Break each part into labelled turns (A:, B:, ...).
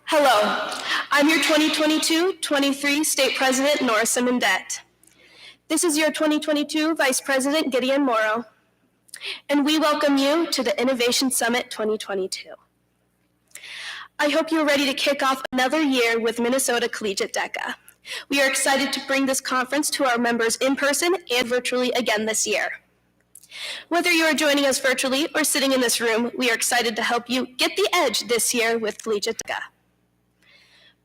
A: Hello, I'm your 2022-23 State President, Nora Simondet. This is your 2022 Vice President, Gideon Morrow, and we welcome you to the Innovation Summit 2022. I hope you're ready to kick off another year with Minnesota Collegiate DECA. We are excited to bring this conference to our members in person and virtually again this year. Whether you are joining us virtually or sitting in this room, we are excited to help you get the edge this year with Collegiate DECA.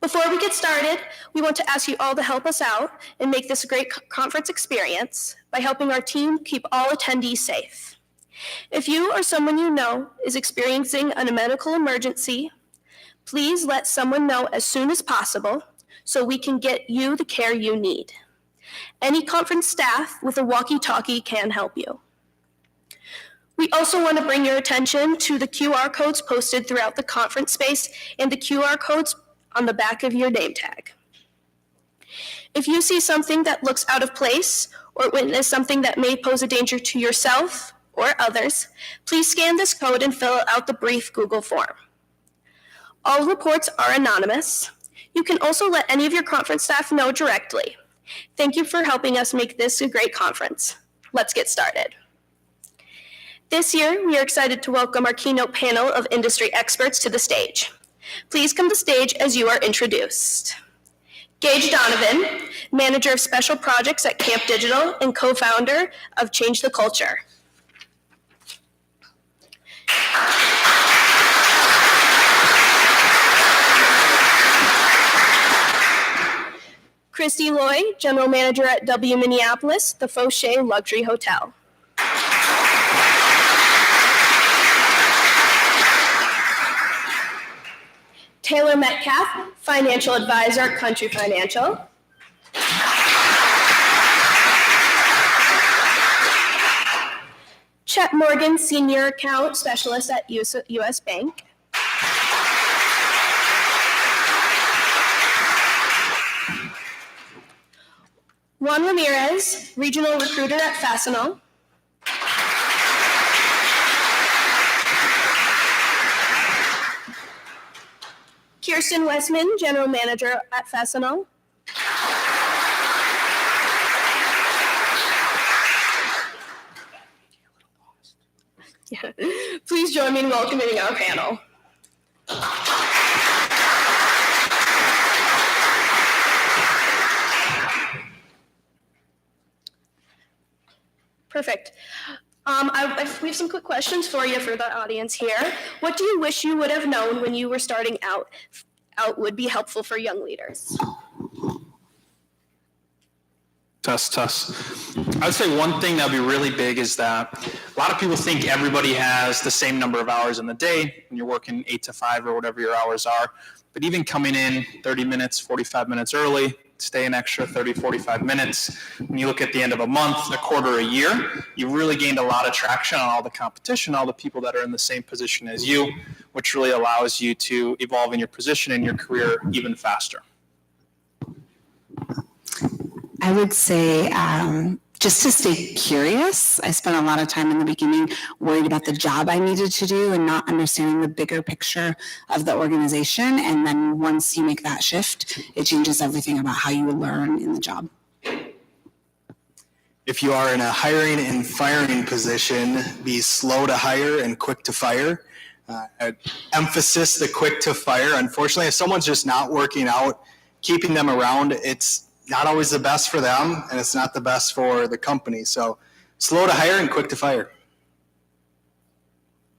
A: Before we get started, we want to ask you all to help us out and make this a great conference experience by helping our team keep all attendees safe. If you or someone you know is experiencing a medical emergency, please let someone know as soon as possible so we can get you the care you need. Any conference staff with a walkie-talkie can help you. We also want to bring your attention to the QR codes posted throughout the conference space and the QR codes on the back of your name tag. If you see something that looks out of place or witness something that may pose a danger to yourself or others, please scan this code and fill out the brief Google form. All reports are anonymous. You can also let any of your conference staff know directly. Thank you for helping us make this a great conference. Let's get started. This year, we are excited to welcome our keynote panel of industry experts to the stage. Please come to stage as you are introduced. Gage Donovan, Manager of Special Projects at Camp Digital and co-founder of Change the Culture. Christy Loy, General Manager at W Minneapolis, the Fauché Luxury Hotel. Taylor Metcalf, Financial Advisor at Country Financial. Chet Morgan, Senior Account Specialist at US Bank. Juan Ramirez, Regional Recruiter at Fastenal. Kirsten Westman, General Manager at Fastenal. Yeah. Please join me in welcoming our panel. Perfect. We have some quick questions for you for the audience here. What do you wish you would have known when you were starting out would be helpful for young leaders?
B: Test. I would say one thing that would be really big is that a lot of people think everybody has the same number of hours in the day when you're working 8 to 5 or whatever your hours are. But even coming in 30 minutes, 45 minutes early, stay an extra 30, 45 minutes. When you look at the end of a month, a quarter, a year, you've really gained a lot of traction on all the competition, all the people that are in the same position as you, which really allows you to evolve in your position and your career even faster.
C: I would say just to stay curious. I spent a lot of time in the beginning worried about the job I needed to do and not understanding the bigger picture of the organization. And then once you make that shift, it changes everything about how you learn in the job.
D: If you are in a hiring and firing position, be slow to hire and quick to fire. Emphasis the quick to fire. Unfortunately, if someone's just not working out, keeping them around, it's not always the best for them, and it's not the best for the company. So slow to hire and quick to fire.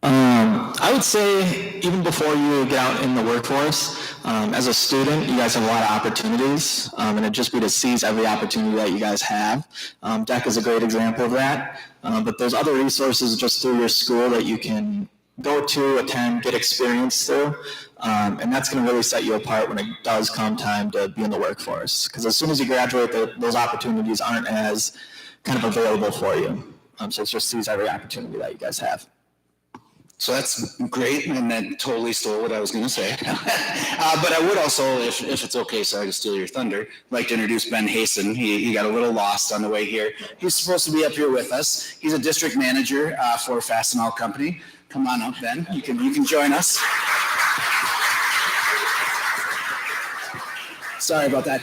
E: I would say even before you get out in the workforce, as a student, you guys have a lot of opportunities, and it'd just be to seize every opportunity that you guys have. DECA is a great example of that, but there's other resources just through your school that you can go to, attend, get experience through, and that's going to really set you apart when it does come time to be in the workforce. Because as soon as you graduate, those opportunities aren't as kind of available for you. So it's just seize every opportunity that you guys have.
F: So that's great, and that totally stole what I was going to say. But I would also, if it's okay, so I can steal your thunder, like to introduce Ben Hasten. He got a little lost on the way here. He's supposed to be up here with us. He's a district manager for Fastenal Company. Come on up, Ben. You can join us. Sorry about that.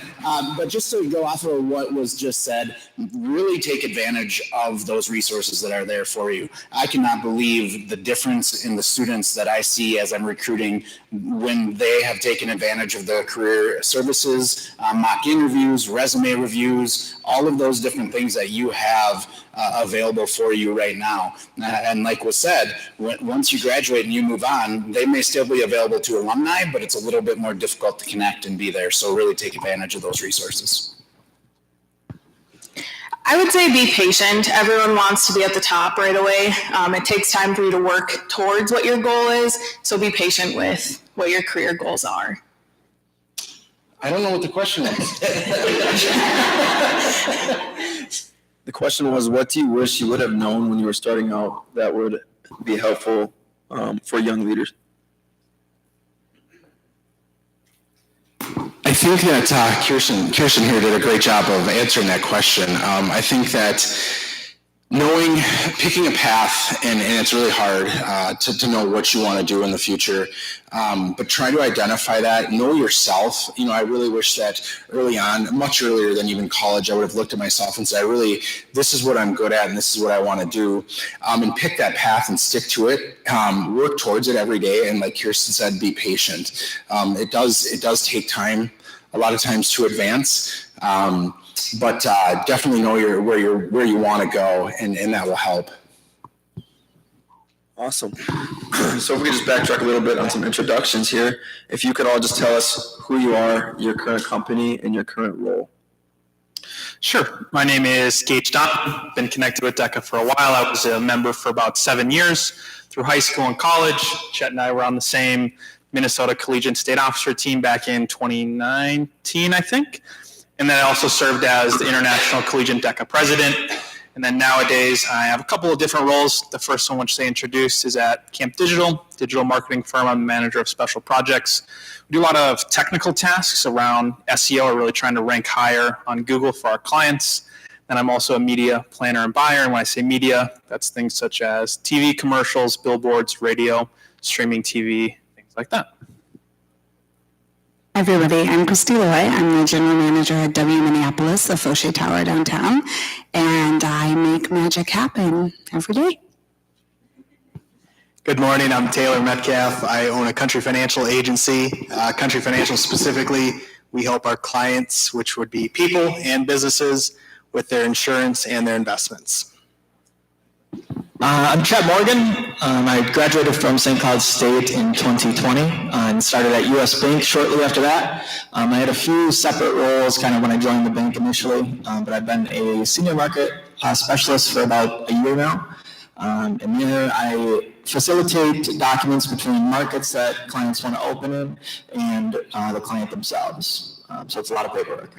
F: But just to go off of what was just said, really take advantage of those resources that are there for you. I cannot believe the difference in the students that I see as I'm recruiting when they have taken advantage of the career services, mock interviews, resume reviews, all of those different things that you have available for you right now. And like was said, once you graduate and you move on, they may still be available to alumni, but it's a little bit more difficult to connect and be there. So really take advantage of those resources.
G: I would say be patient. Everyone wants to be at the top right away. It takes time for you to work towards what your goal is. So be patient with what your career goals are.
F: I don't know what the question was.
H: The question was, what do you wish you would have known when you were starting out that would be helpful for young leaders?
I: I think that Kirsten here did a great job of answering that question. I think that picking a path, and it's really hard to know what you want to do in the future, but try to identify that, know yourself. I really wish that early on, much earlier than even college, I would have looked at myself and said, this is what I'm good at and this is what I want to do, and pick that path and stick to it, work towards it every day, and like Kirsten said, be patient. It does take time a lot of times to advance, but definitely know where you want to go, and that will help.
H: Awesome. So if we could just backtrack a little bit on some introductions here, if you could all just tell us who you are, your current company, and your current role.
B: Sure. My name is Gage Donovan. Been connected with DECA for a while. I was a member for about 7 years through high school and college. Chet and I were on the same Minnesota Collegiate State Officer team back in 2019, I think. And then I also served as the International Collegiate DECA President. And then nowadays I have a couple of different roles. The first one, which they introduced, is at Camp Digital marketing firm. I'm the manager of special projects. We do a lot of technical tasks around SEO, or really trying to rank higher on Google for our clients. And I'm also a media planner and buyer. And when I say media, that's things such as TV commercials, billboards, radio, streaming TV, things like that.
C: Hi, everybody. I'm Christy Loy. I'm the general manager at W Minneapolis, the Fauché Tower downtown, and I make magic happen every day.
D: Good morning. I'm Taylor Metcalf. I own a Country Financial agency. Country Financial specifically, we help our clients, which would be people and businesses, with their insurance and their investments.
E: I'm Chet Morgan. I graduated from St. Cloud State in 2020 and started at U.S. Bank shortly after that. I had a few separate roles kind of when I joined the bank initially, but I've been a senior market specialist for about a year now. And there I facilitate documents between markets that clients want to open in and the client themselves. So it's a lot of paperwork.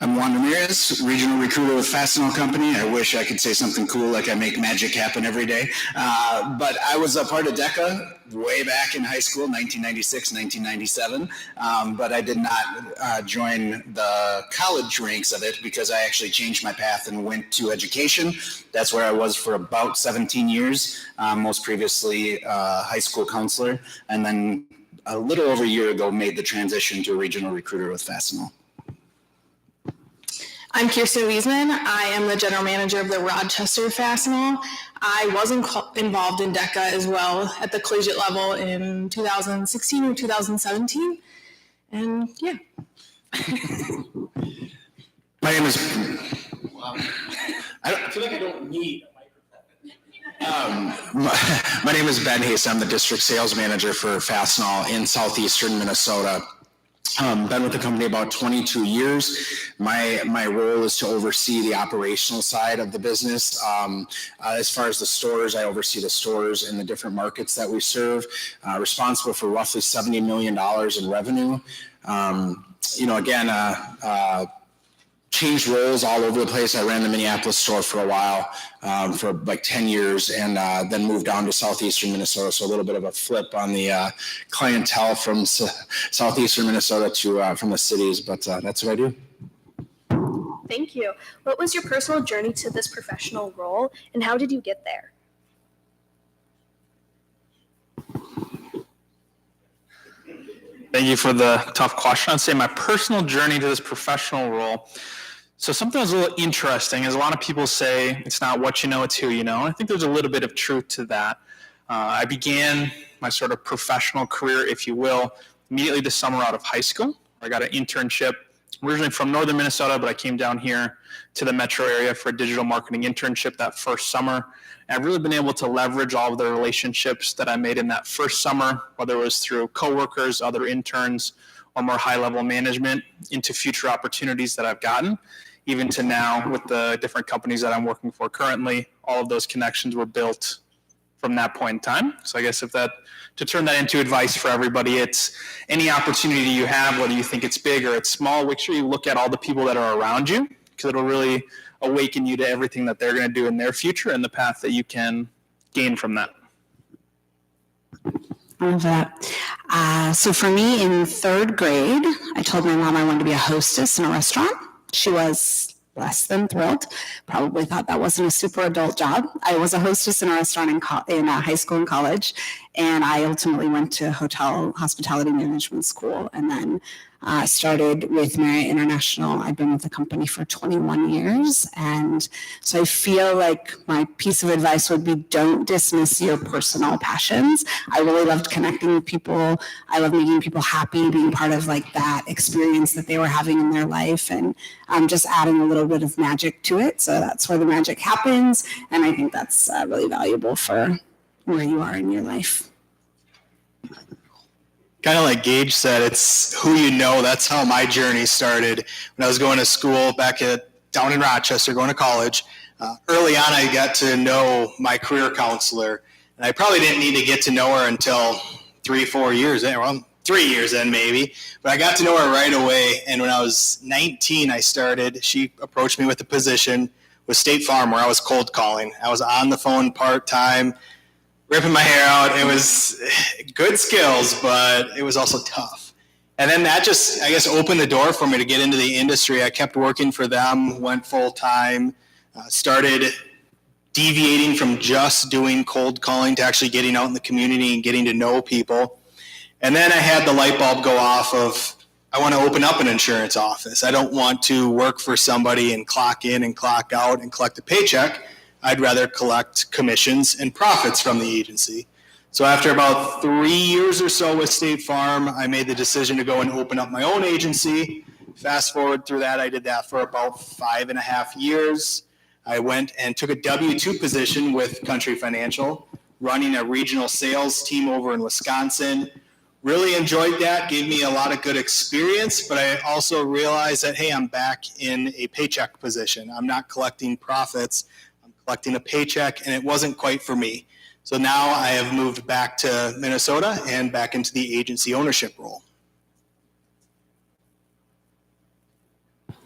F: I'm Juan Ramirez, regional recruiter with Fastenal Company. I wish I could say something cool like I make magic happen every day. But I was a part of DECA way back in high school, 1996, 1997. But I did not join the college ranks of it because I actually changed my path and went to education. That's where I was for about 17 years, most previously high school counselor. And then a little over a year ago, made the transition to a regional recruiter with Fastenal.
G: I'm Kirsten Wiesman. I am the general manager of the Rochester Fastenal. I was involved in DECA as well at the collegiate level in 2016 or 2017. And yeah.
I: My name is... I feel like I don't need a microphone. My name is Ben Hayes. I'm the district sales manager for Fastenal in southeastern Minnesota. Been with the company about 22 years. My role is to oversee the operational side of the business. As far as the stores, I oversee the stores in the different markets that we serve. Responsible for roughly $70 million in revenue. Changed roles all over the place. I ran the Minneapolis store for a while, for like 10 years, and then moved down to southeastern Minnesota. So a little bit of a flip on the clientele from southeastern Minnesota to from the cities, but that's what I do.
A: Thank you. What was your personal journey to this professional role, and how did you get there?
B: Thank you for the tough question. I'd say my personal journey to this professional role. So something that's a little interesting is a lot of people say it's not what you know, it's who you know. And I think there's a little bit of truth to that. I began my sort of professional career, if you will, immediately the summer out of high school. I got an internship. I'm originally from northern Minnesota, but I came down here to the metro area for a digital marketing internship that first summer. And I've really been able to leverage all of the relationships that I made in that first summer, whether it was through coworkers, other interns, or more high-level management, into future opportunities that I've gotten. Even to now, with the different companies that I'm working for currently, all of those connections were built from that point in time. So I guess to turn that into advice for everybody, it's any opportunity you have, whether you think it's big or it's small, make sure you look at all the people that are around you, because it'll really awaken you to everything that they're going to do in their future and the path that you can gain from that.
C: I love that. So for me, in third grade, I told my mom I wanted to be a hostess in a restaurant. She was less than thrilled. Probably thought that wasn't a super adult job. I was a hostess in a restaurant in high school and college, and I ultimately went to hospitality management school, and then started with Marriott International. I've been with the company for 21 years, and so I feel like my piece of advice would be, don't dismiss your personal passions. I really loved connecting with people. I love making people happy, being part of like that experience that they were having in their life, and just adding a little bit of magic to it. So that's where the magic happens, and I think that's really valuable for where you are in your life.
D: Kind of like Gage said, it's who you know. That's how my journey started. When I was going to school down in Rochester, going to college, early on I got to know my career counselor. And I probably didn't need to get to know her until 3-4 years in. Well, 3 years in maybe. But I got to know her right away. And when I was 19, she approached me with a position with State Farm where I was cold calling. I was on the phone part-time, ripping my hair out. It was good skills, but it was also tough. And then that just, I guess, opened the door for me to get into the industry. I kept working for them, went full-time, started deviating from just doing cold calling to actually getting out in the community and getting to know people. And then I had the light bulb go off of, I want to open up an insurance office. I don't want to work for somebody and clock in and clock out and collect a paycheck. I'd rather collect commissions and profits from the agency. So after about 3 years or so with State Farm, I made the decision to go and open up my own agency. Fast forward through that, I did that for about 5.5 years. I went and took a W-2 position with Country Financial, running a regional sales team over in Wisconsin. Really enjoyed that, gave me a lot of good experience, but I also realized that, hey, I'm back in a paycheck position. I'm not collecting profits. Collecting a paycheck, and it wasn't quite for me. So now I have moved back to Minnesota and back into the agency ownership role.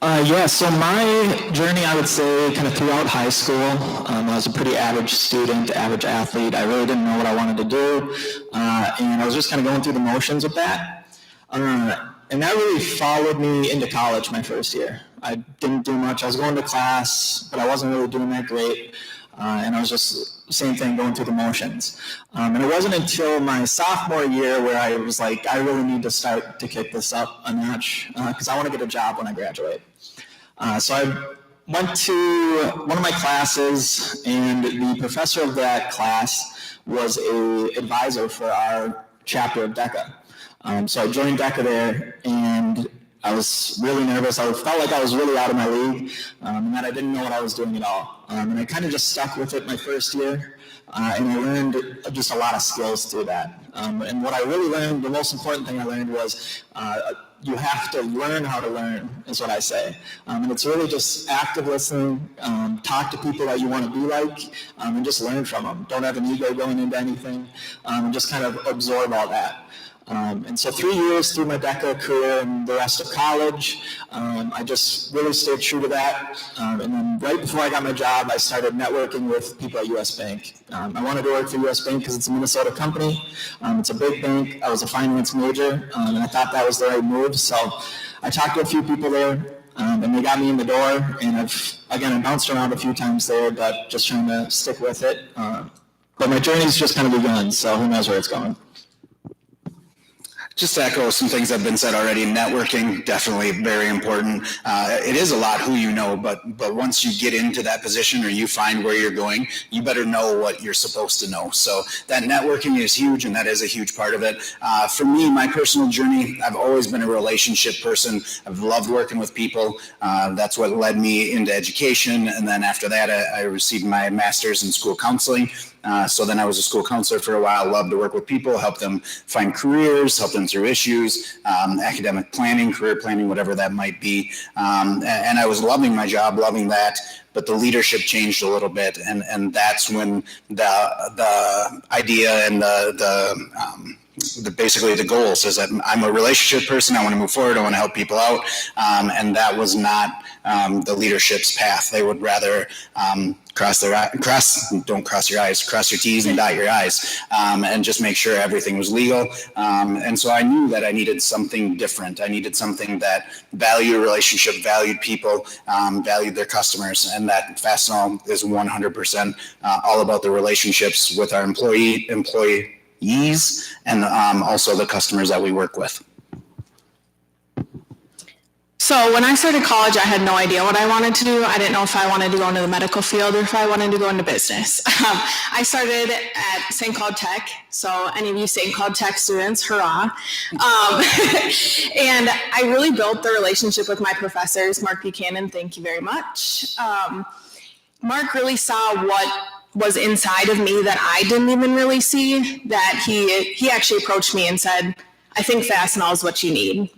E: So my journey, I would say, kind of throughout high school, I was a pretty average student, average athlete. I really didn't know what I wanted to do, and I was just kind of going through the motions with that. And that really followed me into college my first year. I didn't do much. I was going to class, but I wasn't really doing that great. And I was just, same thing, going through the motions. And it wasn't until my sophomore year where I was like, I really need to start to kick this up a notch because I want to get a job when I graduate. So I went to one of my classes, and the professor of that class was an advisor for our chapter of DECA. So I joined DECA there, and I was really nervous. I felt like I was really out of my league, and that I didn't know what I was doing at all. And I kind of just stuck with it my first year, and I learned just a lot of skills through that. And what I really learned, the most important thing I learned was you have to learn how to learn, is what I say. And it's really just active listening, talk to people that you want to be like, and just learn from them. Don't have an ego going into anything, and just kind of absorb all that. And so 3 years through my DECA career and the rest of college, I just really stayed true to that. And then right before I got my job, I started networking with people at US Bank. I wanted to work for US Bank because it's a Minnesota company. It's a big bank. I was a finance major, and I thought that was the right move. So I talked to a few people there, and they got me in the door. And I bounced around a few times there, but just trying to stick with it. But my journey's just kind of begun, so who knows where it's going.
F: Just to echo some things that have been said already, networking, definitely very important. It is a lot who you know, but once you get into that position or you find where you're going, you better know what you're supposed to know. So that networking is huge, and that is a huge part of it. For me, my personal journey, I've always been a relationship person. I've loved working with people. That's what led me into education. And then after that, I received my master's in school counseling. So then I was a school counselor for a while, loved to work with people, help them find careers, help them through issues, academic planning, career planning, whatever that might be. And I was loving my job, loving that, but the leadership changed a little bit. And that's when the idea and basically the goals is that I'm a relationship person. I want to move forward. I want to help people out. And that was not the leadership's path. They would rather cross your T's and dot your I's, and just make sure everything was legal. And so I knew that I needed something different. I needed something that valued a relationship, valued people, valued their customers, and that Fastenal is 100% all about the relationships with our employees and also the customers that we work with.
G: So when I started college, I had no idea what I wanted to do. I didn't know if I wanted to go into the medical field or if I wanted to go into business. I started at St. Cloud Tech. So any of you St. Cloud Tech students, hurrah. And I really built the relationship with my professors. Mark Buchanan, thank you very much. Mark really saw what was inside of me that I didn't even really see, that he actually approached me and said, I think Fastenal is what you need.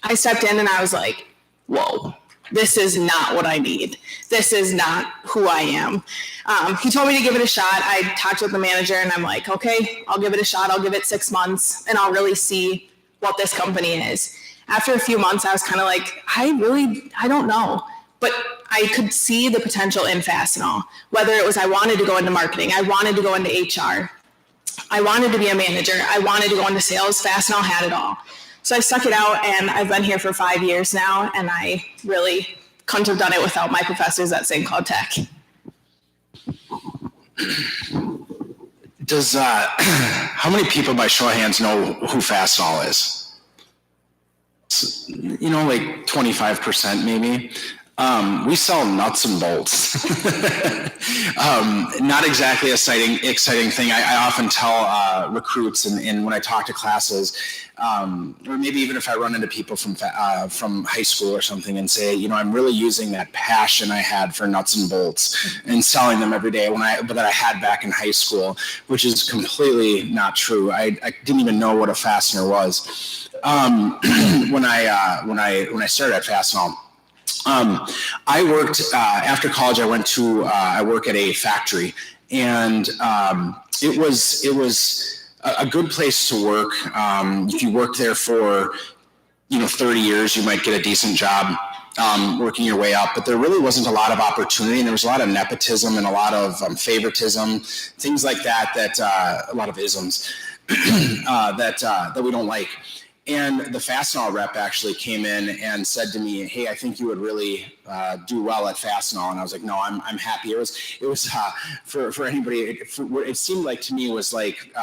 G: I stepped in and I was like, whoa, this is not what I need. This is not who I am. He told me to give it a shot. I talked with the manager and I'm like, okay, I'll give it a shot. I'll give it 6 months and I'll really see what this company is. After a few months, I was kind of like, I don't know. But I could see the potential in Fastenal, whether it was I wanted to go into marketing, I wanted to go into HR, I wanted to be a manager, I wanted to go into sales. Fastenal had it all. So I stuck it out, and I've been here for 5 years now, and I really couldn't have done it without my professors at St. Cloud Tech.
F: Does how many people by show of hands know who Fastenal is? You know, like 25% maybe. We sell nuts and bolts. Not exactly an exciting thing. I often tell recruits and when I talk to classes, or maybe even if I run into people from high school or something and say, you know, I'm really using that passion I had for nuts and bolts and selling them every day that I had back in high school, which is completely not true. I didn't even know what a fastener was when I started at Fastenal. I worked after college. I work at a factory, and it was a good place to work. If you worked there for 30 years, you might get a decent job working your way up. But there really wasn't a lot of opportunity, and there was a lot of nepotism and a lot of favoritism, things like that. A lot of isms that we don't like. And the Fastenal rep actually came in and said to me, "Hey, I think you would really do well at Fastenal." And I was like, "No, I'm happy." It was for anybody. What it seemed like to me was like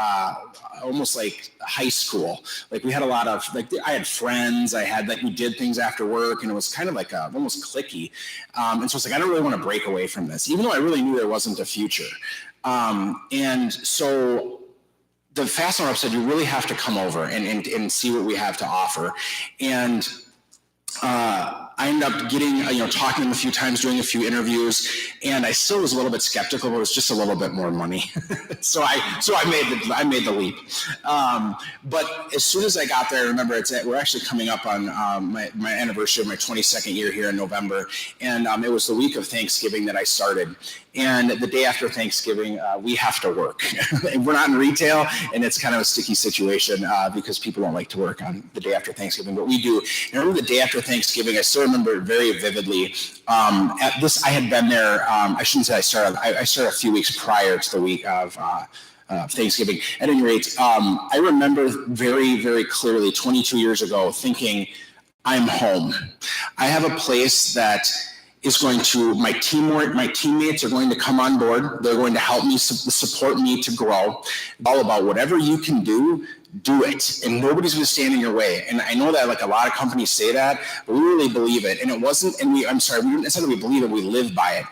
F: almost like high school. Like we had a lot of I had friends. We did things after work, and it was kind of like almost cliquey. And so it's like I don't really want to break away from this, even though I really knew there wasn't a future. And so the Fastenal rep said, you really have to come over and see what we have to offer. And I ended up getting, talking to him a few times, doing a few interviews, and I still was a little bit skeptical, but it was just a little bit more money. So I made the leap. But as soon as I got there, I remember we're actually coming up on my anniversary of my 22nd year here in November, and it was the week of Thanksgiving that I started. And the day after Thanksgiving, we have to work. We're not in retail, and it's kind of a sticky situation because people don't like to work on the day after Thanksgiving, but we do. And I remember the day after Thanksgiving, I still remember it very vividly. I had been there, I shouldn't say I started a few weeks prior to the week of Thanksgiving. At any rate, I remember very, very clearly 22 years ago thinking, I'm home. I have a place that
I: is going to, my teammates are going to come on board. They're going to help me, support me to grow. All about whatever you can do it. And nobody's going to stand in your way. And I know that like a lot of companies say that, but we really believe it. And it wasn't, and we didn't say that we believe it, we live by it.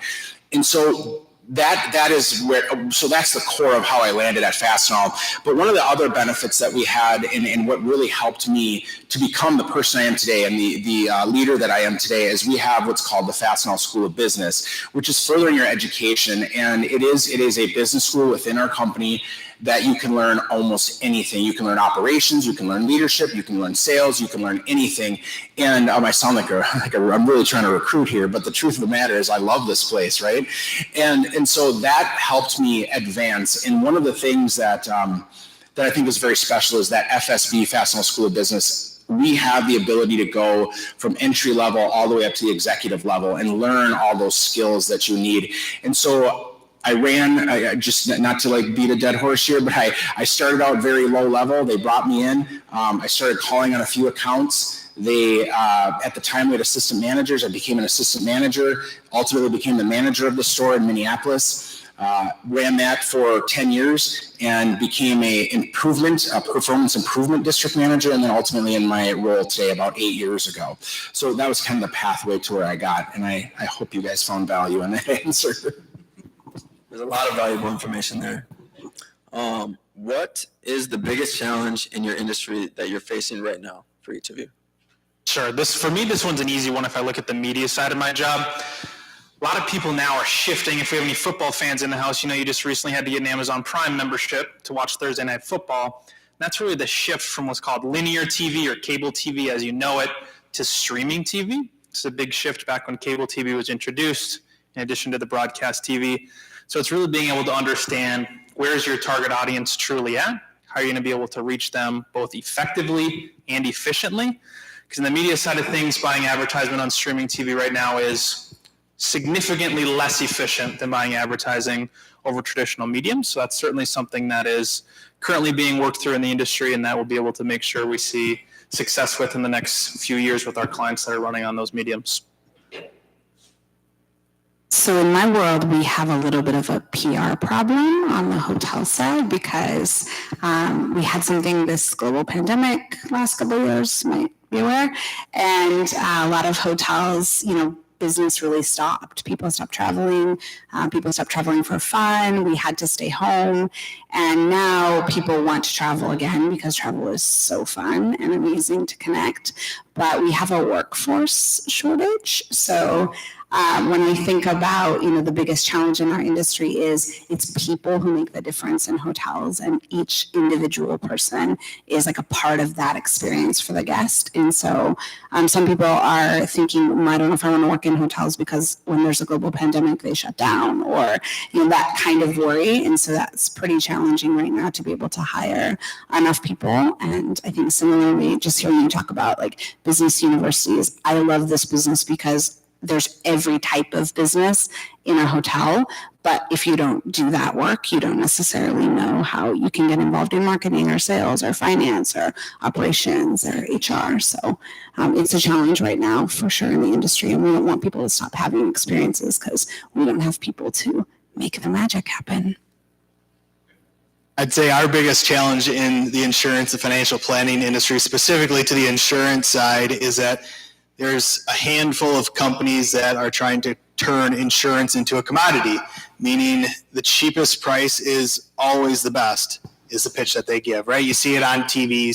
I: And so that is where, so that's the core of how I landed at Fastenal. But one of the other benefits that we had and what really helped me to become the person I am today and the leader that I am today is we have what's called the Fastenal School of Business, which is furthering your education. And it is a business school within our company that you can learn almost anything. You can learn operations, you can learn leadership, you can learn sales, you can learn anything. And I sound like I'm really trying to recruit here, but the truth of the matter is I love this place, right? And so that helped me advance. And one of the things that I think is very special is that FSB, Fastenal School of Business, we have the ability to go from entry level all the way up to the executive level and learn all those skills that you need. And so I just not to like beat a dead horse here, but I started out very low level. They brought me in. I started calling on a few accounts. They, at the time we had assistant managers. I became an assistant manager, ultimately became the manager of the store in Minneapolis. Ran that for 10 years and became a performance improvement district manager. And then ultimately in my role today about 8 years ago. So that was kind of the pathway to where I got. And I hope you guys found value in that answer.
H: There's a lot of valuable information there. What is the biggest challenge in your industry that you're facing right now for each of you?
B: Sure. For me, this one's an easy one if I look at the media side of my job. A lot of people now are shifting. If we have any football fans in the house, you just recently had to get an Amazon Prime membership to watch Thursday Night Football. And that's really the shift from what's called linear TV or cable TV as you know it to streaming TV. It's a big shift back when cable TV was introduced in addition to the broadcast TV. So it's really being able to understand where's your target audience truly at, how are you going to be able to reach them both effectively and efficiently. Because in the media side of things, buying advertisement on streaming TV right now is significantly less efficient than buying advertising over traditional mediums. So that's certainly something that is currently being worked through in the industry, and that we'll be able to make sure we see success with in the next few years with our clients that are running on those mediums.
C: So in my world, we have a little bit of a PR problem on the hotel side because we had something, this global pandemic last couple of years, might be aware, and a lot of hotels, business really stopped. People stopped traveling. People stopped traveling for fun. We had to stay home. And now people want to travel again because travel is so fun and amazing to connect. But we have a workforce shortage. So when we think about, the biggest challenge in our industry is it's people who make the difference in hotels, and each individual person is like a part of that experience for the guest. And so some people are thinking, I don't know if I want to work in hotels because when there's a global pandemic, they shut down, or, that kind of worry. And so that's pretty challenging right now to be able to hire enough people. And I think similarly, just hearing you talk about like business universities, I love this business because there's every type of business in a hotel, but if you don't do that work, you don't necessarily know how you can get involved in marketing or sales or finance or operations or HR. So it's a challenge right now for sure in the industry, and we don't want people to stop having experiences because we don't have people to make the magic happen.
D: I'd say our biggest challenge in the insurance and financial planning industry, specifically to the insurance side, is that there's a handful of companies that are trying to turn insurance into a commodity, meaning the cheapest price is always the best, is the pitch that they give, right? You see it on TV,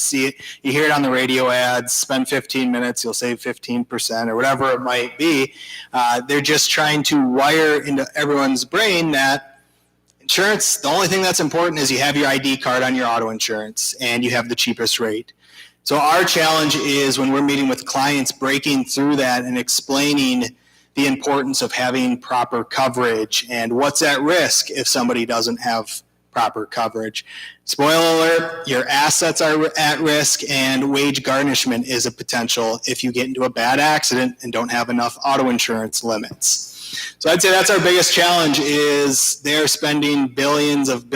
D: you hear it on the radio ads, spend 15 minutes, you'll save 15% or whatever it might be. They're just trying to wire into everyone's brain that insurance, the only thing that's important is you have your ID card on your auto insurance and you have the cheapest rate. So our challenge is when we're meeting with clients, breaking through that and explaining the importance of having proper coverage and what's at risk if somebody doesn't have proper coverage. Spoiler alert, your assets are at risk, and wage garnishment is a potential if you get into a bad accident and don't have enough auto insurance limits. So I'd say that's our biggest challenge, is they're spending billions of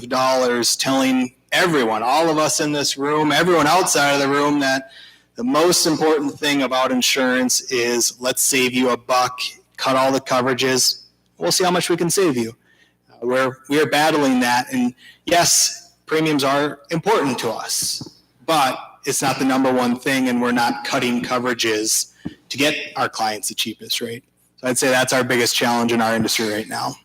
D: dollars telling everyone, all of us in this room, everyone outside of the room, that the most important thing about insurance is let's save you $1, cut all the coverages. We'll see how much we can save you. We are battling that. And yes, premiums are important to us, but it's not the number one thing, and we're not cutting coverages to get our clients the cheapest rate. So I'd say that's our biggest challenge in our industry right now.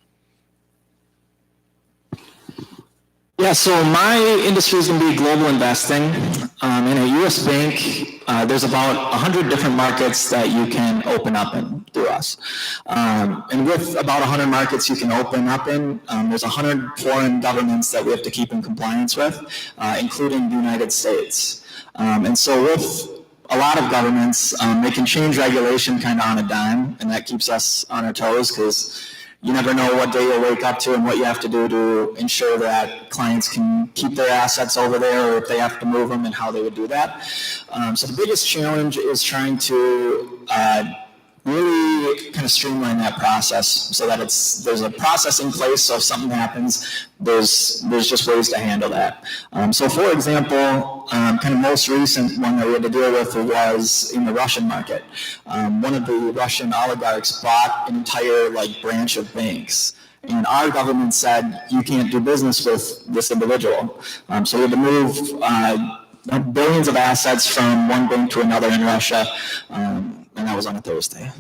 E: Yeah, so my industry is going to be global investing. In a U.S. bank, there's about 100 different markets that you can open up in through us. And with about 100 markets you can open up in, there's 100 foreign governments that we have to keep in compliance with, including the United States. And so with a lot of governments, they can change regulation kind of on a dime, and that keeps us on our toes because you never know what day you'll wake up to and what you have to do to ensure that clients can keep their assets over there, or if they have to move them and how they would do that. So the biggest challenge is trying to really kind of streamline that process so that there's a process in place, so if something happens, there's just ways to handle that. So for example, kind of most recent one that we had to deal with was in the Russian market. One of the Russian oligarchs bought an entire branch of banks. And our government said, you can't do business with this individual. So we had to move billions of assets from one bank to another in Russia. And that was on a Thursday.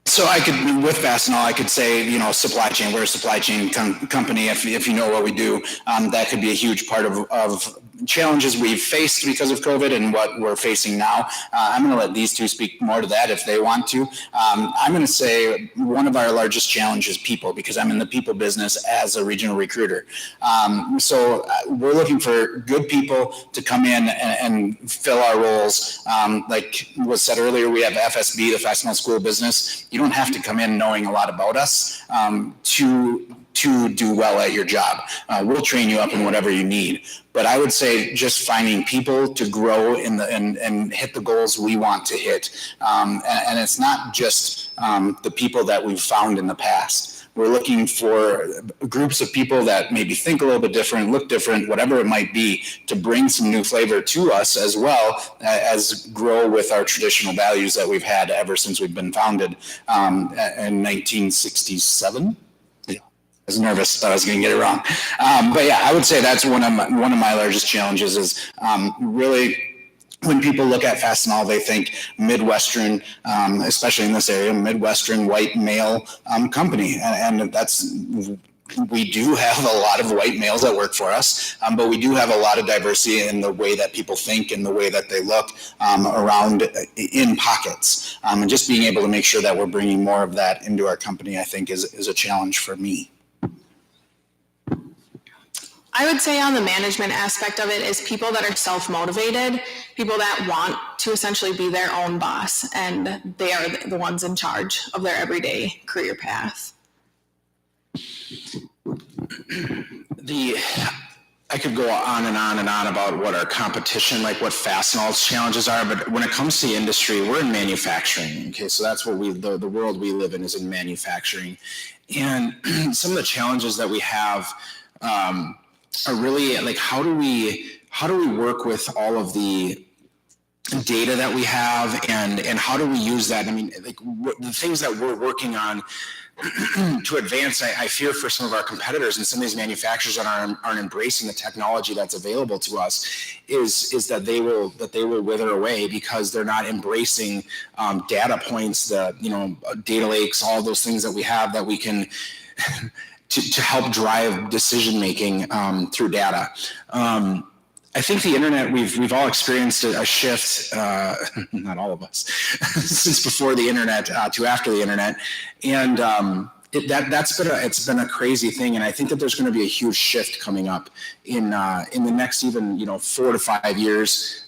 F: So with Fastenal, I could say, supply chain. We're a supply chain company. If you know what we do, that could be a huge part of challenges we've faced because of COVID and what we're facing now. I'm going to let these two speak more to that if they want to. I'm going to say one of our largest challenges is people, because I'm in the people business as a regional recruiter. So we're looking for good people to come in and fill our roles. Like was said earlier, we have FSB, the Fastenal School of Business. You don't have to come in knowing a lot about us to do well at your job. We'll train you up in whatever you need. But I would say just finding people to grow and hit the goals we want to hit. And it's not just the people that we've found in the past. We're looking for groups of people that maybe think a little bit different, look different, whatever it might be, to bring some new flavor to us as well as grow with our traditional values that we've had ever since we've been founded in 1967. I was nervous, thought I was going to get it wrong. But yeah, I would say that's one of my largest challenges is really when people look at Fastenal, they think Midwestern, especially in this area, Midwestern white male company. And we do have a lot of white males that work for us, but we do have a lot of diversity in the way that people think and the way that they look around in pockets. And just being able to make sure that we're bringing more of that into our company, I think is a challenge for me.
G: I would say on the management aspect of it is people that are self-motivated, people that want to essentially be their own boss, and they are the ones in charge of their everyday career path.
I: I could go on and on and on about what our competition, like what Fastenal's challenges are, but when it comes to the industry, we're in manufacturing. Okay, so that's what the world we live in is in manufacturing. And some of the challenges that we have are really like how do we work with all of the data that we have and how do we use that? I mean, like the things that we're working on to advance, I fear for some of our competitors and some of these manufacturers that aren't embracing the technology that's available to us is that they will wither away because they're not embracing data points, data lakes, all those things that we have that we can to help drive decision making through data. I think the internet, we've all experienced a shift, not all of us, since before the internet to after the internet, and it's been a crazy thing. And I think that there's going to be a huge shift coming up in the next even 4 to 5 years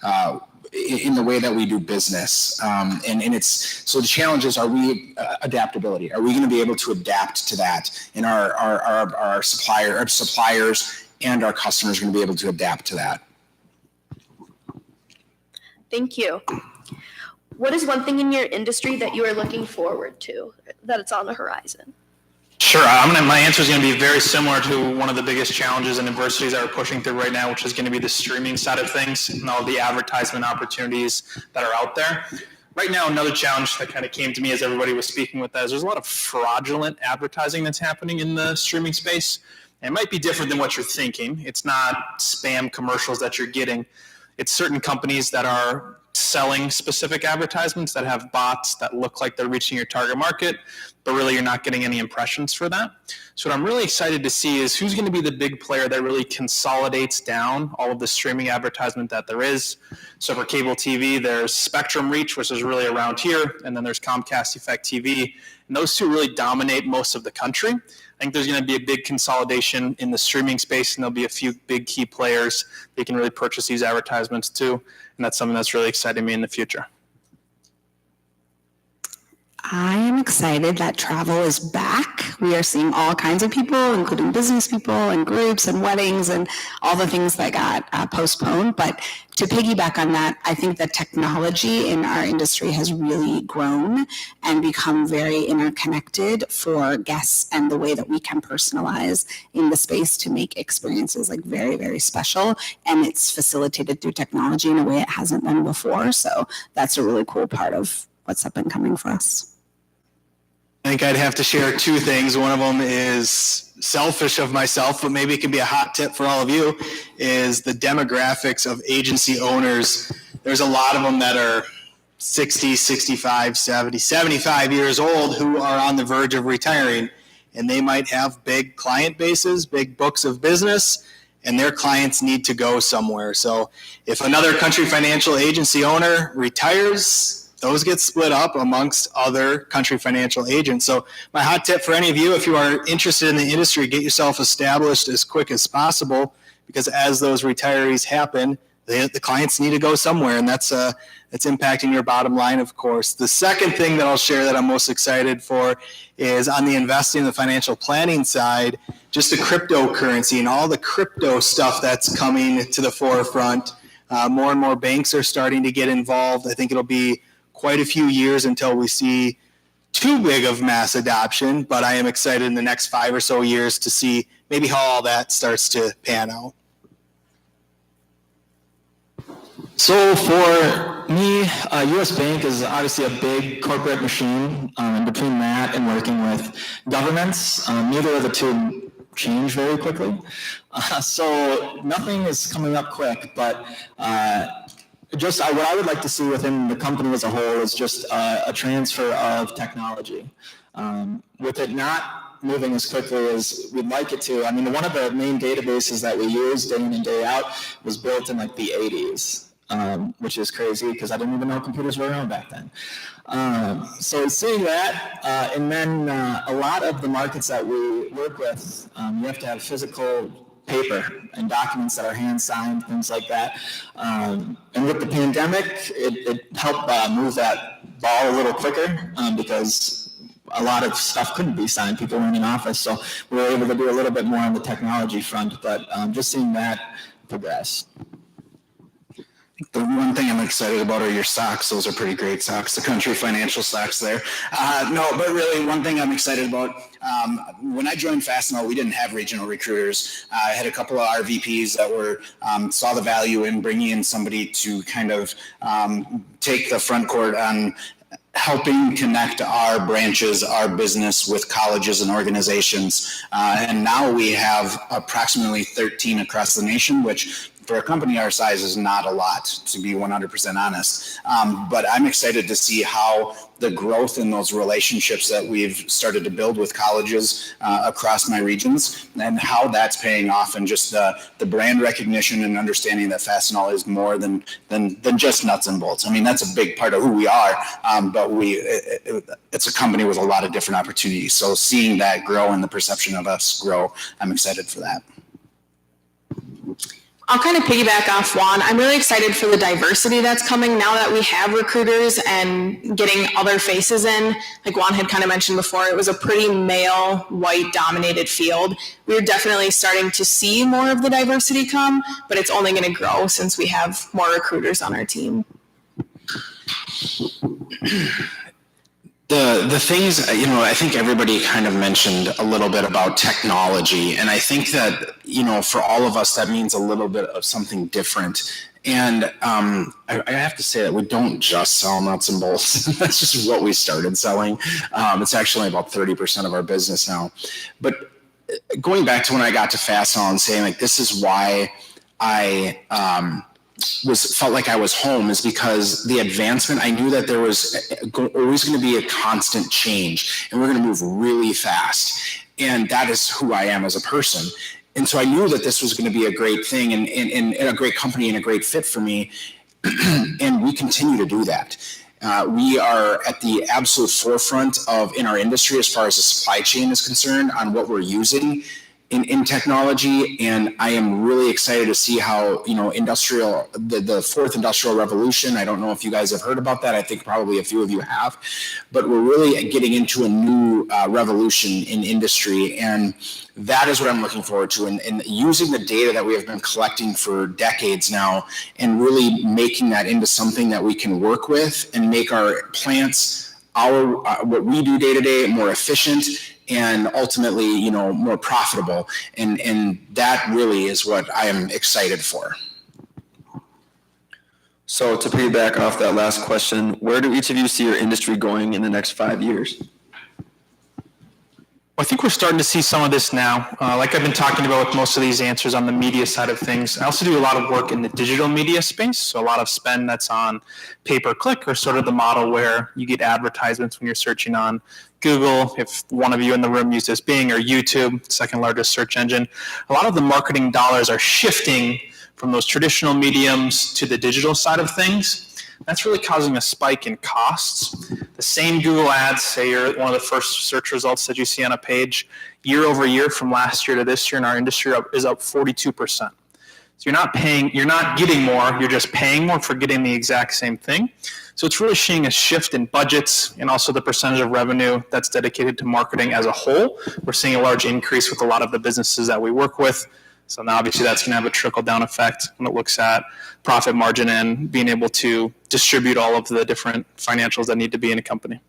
I: in the way that we do business. And it's so the challenge is: are we adaptability? Are we going to be able to adapt to that? And our suppliers and our customers are going to be able to adapt to that.
A: Thank you. What is one thing in your industry that you are looking forward to, that it's on the horizon?
B: Sure. My answer is going to be very similar to one of the biggest challenges and adversities that we're pushing through right now, which is going to be the streaming side of things and all the advertisement opportunities that are out there. Right now, another challenge that kind of came to me as everybody was speaking with that is there's a lot of fraudulent advertising that's happening in the streaming space. And it might be different than what you're thinking. It's not spam commercials that you're getting. It's certain companies that are selling specific advertisements that have bots that look like they're reaching your target market, but really you're not getting any impressions for that. So what I'm really excited to see is who's going to be the big player that really consolidates down all of the streaming advertisement that there is. So for cable TV, there's Spectrum Reach, which is really around here, and then there's Comcast Effect TV. And those two really dominate most of the country. I think there's going to be a big consolidation in the streaming space, and there'll be a few big key players that can really purchase these advertisements too. And that's something that's really exciting me in the future.
C: I am excited that travel is back. We are seeing all kinds of people, including business people and groups and weddings and all the things that got postponed. But to piggyback on that, I think that technology in our industry has really grown and become very interconnected for guests and the way that we can personalize in the space to make experiences like very, very special. And it's facilitated through technology in a way it hasn't been before. So that's a really cool part of what's up and coming for us.
D: I think I'd have to share two things. One of them is selfish of myself, but maybe it can be a hot tip for all of you, is the demographics of agency owners. There's a lot of them that are 60, 65, 70, 75 years old who are on the verge of retiring, and they might have big client bases, big books of business, and their clients need to go somewhere. So if another Country Financial agency owner retires, those get split up amongst other Country Financial agents. So my hot tip for any of you, if you are interested in the industry, get yourself established as quick as possible, because as those retirees happen, the clients need to go somewhere, and that's impacting your bottom line, of course. The second thing that I'll share that I'm most excited for is on the investing and the financial planning side, just the cryptocurrency and all the crypto stuff that's coming to the forefront. More and more banks are starting to get involved. I think it'll be quite a few years until we see too big of mass adoption, but I am excited in the next 5 or so years to see maybe how all that starts to pan out.
E: So for me, U.S. Bank is obviously a big corporate machine, and between that and working with governments, neither of the two change very quickly. So nothing is coming up quick, but just what I would like to see within the company as a whole is just a transfer of technology. With it not moving as quickly as we'd like it to, I mean, one of the main databases that we use day in and day out was built in like the 80s. Which is crazy because I didn't even know computers were around back then. So seeing that, and then a lot of the markets that we work with, you have to have physical paper and documents that are hand-signed, things like that. And with the pandemic, it helped move that ball a little quicker because a lot of stuff couldn't be signed. People weren't in office, so we were able to do a little bit more on the technology front, but just seeing that progress.
F: The one thing I'm excited about are your socks. Those are pretty great socks, the Country Financial socks there. No, but really one thing I'm excited about, when I joined Fastenal, we didn't have regional recruiters. I had a couple of RVPs that were saw the value in bringing in somebody to kind of take the front court on helping connect our branches, our business with colleges and organizations. And now we have approximately 13 across the nation, which for a company our size is not a lot, to be 100% honest. But I'm excited to see how the growth in those relationships that we've started to build with colleges across my regions and how that's paying off, and just the brand recognition and understanding that Fastenal is more than just nuts and bolts. I mean, that's a big part of who we are, but it's a company with a lot of different opportunities. So seeing that grow and the perception of us grow, I'm excited for that.
G: I'll kind of piggyback off Juan. I'm really excited for the diversity that's coming now that we have recruiters and getting other faces in. Like Juan had kind of mentioned before, it was a pretty male, white-dominated field. We're definitely starting to see more of the diversity come, but it's only going to grow since we have more recruiters on our team.
I: The things, I think everybody kind of mentioned a little bit about technology, and I think that, for all of us, that means a little bit of something different. And I have to say that we don't just sell nuts and bolts. That's just what we started selling. It's actually about 30% of our business now. But going back to when I got to Fastenal and saying, like, this is why I felt like I was home, is because the advancement, I knew that there was always going to be a constant change, and we're going to move really fast. And that is who I am as a person. And so I knew that this was going to be a great thing and a great company and a great fit for me. And we continue to do that. We are at the absolute forefront in our industry as far as the supply chain is concerned on what we're using in technology. And I am really excited to see how, the fourth industrial revolution, I don't know if you guys have heard about that. I think probably a few of you have, but we're really getting into a new revolution in industry. And that is what I'm looking forward to. And using the data that we have been collecting for decades now and really making that into something that we can work with and make our plants, what we do day to day, more efficient and ultimately, more profitable. And that really is what I am excited for.
H: So to piggyback off that last question, where do each of you see your industry going in the next 5 years?
B: I think we're starting to see some of this now. Like I've been talking about with most of these answers on the media side of things. I also do a lot of work in the digital media space. So a lot of spend that's on pay-per-click, or sort of the model where you get advertisements when you're searching on Google. If one of you in the room uses Bing, or YouTube, second largest search engine, a lot of the marketing dollars are shifting from those traditional mediums to the digital side of things. That's really causing a spike in costs. The same Google ads, say you're one of the first search results that you see on a page, year over year from last year to this year in our industry is up 42%. So you're not getting more, you're just paying more for getting the exact same thing. So it's really seeing a shift in budgets and also the percentage of revenue that's dedicated to marketing as a whole. We're seeing a large increase with a lot of the businesses that we work with. So now obviously that's going to have a trickle-down effect when it looks at profit margin and being able to distribute all of the different financials that need to be in a company.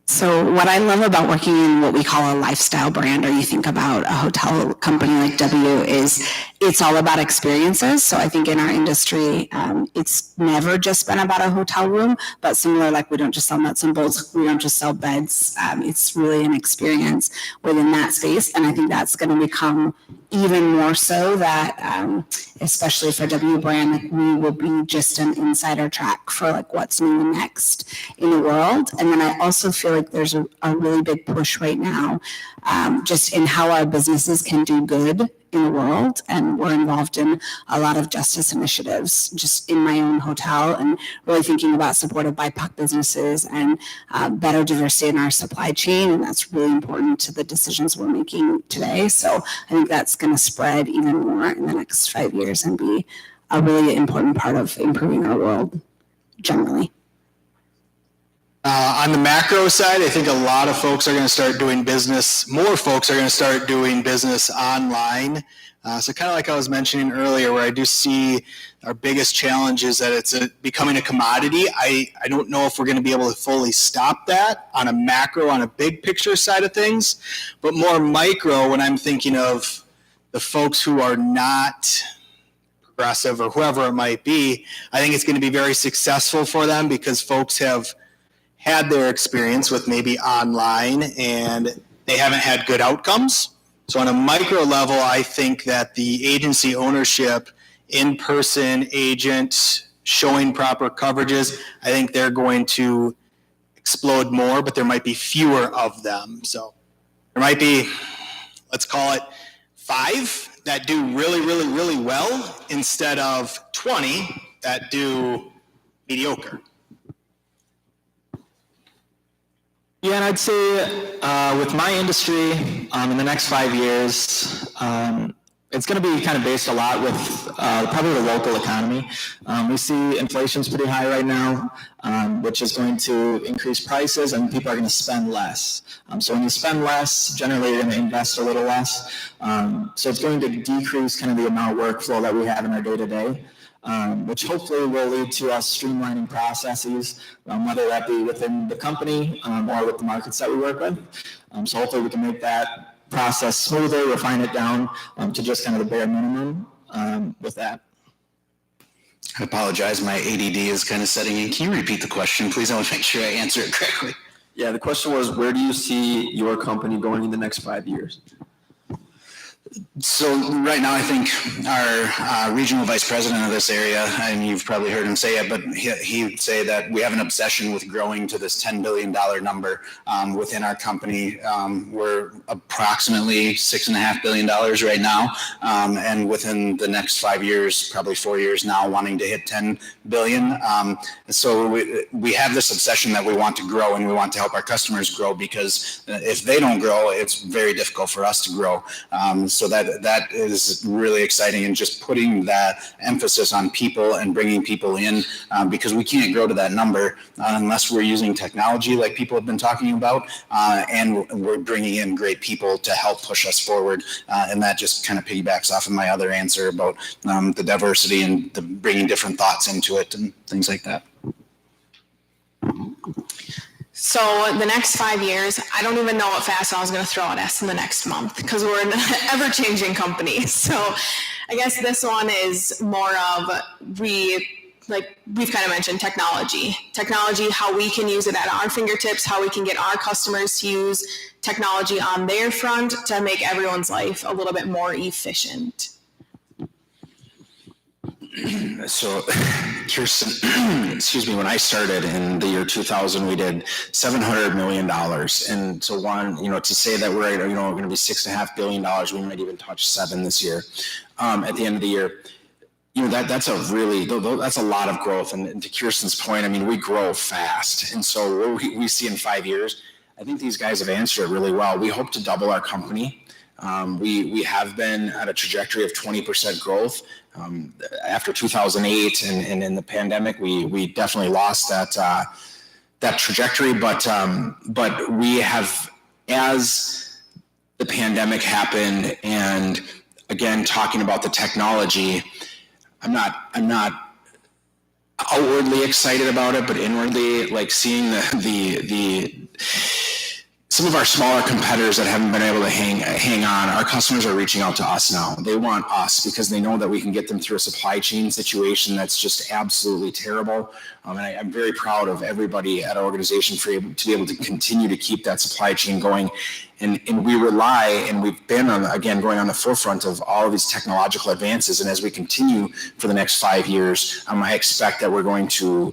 C: So what I love about working in what we call a lifestyle brand, or you think about a hotel company like W, is it's all about experiences. So I think in our industry, it's never just been about a hotel room, but similar, like we don't just sell nuts and bolts, we don't just sell beds. It's really an experience within that space. And I think that's going to become even more so that, especially for W brand, like we will be just an insider track for like what's new next in the world. And then I also feel like there's a really big push right now, just in how our businesses can do good in the world. And we're involved in a lot of justice initiatives just in my own hotel, and really thinking about supportive BIPOC businesses and better diversity in our supply chain. And that's really important to the decisions we're making today. So I think that's going to spread even more in the next 5 years and be a really important part of improving our world generally.
D: On the macro side, I think a lot of folks are going to start doing business. More folks are going to start doing business online. So kind of like I was mentioning earlier, where I do see our biggest challenge is that it's becoming a commodity. I don't know if we're going to be able to fully stop that on a macro, on a big picture side of things, but more micro, when I'm thinking of the folks who are not progressive or whoever it might be, I think it's going to be very successful for them because folks have had their experience with maybe online and they haven't had good outcomes. So on a micro level, I think that the agency ownership, in-person agent, showing proper coverages, I think they're going to explode more, but there might be fewer of them. So there might be, let's call it 5 that do really, really, really well instead of 20 that do mediocre.
E: Yeah, and I'd say with my industry, in the next 5 years, it's going to be kind of based a lot with probably the local economy. We see inflation's pretty high right now, which is going to increase prices, and people are going to spend less. So when you spend less, generally you're going to invest a little less. So it's going to decrease kind of the amount of workflow that we have in our day-to-day. which hopefully will lead to us streamlining processes, whether that be within the company or with the markets that we work with. So hopefully we can make that process smoother, refine it down to just kind of the bare minimum with that.
F: I apologize, my ADD is kind of setting in. Can you repeat the question, please? I want to make sure I answer it correctly.
H: Yeah, the question was, where do you see your company going in the next 5 years?
F: So right now, I think our regional vice president of this area, and you've probably heard him say it, but he would say that we have an obsession with growing to this $10 billion number within our company. We're approximately $6.5 billion right now, and within the next 5 years, probably 4 years now, wanting to hit 10 billion. So we have this obsession that we want to grow, and we want to help our customers grow, because if they don't grow, it's very difficult for us to grow. So that is really exciting, and just putting that emphasis on people and bringing people in, because we can't grow to that number unless we're using technology like people have been talking about, and we're bringing in great people to help push us forward. And that just kind of piggybacks off of my other answer about the diversity and the bringing different thoughts into it and things like that.
G: So the next 5 years, I don't even know what Fastenal is going to throw at us in the next month, because we're an ever-changing company. So I guess this one is more of, we've kind of mentioned technology, how we can use it at our fingertips, how we can get our customers to use technology on their front to make everyone's life a little bit more efficient.
I: So, Kirsten, excuse me, when I started in the year 2000, we did $700 million. And so to say that we're going to be $6.5 billion, we might even touch $7 this year. At the end of the year, that's a lot of growth. And to Kirsten's point, I mean, we grow fast. And so what we see in 5 years, I think these guys have answered it really well. We hope to double our company. We have been at a trajectory of 20% growth. After 2008 and in the pandemic, we definitely lost that trajectory. But we have, as the pandemic happened, and again talking about the technology, I'm not outwardly excited about it, but inwardly, like seeing the some of our smaller competitors that haven't been able to hang on, our customers are reaching out to us now. They want us because they know that we can get them through a supply chain situation that's just absolutely terrible. And I'm very proud of everybody at our organization to be able to continue to keep that supply chain going. And we rely, and we've been going on the forefront of all of these technological advances. And as we continue for the next 5 years, I expect that we're going to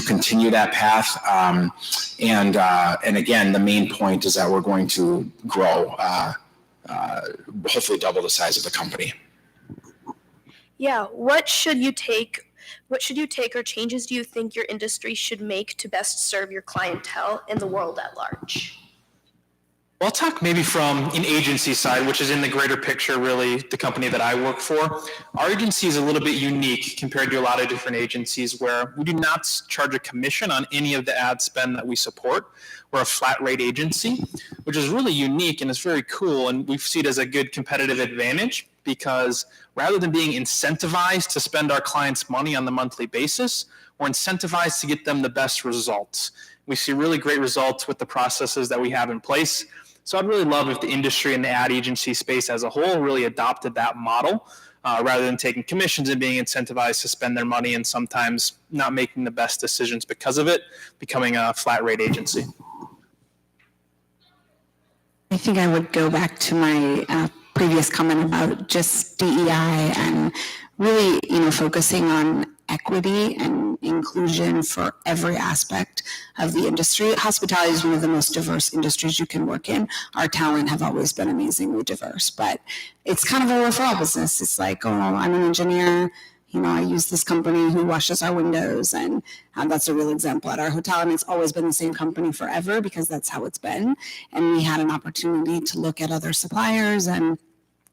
I: continue that path. And again, the main point is that we're going to grow, hopefully double the size of the company.
A: Yeah, what should you take or changes do you think your industry should make to best serve your clientele and the world at large?
B: I'll talk maybe from an agency side, which is in the greater picture, really the company that I work for. Our agency is a little bit unique compared to a lot of different agencies where we do not charge a commission on any of the ad spend that we support. We're a flat rate agency, which is really unique and it's very cool. And we see it as a good competitive advantage because rather than being incentivized to spend our clients' money on the monthly basis, we're incentivized to get them the best results. We see really great results with the processes that we have in place. So I'd really love if the industry and the ad agency space as a whole really adopted that model rather than taking commissions and being incentivized to spend their money and sometimes not making the best decisions because of it, becoming a flat rate agency.
C: I think I would go back to my previous comment about just DEI and really, focusing on equity and inclusion for every aspect of the industry. Hospitality is one of the most diverse industries you can work in. Our talent have always been amazingly diverse, but it's kind of a referral business. It's like, oh, I'm an engineer. I use this company who washes our windows, and that's a real example at our hotel. And it's always been the same company forever because that's how it's been. And we had an opportunity to look at other suppliers, and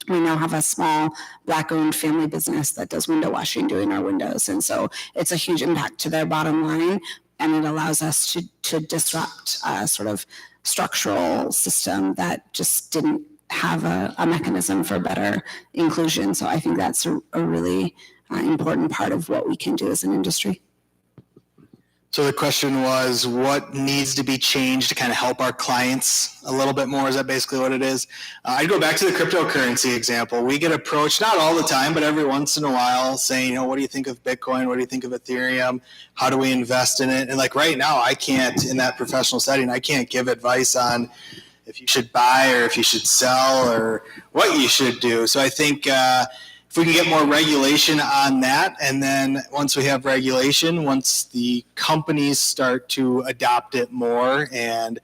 C: we now have a small Black-owned family business that does window washing, doing our windows. And so it's a huge impact to their bottom line, and it allows us to disrupt a sort of structural system that just didn't have a mechanism for better inclusion. So I think that's a really important part of what we can do as an industry.
D: So the question was, what needs to be changed to kind of help our clients a little bit more? Is that basically what it is? I'd go back to the cryptocurrency example. We get approached, not all the time, but every once in a while saying, what do you think of Bitcoin? What do you think of Ethereum? How do we invest in it? And like right now, I can't, in that professional setting, I can't give advice on if you should buy or if you should sell or what you should do. So I think if we can get more regulation on that, and then once we have regulation, once the companies start to adopt it more and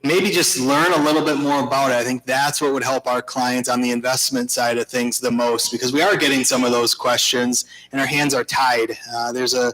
D: maybe just learn a little bit more about it, I think that's what would help our clients on the investment side of things the most, because we are getting some of those questions and our hands are tied. There's a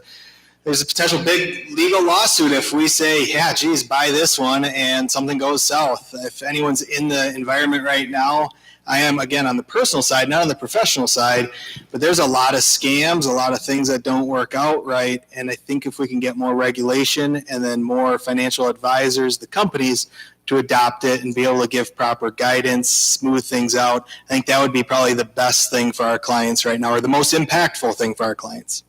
D: potential big legal lawsuit if we say, yeah, geez, buy this one and something goes south. If anyone's in the environment right now, I am, again, on the personal side, not on the professional side, but there's a lot of scams, a lot of things that don't work out right. And I think if we can get more regulation and then more financial advisors, the companies, to adopt it and be able to give proper guidance, smooth things out, I think that would be probably the best thing for our clients right now, or the most impactful thing for our clients.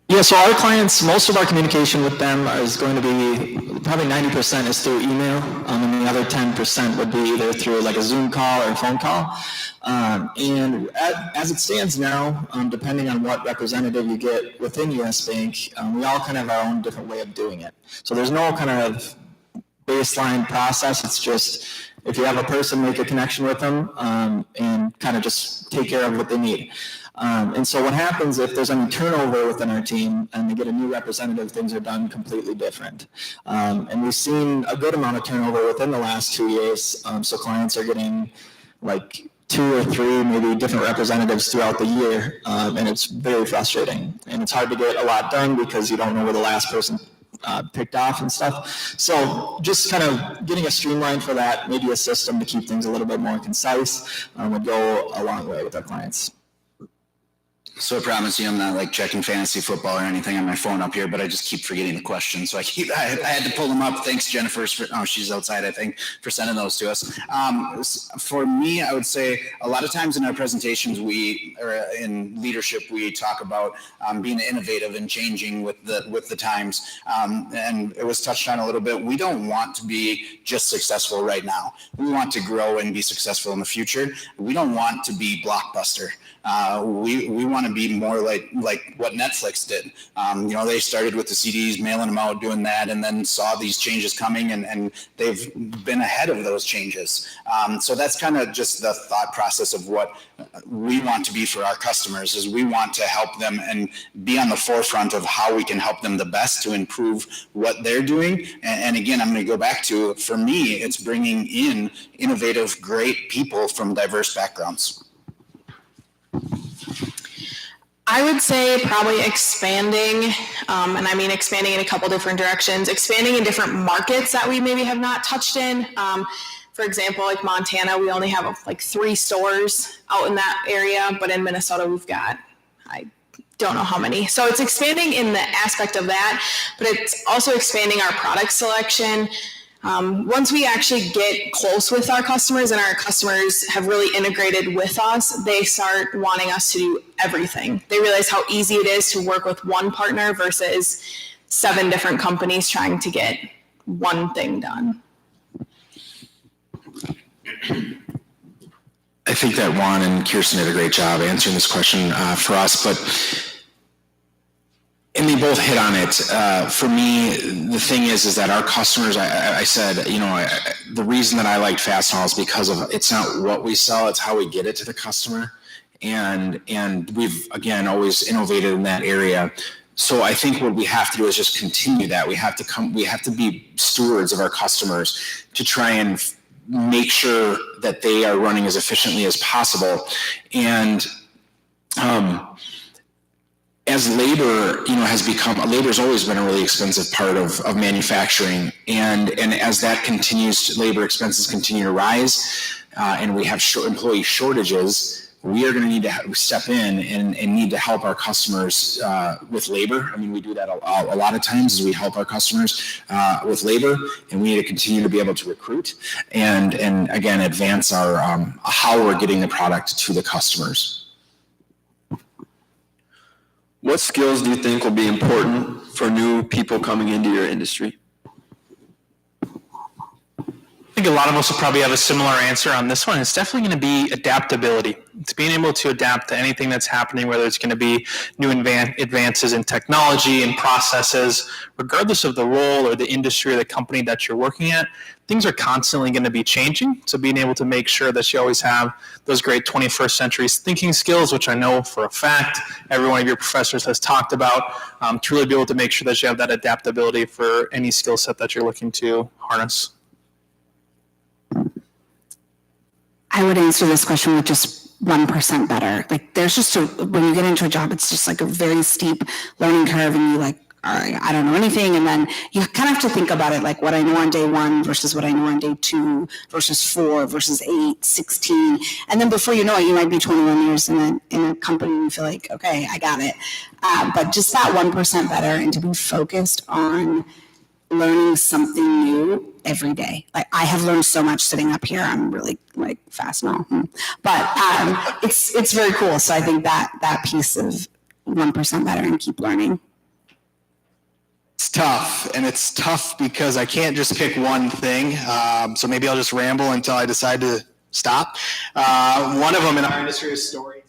E: Yeah, so our clients, most of our communication with them is going to be, probably 90% is through email, and the other 10% would be either through like a Zoom call or a phone call. And as it stands now, depending on what representative you get within US Bank, we all kind of have our own different way of doing it. So there's no kind of baseline process. It's just, if you have a person, make a connection with them and kind of just take care of what they need. And so what happens if there's any turnover within our team and they get a new representative, things are done completely different. And we've seen a good amount of turnover within the last 2 years. So clients are getting like 2 or 3 maybe different representatives throughout the year. And it's very frustrating. And it's hard to get a lot done because you don't know where the last person picked off and stuff. So just kind of getting a streamline for that, maybe a system to keep things a little bit more concise would go a long way with our clients.
F: So I promise you I'm not like checking fantasy football or anything on my phone up here, but I just keep forgetting the question. So I had to pull them up. Thanks, Jennifer. She's outside, I think, for sending those to us. For me, I would say a lot of times in our presentations, or in leadership, we talk about being innovative and changing with the times. And it was touched on a little bit. We don't want to be just successful right now. We want to grow and be successful in the future. We don't want to be Blockbuster. We want to be more like what Netflix did. They started with the CDs, mailing them out, doing that, and then saw these changes coming, and they've been ahead of those changes. So that's kind of just the thought process of what we want to be for our customers, is we want to help them and be on the forefront of how we can help them the best to improve what they're doing. And again, I'm going to go back to, for me, it's bringing in innovative, great people from diverse backgrounds.
G: I would say probably expanding, and I mean expanding in a couple different directions, expanding in different markets that we maybe have not touched in. For example, like Montana, we only have like 3 stores out in that area, but in Minnesota, we've got, I don't know how many. So it's expanding in the aspect of that, but it's also expanding our product selection. Once we actually get close with our customers and our customers have really integrated with us, they start wanting us to do everything. They realize how easy it is to work with one partner versus 7 different companies trying to get one thing done.
I: I think that Juan and Kirsten did a great job answering this question for us, and they both hit on it. For me, the thing is that our customers, I said, the reason that I liked Fastenal is because of, it's not what we sell, it's how we get it to the customer. And we've, again, always innovated in that area. So I think what we have to do is just continue that. We have to be stewards of our customers to try and make sure that they are running as efficiently as possible. And, as labor, labor's always been a really expensive part of manufacturing. And as that continues, labor expenses continue to rise, and we have employee shortages, we are going to need to step in and need to help our customers with labor. I mean, we do that a lot of times, is we help our customers with labor, and we need to continue to be able to recruit and again, advance our how we're getting the product to the customers.
H: What skills do you think will be important for new people coming into your industry?
B: I think a lot of us will probably have a similar answer on this one. It's definitely going to be adaptability. It's being able to adapt to anything that's happening, whether it's going to be new advances in technology and processes, regardless of the role or the industry or the company that you're working at. Things are constantly going to be changing. So being able to make sure that you always have those great 21st century thinking skills, which I know for a fact every one of your professors has talked about, to really be able to make sure that you have that adaptability for any skill set that you're looking to harness.
C: I would answer this question with just 1% better. Like there's just when you get into a job, it's just like a very steep learning curve and you like, all right, I don't know anything. And then you kind of have to think about it like what I know on day 1 versus what I know on day 2 versus 4 versus 8, 16. And then before you know it, you might be 21 years in a company and you feel like, okay, I got it. But just that 1% better and to be focused on learning something new every day. Like I have learned so much sitting up here. I'm really like fast now, but it's very cool. So I think that piece of 1% better and keep learning.
D: It's tough, and it's tough because I can't just pick one thing. So maybe I'll just ramble until I decide to stop. One of them in our industry is storytelling.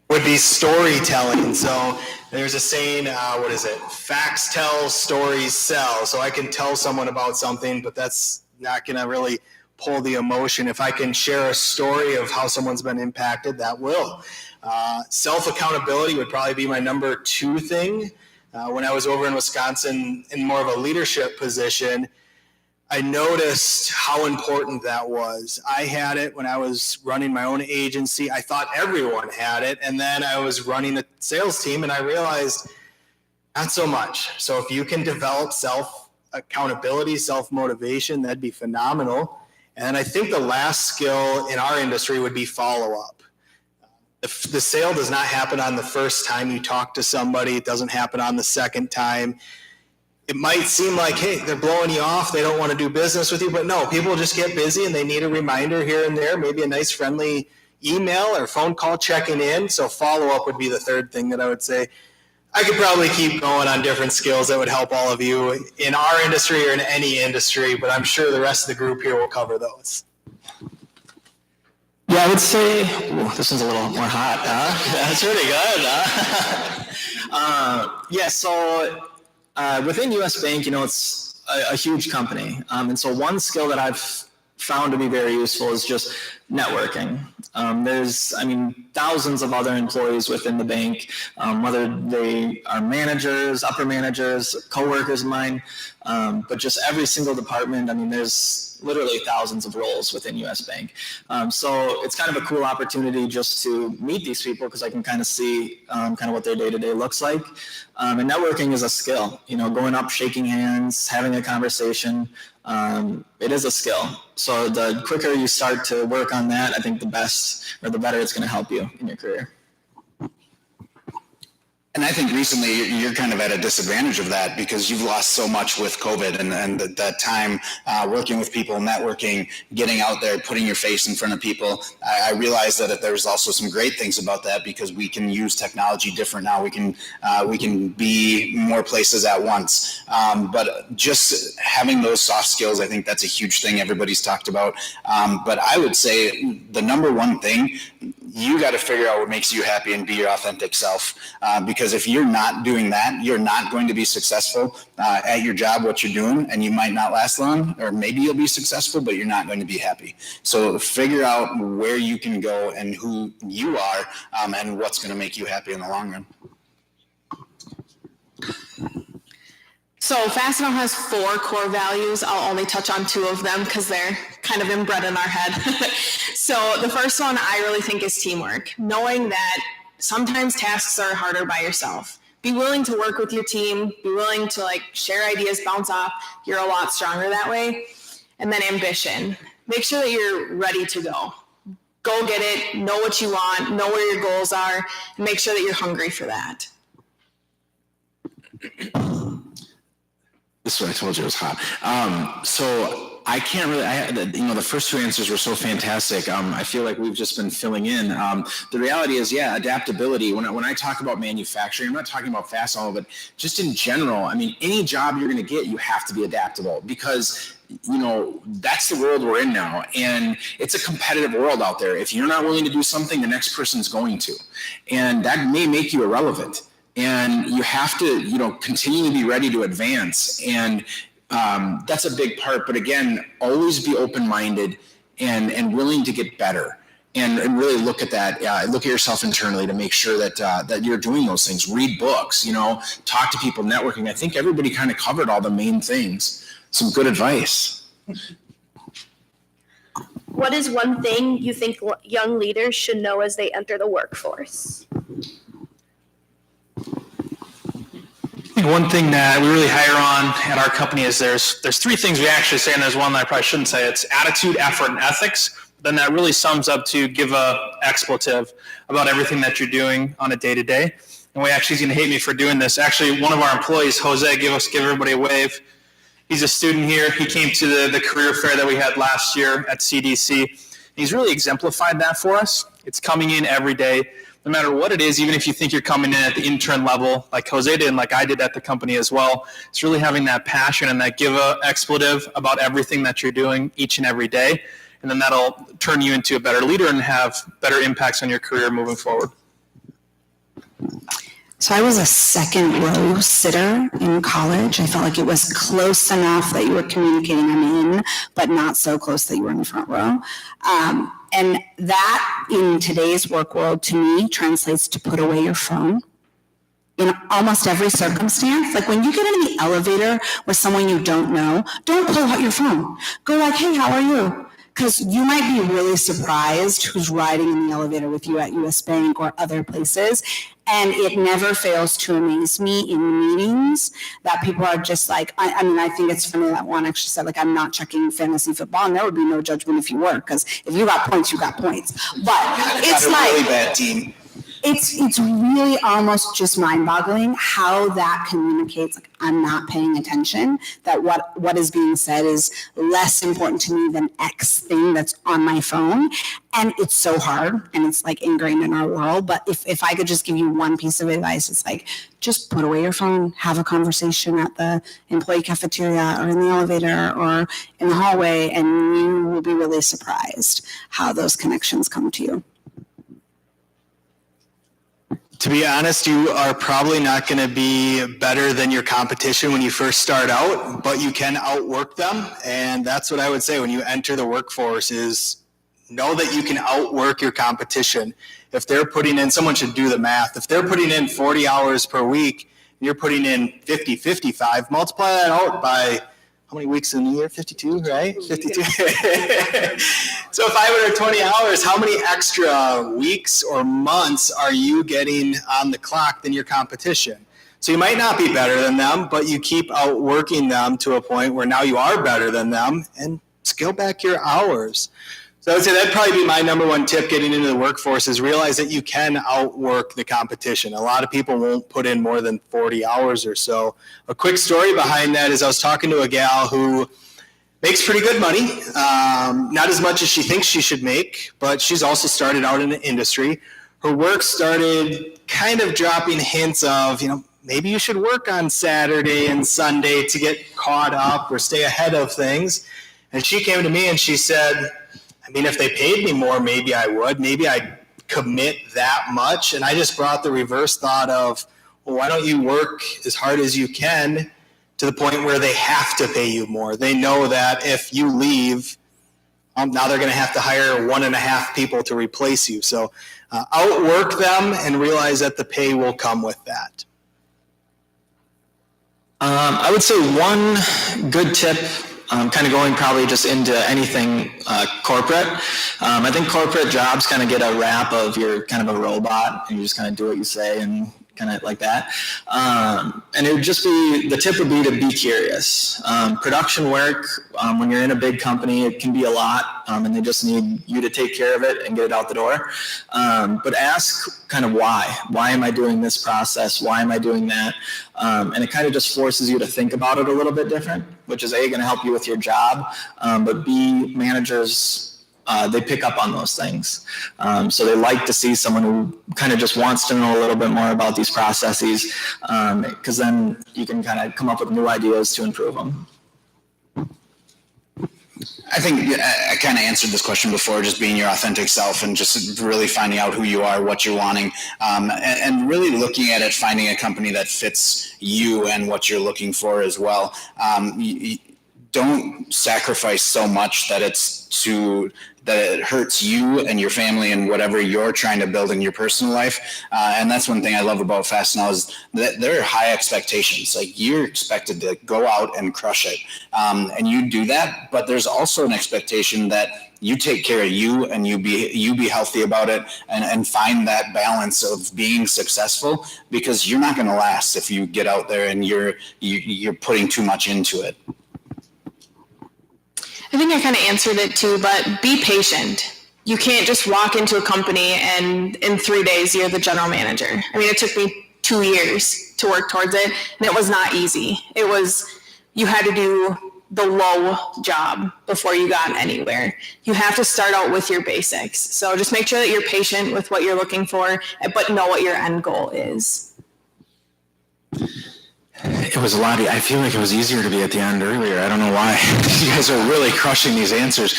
D: Would be storytelling. So there's a saying, what is it? Facts tell, stories sell. So I can tell someone about something, but that's not going to really pull the emotion. If I can share a story of how someone's been impacted, that will. Self-accountability would probably be my number 2 thing. When I was over in Wisconsin in more of a leadership position, I noticed how important that was. I had it when I was running my own agency. I thought everyone had it. And then I was running a sales team and I realized not so much. So if you can develop self-accountability, self-motivation, that'd be phenomenal. And I think the last skill in our industry would be follow-up. The sale does not happen on the first time you talk to somebody. It doesn't happen on the second time. It might seem like, hey, they're blowing you off. They don't want to do business with you. But no, people just get busy and they need a reminder here and there, maybe a nice friendly email or phone call checking in. So follow-up would be the third thing that I would say. I could probably keep going on different skills that would help all of you in our industry or in any industry, but I'm sure the rest of the group here will cover those.
E: Yeah, I would say, this one's a little more hot, That's really good, So within US Bank, it's a huge company. And so one skill that I've found to be very useful is just networking. There's, thousands of other employees within the bank, whether they are managers, upper managers, coworkers of mine, but just every single department. There's literally thousands of roles within US Bank. So it's kind of a cool opportunity just to meet these people because I can kind of see kind of what their day-to-day looks like. And networking is a skill, going up, shaking hands, having a conversation. It is a skill. So the quicker you start to work on that, I think the better it's going to help you in your career.
F: And I think recently you're kind of at a disadvantage of that because you've lost so much with COVID and that time working with people, networking, getting out there, putting your face in front of people. I realized that there's also some great things about that because we can use technology different now. We can be more places at once. But just having those soft skills, I think that's a huge thing everybody's talked about. But I would say the number one thing, you got to figure out what makes you happy and be your authentic self. Because if you're not doing that, you're not going to be successful at your job, what you're doing, and you might not last long, or maybe you'll be successful, but you're not going to be happy. So figure out where you can go and who you are and what's going to make you happy in the long run.
G: So Fastenal has 4 core values. I'll only touch on 2 of them because they're kind of inbred in our head. So the first one I really think is teamwork. Knowing that sometimes tasks are harder by yourself. Be willing to work with your team. Be willing to share ideas, bounce off. You're a lot stronger that way. And then ambition. Make sure that you're ready to go. Go get it. Know what you want. Know where your goals are. And make sure that you're hungry for that.
I: This is what I told you it was hot. So I can't really, the first two answers were so fantastic. I feel like we've just been filling in. The reality is, adaptability. When I talk about manufacturing, I'm not talking about Fastenal, but just in general, I mean, any job you're going to get, you have to be adaptable because that's the world we're in now. And it's a competitive world out there. If you're not willing to do something, the next person's going to. And that may make you irrelevant. And you have to, continue to be ready to advance. And that's a big part. But again, always be open-minded and willing to get better. And really look at that. Look at yourself internally to make sure that you're doing those things. Read books, talk to people, networking. I think everybody kind of covered all the main things. Some good advice.
A: What is one thing you think young leaders should know as they enter the workforce?
B: One thing that we really hire on at our company is there's three things we actually say, and there's one that I probably shouldn't say. It's attitude, effort, and ethics. Then that really sums up to give a expletive about everything that you're doing on a day-to-day. And we actually, he's going to hate me for doing this. Actually, one of our employees, Jose, give everybody a wave. He's a student here. He came to the career fair that we had last year at CDC. He's really exemplified that for us. It's coming in every day, no matter what it is, even if you think you're coming in at the intern level, like Jose did and like I did at the company as well. It's really having that passion and that give a expletive about everything that you're doing each and every day. And then that'll turn you into a better leader and have better impacts on your career moving forward.
C: So I was a second row sitter in college. I felt like it was close enough that you were communicating I'm in, but not so close that you were in the front row. And that in today's work world to me translates to put away your phone in almost every circumstance. Like when you get in the elevator with someone you don't know, don't pull out your phone. Go like, hey, how are you? Because you might be really surprised who's riding in the elevator with you at US Bank or other places. And it never fails to amaze me in meetings that people are just like, I think it's funny that one actually said, like, I'm not checking fantasy football, and there would be no judgment if you were, because if you got points, you got points. But it's like,
D: really bad team.
C: It's really almost just mind-boggling how that communicates, like, I'm not paying attention, that what is being said is less important to me than X thing that's on my phone. And it's so hard, and it's like ingrained in our world. But if I could just give you one piece of advice, it's like, just put away your phone, have a conversation at the employee cafeteria or in the elevator or in the hallway, and you will be really surprised how those connections come to you.
D: To be honest, you are probably not going to be better than your competition when you first start out, but you can outwork them. And that's what I would say when you enter the workforce is know that you can outwork your competition. If they're putting in, someone should do the math. If they're putting in 40 hours per week, and you're putting in 50, 55, multiply that out by how many weeks in the year? 52, right? 52. So 520 hours, how many extra weeks or months are you getting on the clock than your competition? So you might not be better than them, but you keep outworking them to a point where now you are better than them and scale back your hours. So I would say that'd probably be my number one tip getting into the workforce is realize that you can outwork the competition. A lot of people won't put in more than 40 hours or so. A quick story behind that is I was talking to a gal who makes pretty good money, not as much as she thinks she should make, but she's also started out in the industry. Her work started kind of dropping hints of, maybe you should work on Saturday and Sunday to get caught up or stay ahead of things. And she came to me and she said, if they paid me more, maybe I would. Maybe I'd commit that much. And I just brought the reverse thought of, well, why don't you work as hard as you can to the point where they have to pay you more? They know that if you leave, now they're going to have to hire 1.5 people to replace you. So outwork them and realize that the pay will come with that.
E: I would say one good tip, kind of going probably just into anything corporate. I think corporate jobs kind of get a rap of you're kind of a robot and you just kind of do what you say and kind of like that. And it would just be, the tip would be to be curious. Production work, when you're in a big company, it can be a lot, and they just need you to take care of it and get it out the door. But ask kind of why. Why am I doing this process? Why am I doing that? And it kind of just forces you to think about it a little bit different, which is A, going to help you with your job, but B, managers, they pick up on those things. So they like to see someone who kind of just wants to know a little bit more about these processes, because then you can kind of come up with new ideas to improve them.
F: I think I kind of answered this question before, just being your authentic self and just really finding out who you are, what you're wanting, and really looking at it, finding a company that fits you and what you're looking for as well. Don't sacrifice so much that it hurts you and your family and whatever you're trying to build in your personal life. And that's one thing I love about Fastenal is that there are high expectations. Like, you're expected to go out and crush it. And you do that, but there's also an expectation that you take care of you and you be healthy about it, and find that balance of being successful, because you're not going to last if you get out there and you're putting too much into it.
G: I think I kind of answered it too, but be patient. You can't just walk into a company and in 3 days you're the general manager. I mean, it took me 2 years to work towards it, and it was not easy. You had to do the low job before you got anywhere. You have to start out with your basics. So just make sure that you're patient with what you're looking for, but know what your end goal is.
I: It was a lot. I feel like it was easier to be at the end earlier. I don't know why. You guys are really crushing these answers.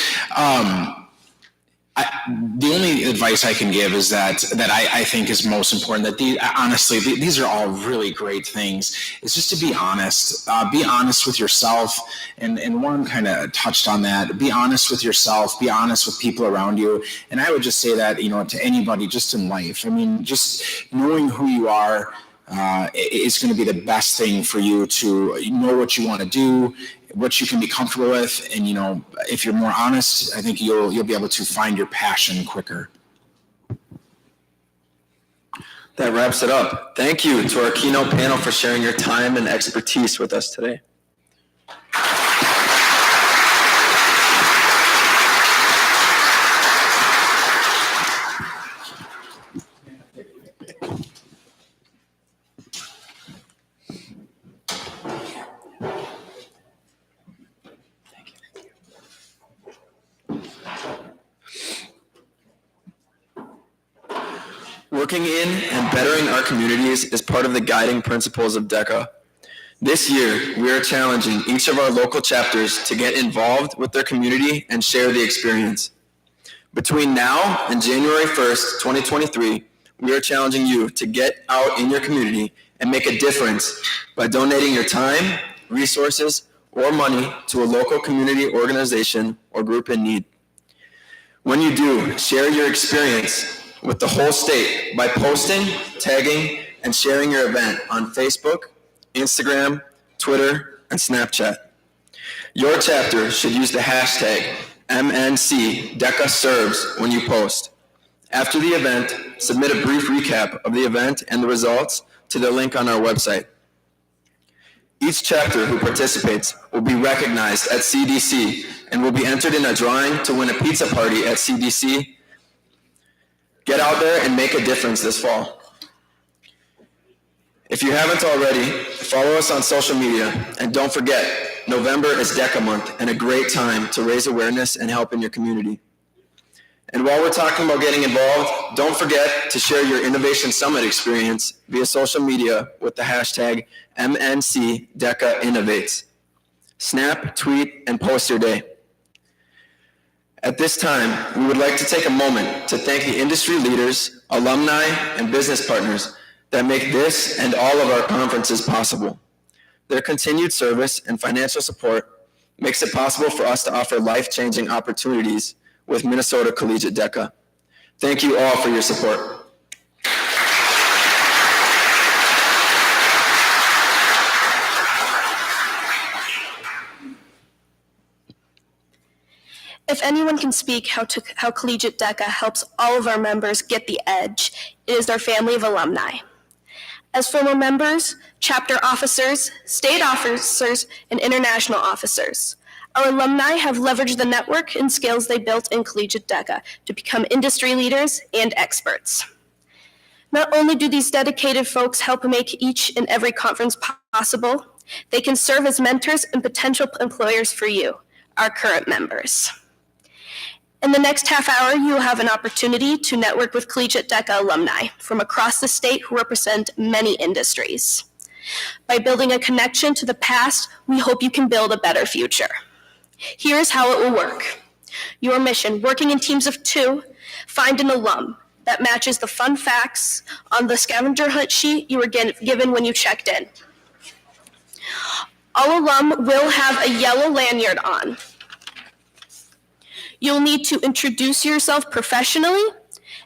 I: The only advice I can give is that I think is most important, that honestly, these are all really great things. It's just to be honest. Be honest with yourself. And Warren kind of touched on that. Be honest with yourself. Be honest with people around you. And I would just say that, to anybody just in life. I mean, just knowing who you are, it's going to be the best thing for you to know what you want to do, what you can be comfortable with, and if you're more honest, I think you'll be able to find your passion quicker.
H: That wraps it up. Thank you to our keynote panel for sharing your time and expertise with us today. Working in and bettering our communities is part of the guiding principles of DECA. This year, we are challenging each of our local chapters to get involved with their community and share the experience. Between now and January 1st, 2023, we are challenging you to get out in your community and make a difference by donating your time, resources, or money to a local community organization or group in need. When you do, share your experience with the whole state by posting, tagging, and sharing your event on Facebook, Instagram, Twitter, and Snapchat. Your chapter should use the hashtag MNCDECAServes when you post. After the event, submit a brief recap of the event and the results to the link on our website. Each chapter who participates will be recognized at CDC and will be entered in a drawing to win a pizza party at CDC. Get out there and make a difference this fall. If you haven't already, follow us on social media, and don't forget, November is DECA month and a great time to raise awareness and help in your community. And while we're talking about getting involved, don't forget to share your Innovation Summit experience via social media with the hashtag MNCDECAInnovates. Snap, tweet, and post your day. At this time, we would like to take a moment to thank the industry leaders, alumni, and business partners that make this and all of our conferences possible. Their continued service and financial support makes it possible for us to offer life-changing opportunities with Minnesota Collegiate DECA. Thank you all for your support.
A: If anyone can speak how Collegiate DECA helps all of our members get the edge, it is our family of alumni. as former members, chapter officers, state officers, and international officers. Our alumni have leveraged the network and skills they built in Collegiate DECA to become industry leaders and experts. Not only do these dedicated folks help make each and every conference possible, they can serve as mentors and potential employers for you, our current members. In the next half hour, you will have an opportunity to network with Collegiate DECA alumni from across the state who represent many industries. By building a connection to the past, we hope you can build a better future. Here's how it will work. Your mission, working in teams of 2, find an alum that matches the fun facts on the scavenger hunt sheet you were given when you checked in. All alum will have a yellow lanyard on. You'll need to introduce yourself professionally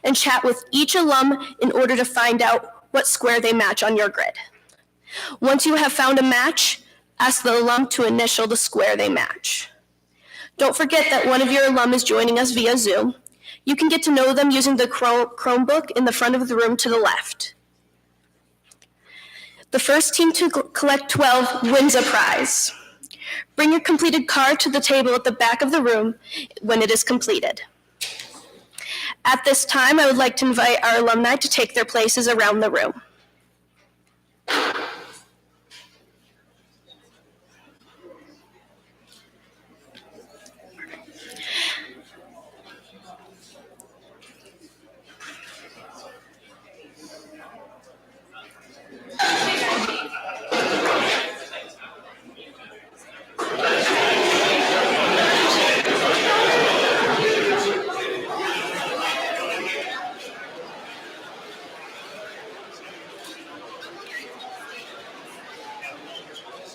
A: and chat with each alum in order to find out what square they match on your grid. Once you have found a match, ask the alum to initial the square they match. Don't forget that one of your alum is joining us via Zoom. You can get to know them using the Chromebook in the front of the room to the left. The first team to collect 12 wins a prize. Bring your completed card to the table at the back of the room when it is completed. At this time, I would like to invite our alumni to take their places around the room.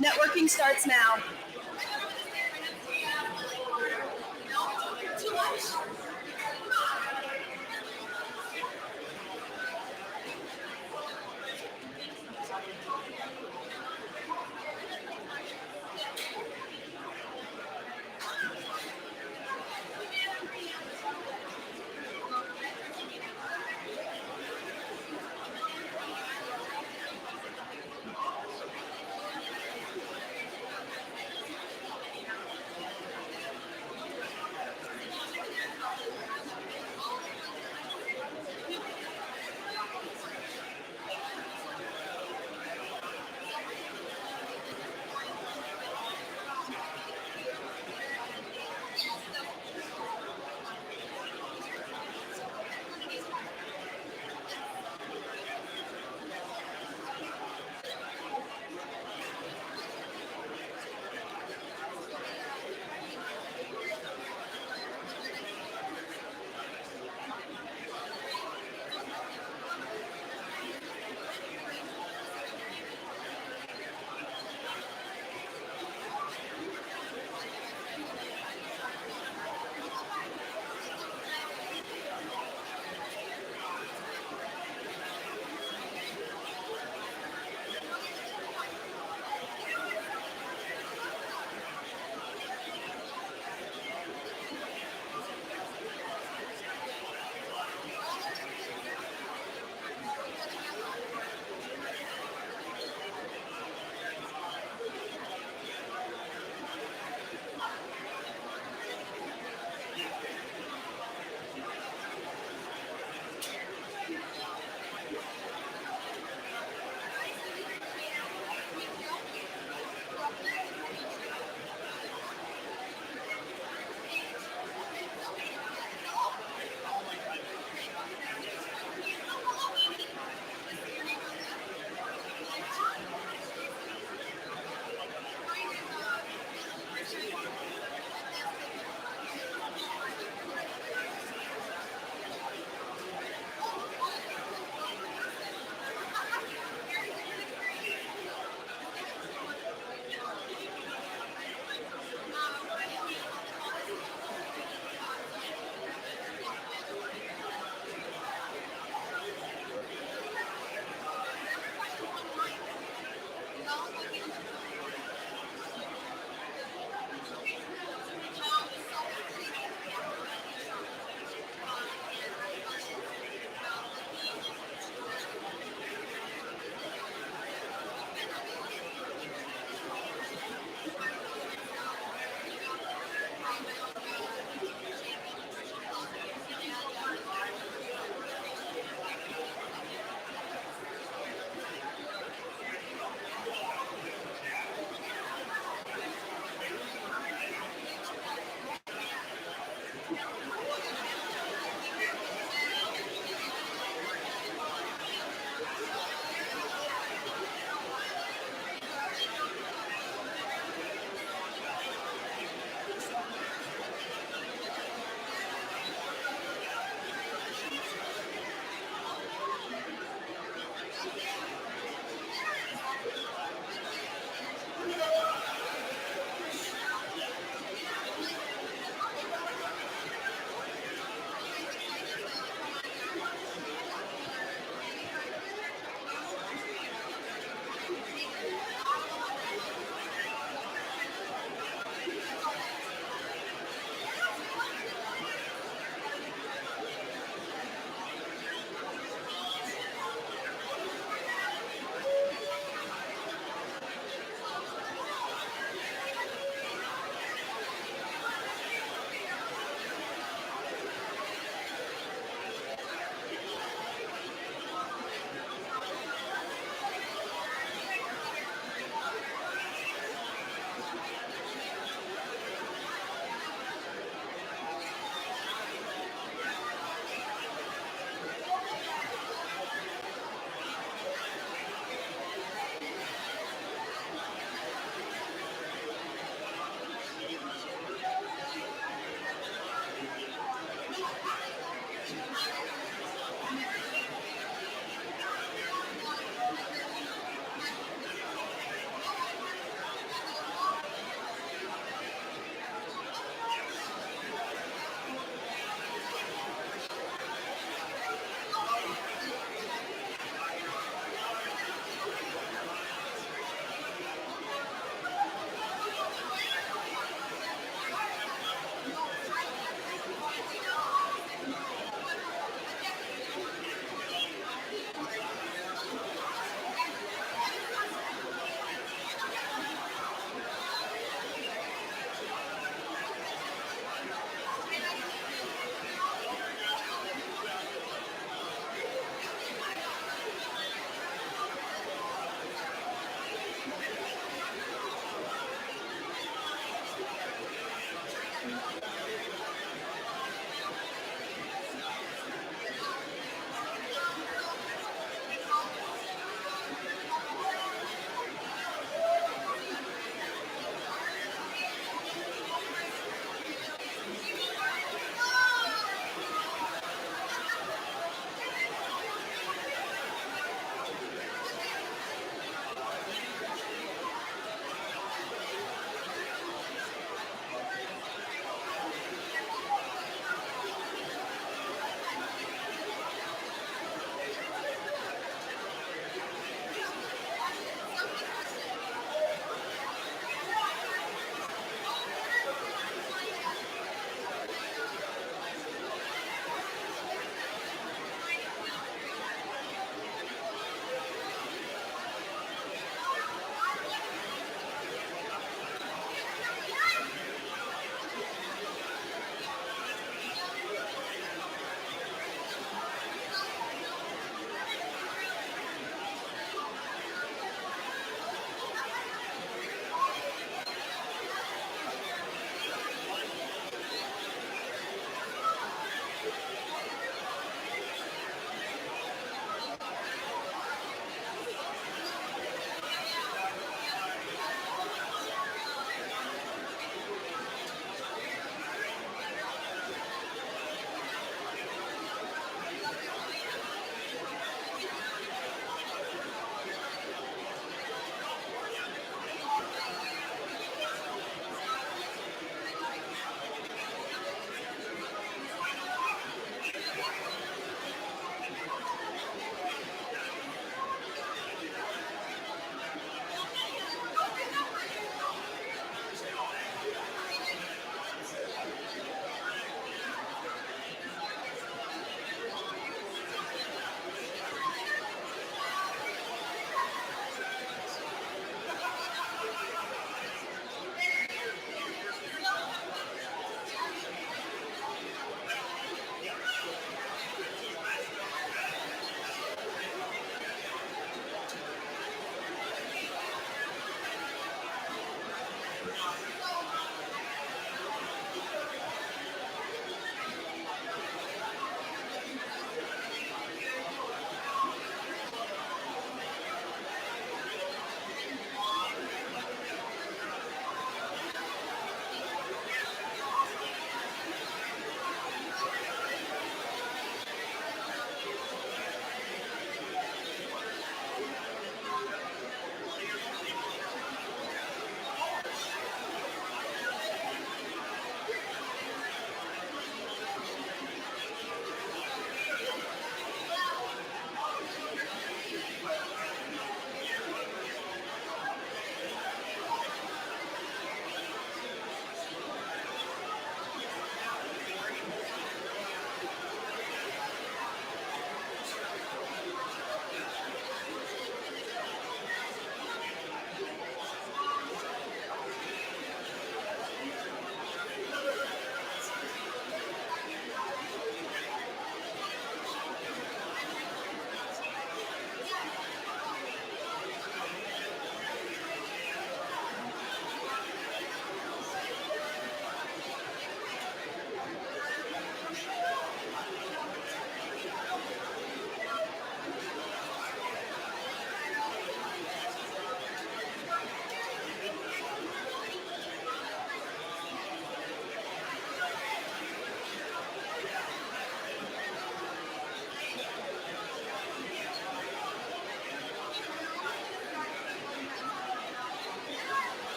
A: Networking starts now.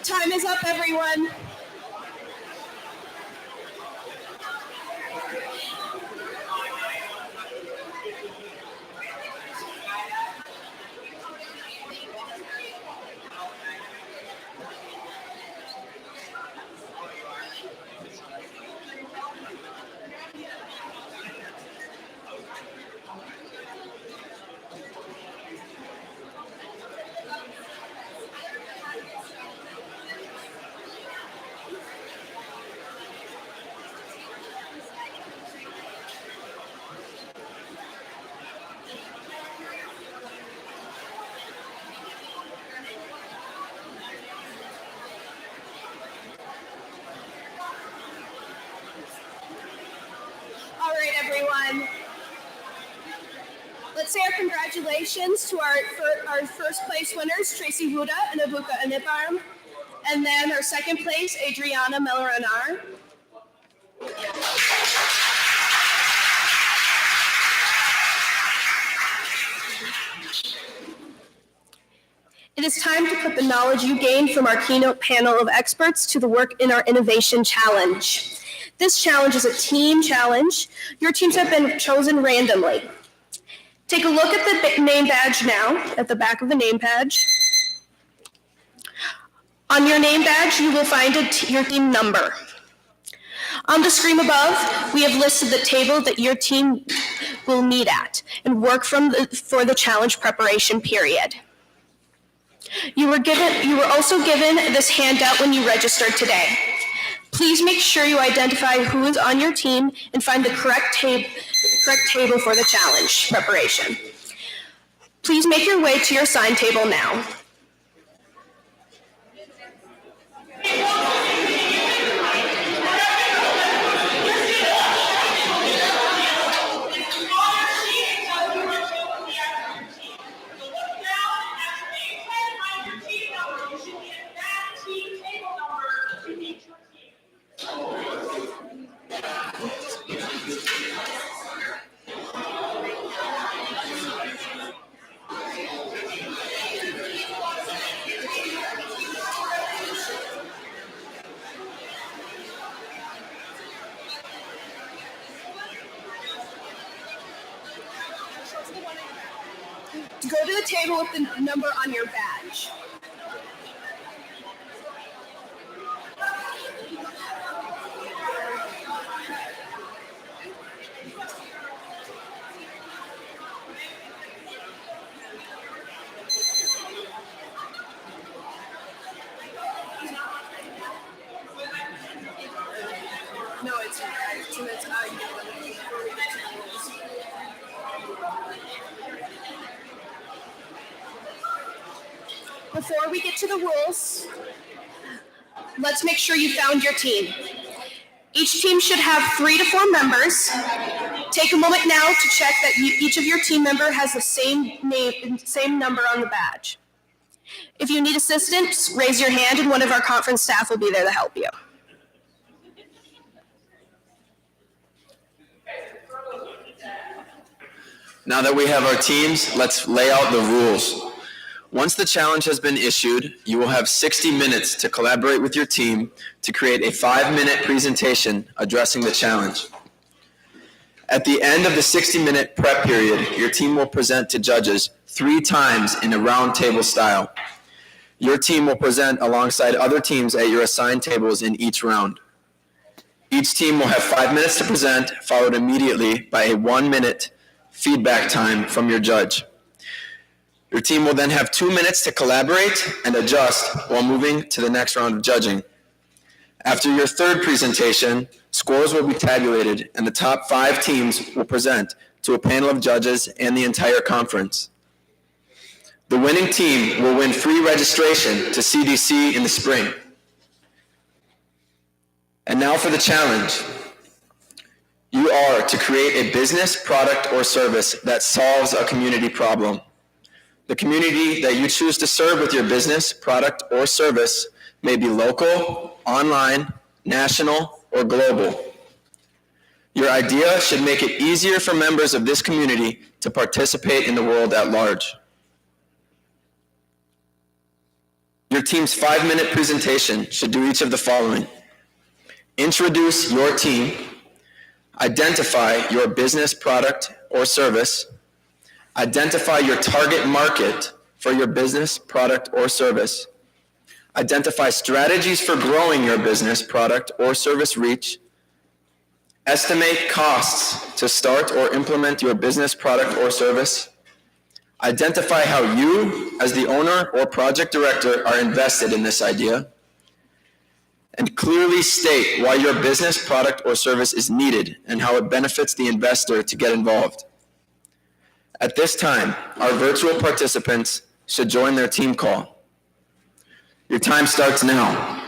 A: Time is up, everyone. All right, everyone. Let's say our congratulations to our first place winners, Tracy Huda and Abuka Aniparm, and then our second place, Adriana Melranar. It is time to put the knowledge you gained from our keynote panel of experts to the work in our Innovation Challenge. This challenge is a team challenge. Your teams have been chosen randomly. Take a look at the name badge now, at the back of the name badge. On your name badge, you will find your team number. On the screen above, we have listed the table that your team will meet at and work for the challenge preparation period. You were also given this handout when you registered today. Please make sure you identify who is on your team and find the correct table for the challenge preparation. Please make your way to your sign table now. Go to the table with the number on your badge. No, it's Before we get to the rules, let's make sure you found your team. Each team should have 3 to 4 members. Take a moment now to check that each of your team member has the same name and same number on the badge. If you need assistance, raise your hand and one of our conference staff will be there to help you.
H: Now that we have our teams, let's lay out the rules. Once the challenge has been issued, you will have 60 minutes to collaborate with your team to create a 5-minute presentation addressing the challenge. At the end of the 60-minute prep period, your team will present to judges 3 times in a round table style. Your team will present alongside other teams at your assigned tables in each round. Each team will have 5 minutes to present, followed immediately by a 1-minute feedback time from your judge. Your team will then have 2 minutes to collaborate and adjust while moving to the next round of judging. After your third presentation, scores will be tabulated and the top 5 teams will present to a panel of judges and the entire conference. The winning team will win free registration to CDC in the spring. And now for the challenge. You are to create a business, product, or service that solves a community problem. The community that you choose to serve with your business, product, or service may be local, online, national, or global. Your idea should make it easier for members of this community to participate in the world at large. Your team's 5-minute presentation should do each of the following. Introduce your team, identify your business, product, or service, identify your target market for your business, product, or service, identify strategies for growing your business, product, or service reach, estimate costs to start or implement your business, product, or service, identify how you, as the owner or project director, are invested in this idea, and clearly state why your business, product, or service is needed and how it benefits the investor to get involved. At this time, our virtual participants should join their team call. Your time starts now.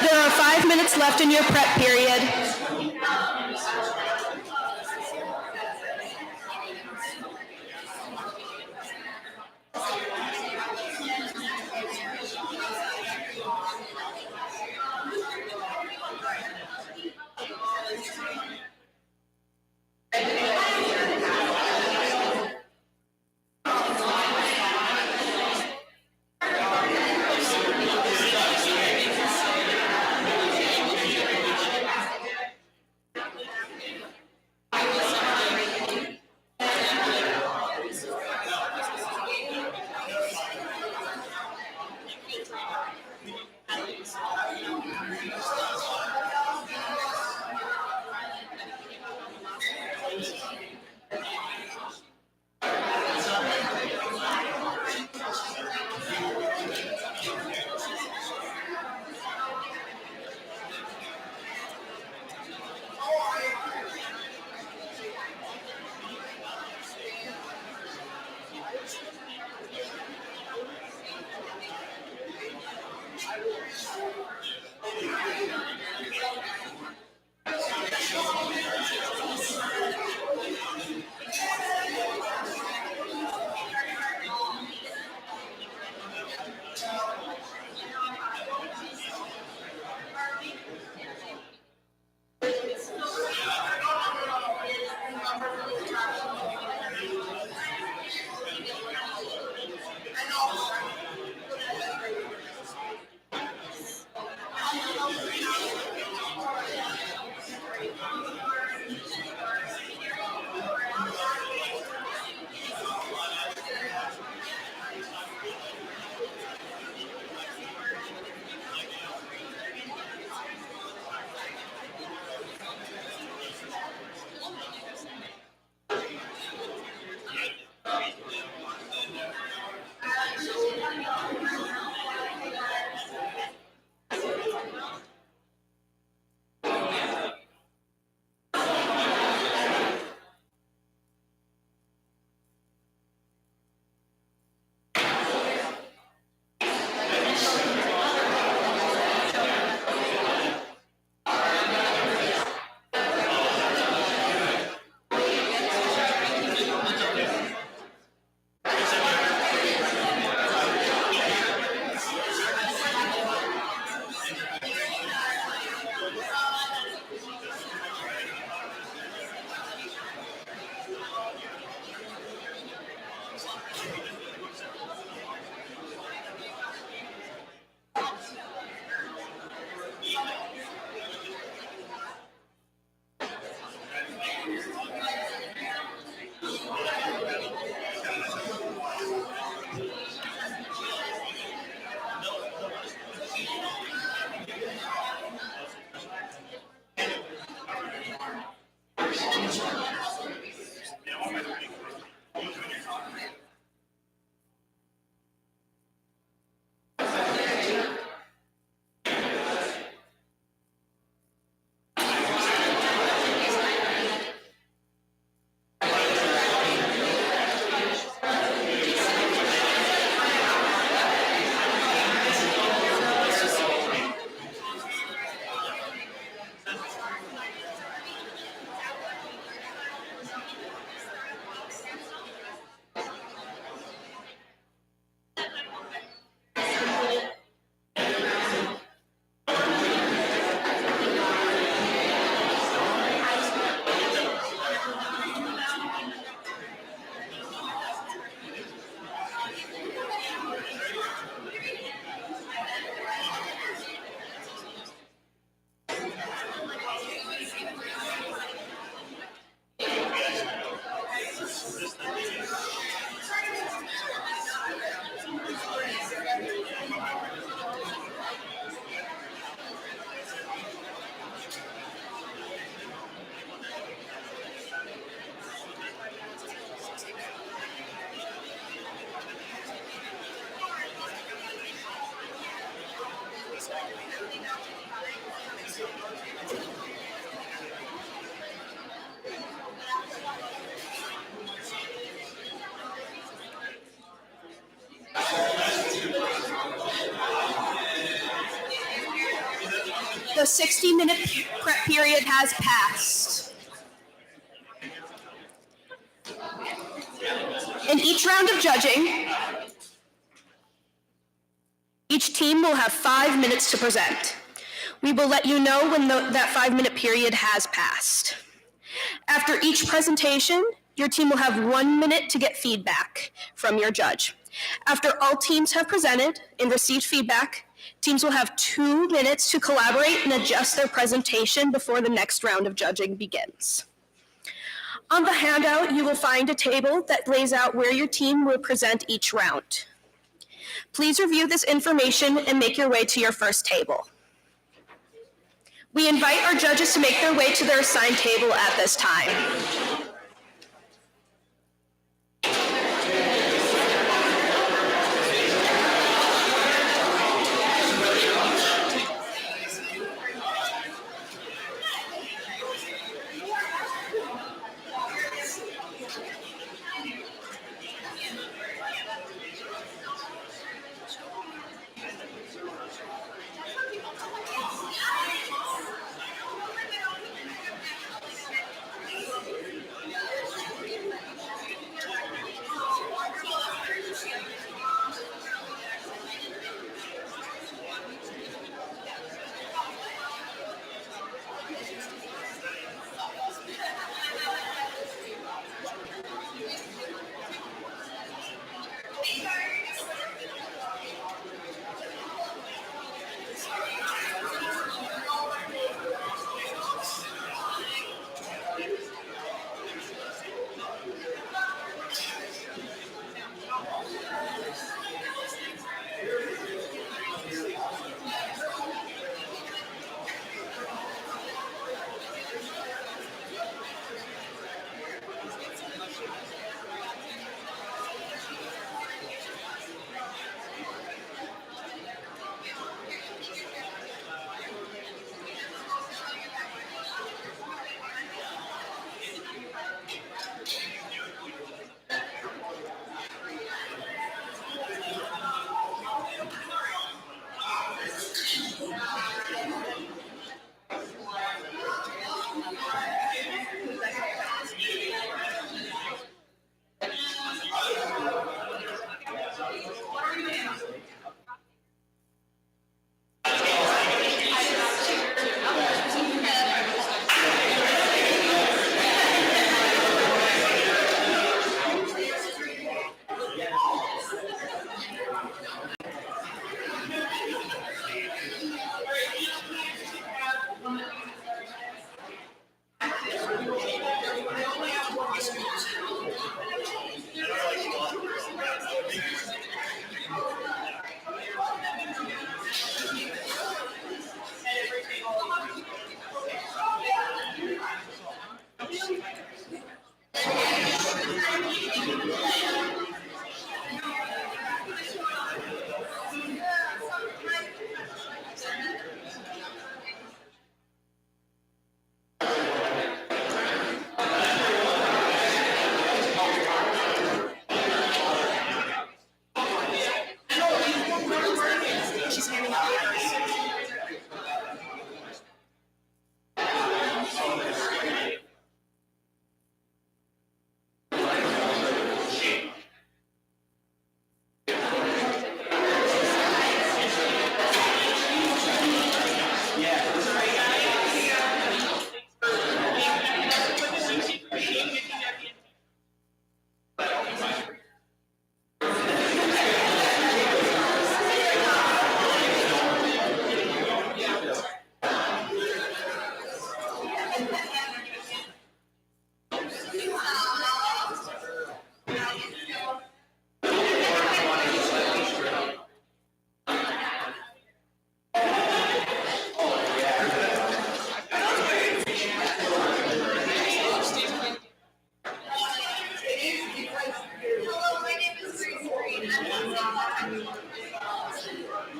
A: There are 5 minutes left in your prep period. the 60-minute prep period has passed. In each round of judging, each team will have 5 minutes to present. We will let you know when that 5-minute period has passed. After each presentation, your team will have 1 minute to get feedback from your judge. After all teams have presented and received feedback, teams will have 2 minutes to collaborate and adjust their presentation before the next round of judging begins. On the handout, you will find a table that lays out where your team will present each round. Please review this information and make your way to your first table. We invite our judges to make their way to their assigned table at this time.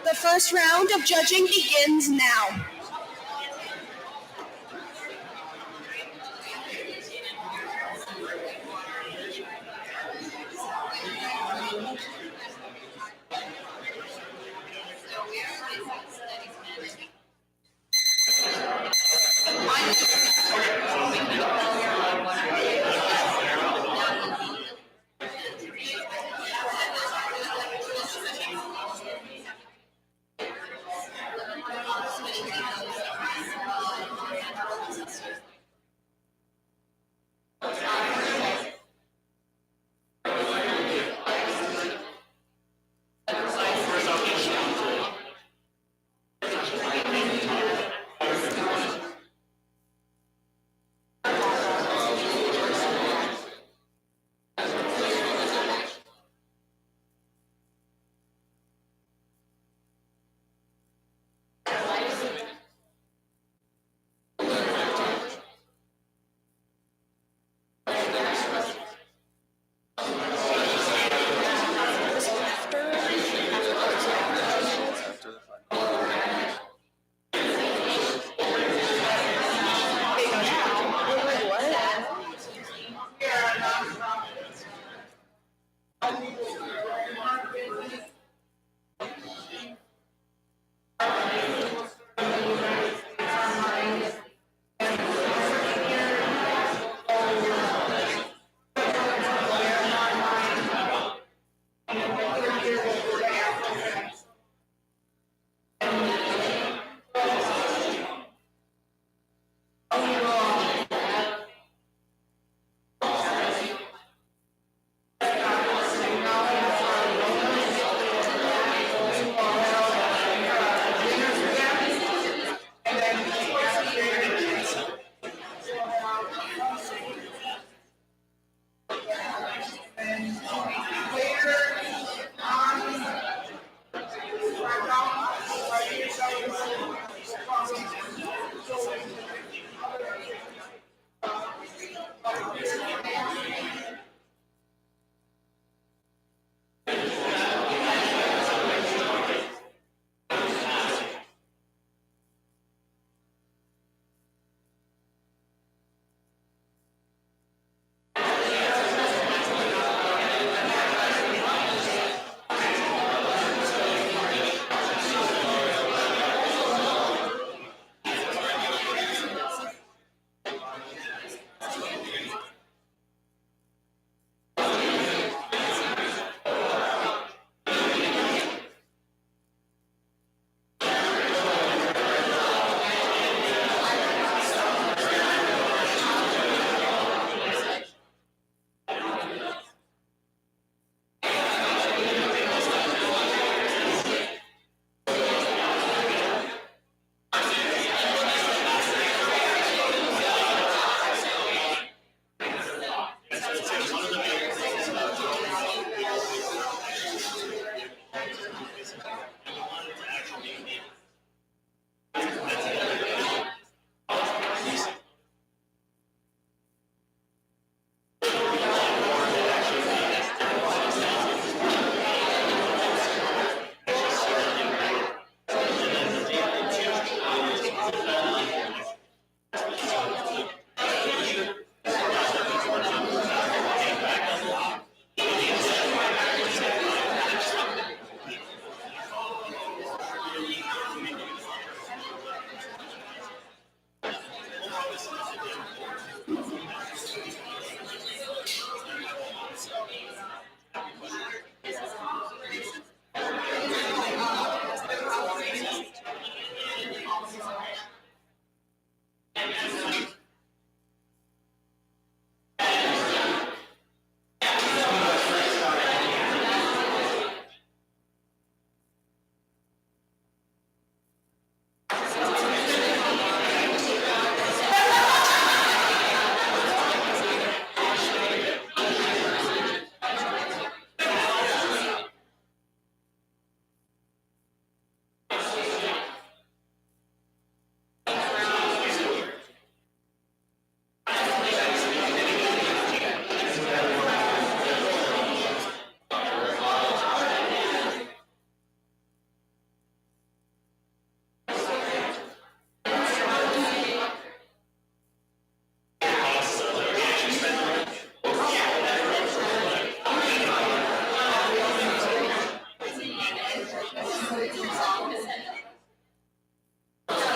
A: The first round of judging begins now.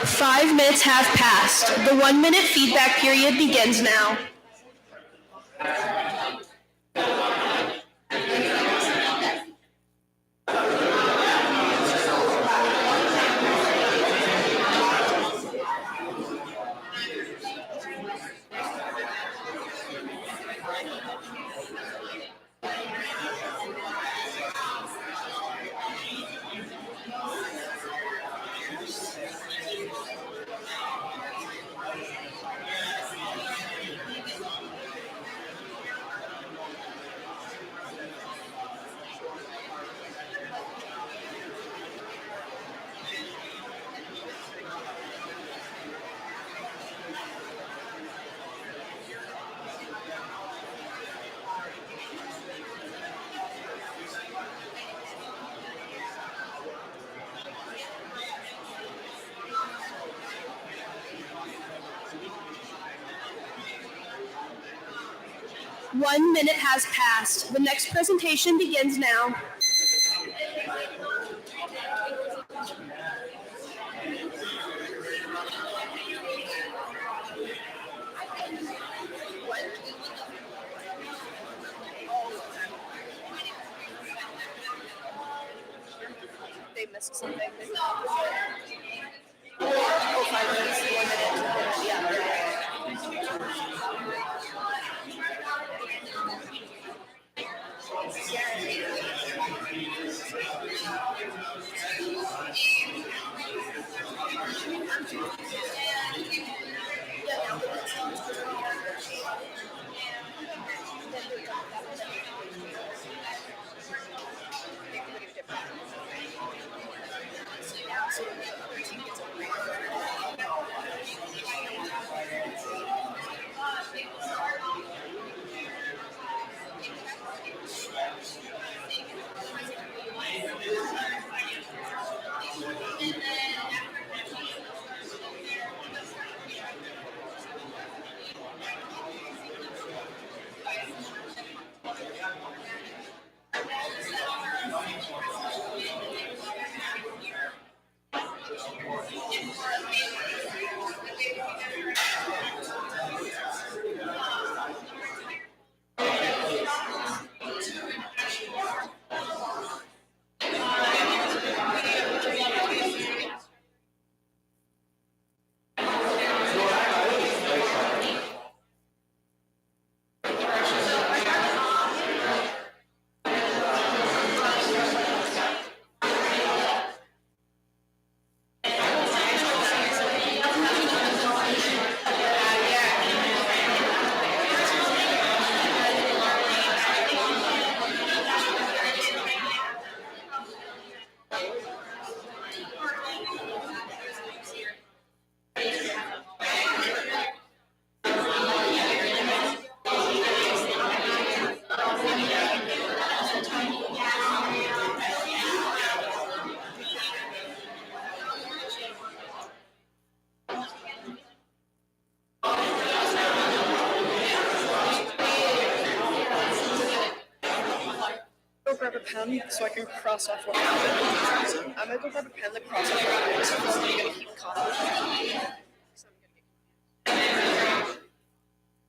A: 5 minutes have passed. The 1-minute feedback period begins now. One minute has passed. The next presentation begins now. They missed something. Oh, 5 minutes, 1 minute. Yeah.
J: Go grab a pen so I can cross off what happened. I'm gonna go grab a pen to cross off what happened. So I'm gonna keep copying.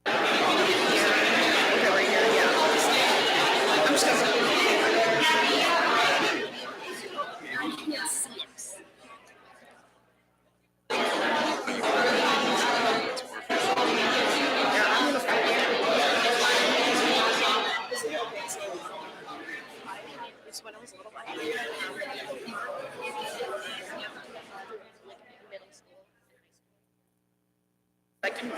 J: Okay, right here, yeah. I'm just gonna. When I was a little I can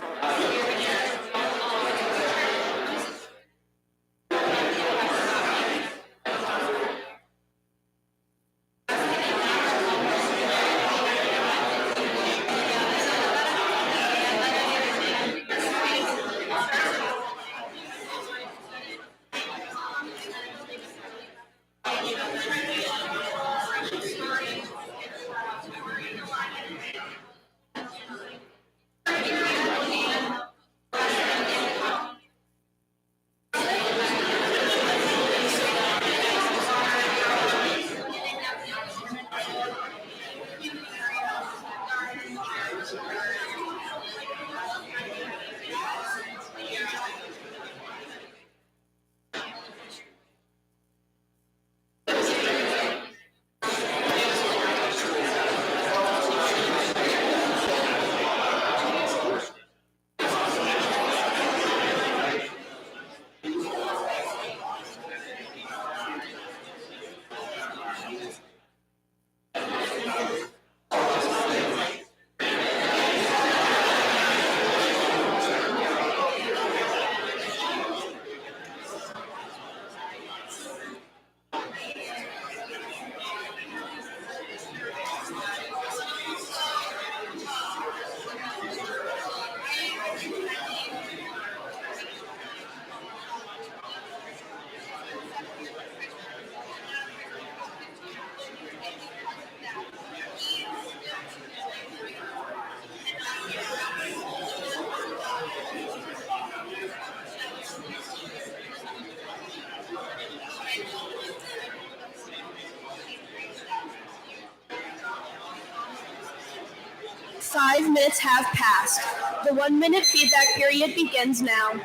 A: 5 minutes have passed. The 1-minute feedback period begins now.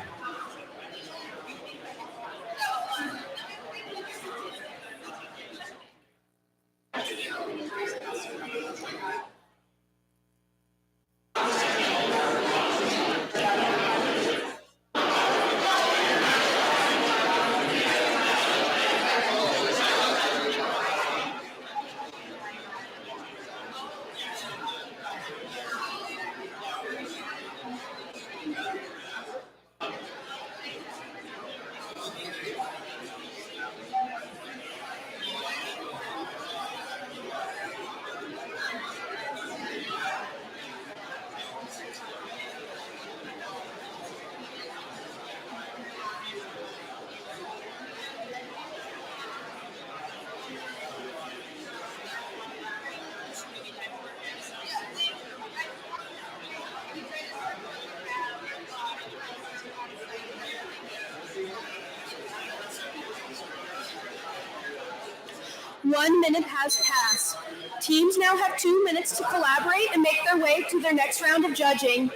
A: One minute has passed. Teams now have 2 minutes to collaborate and make their way to their next round of judging.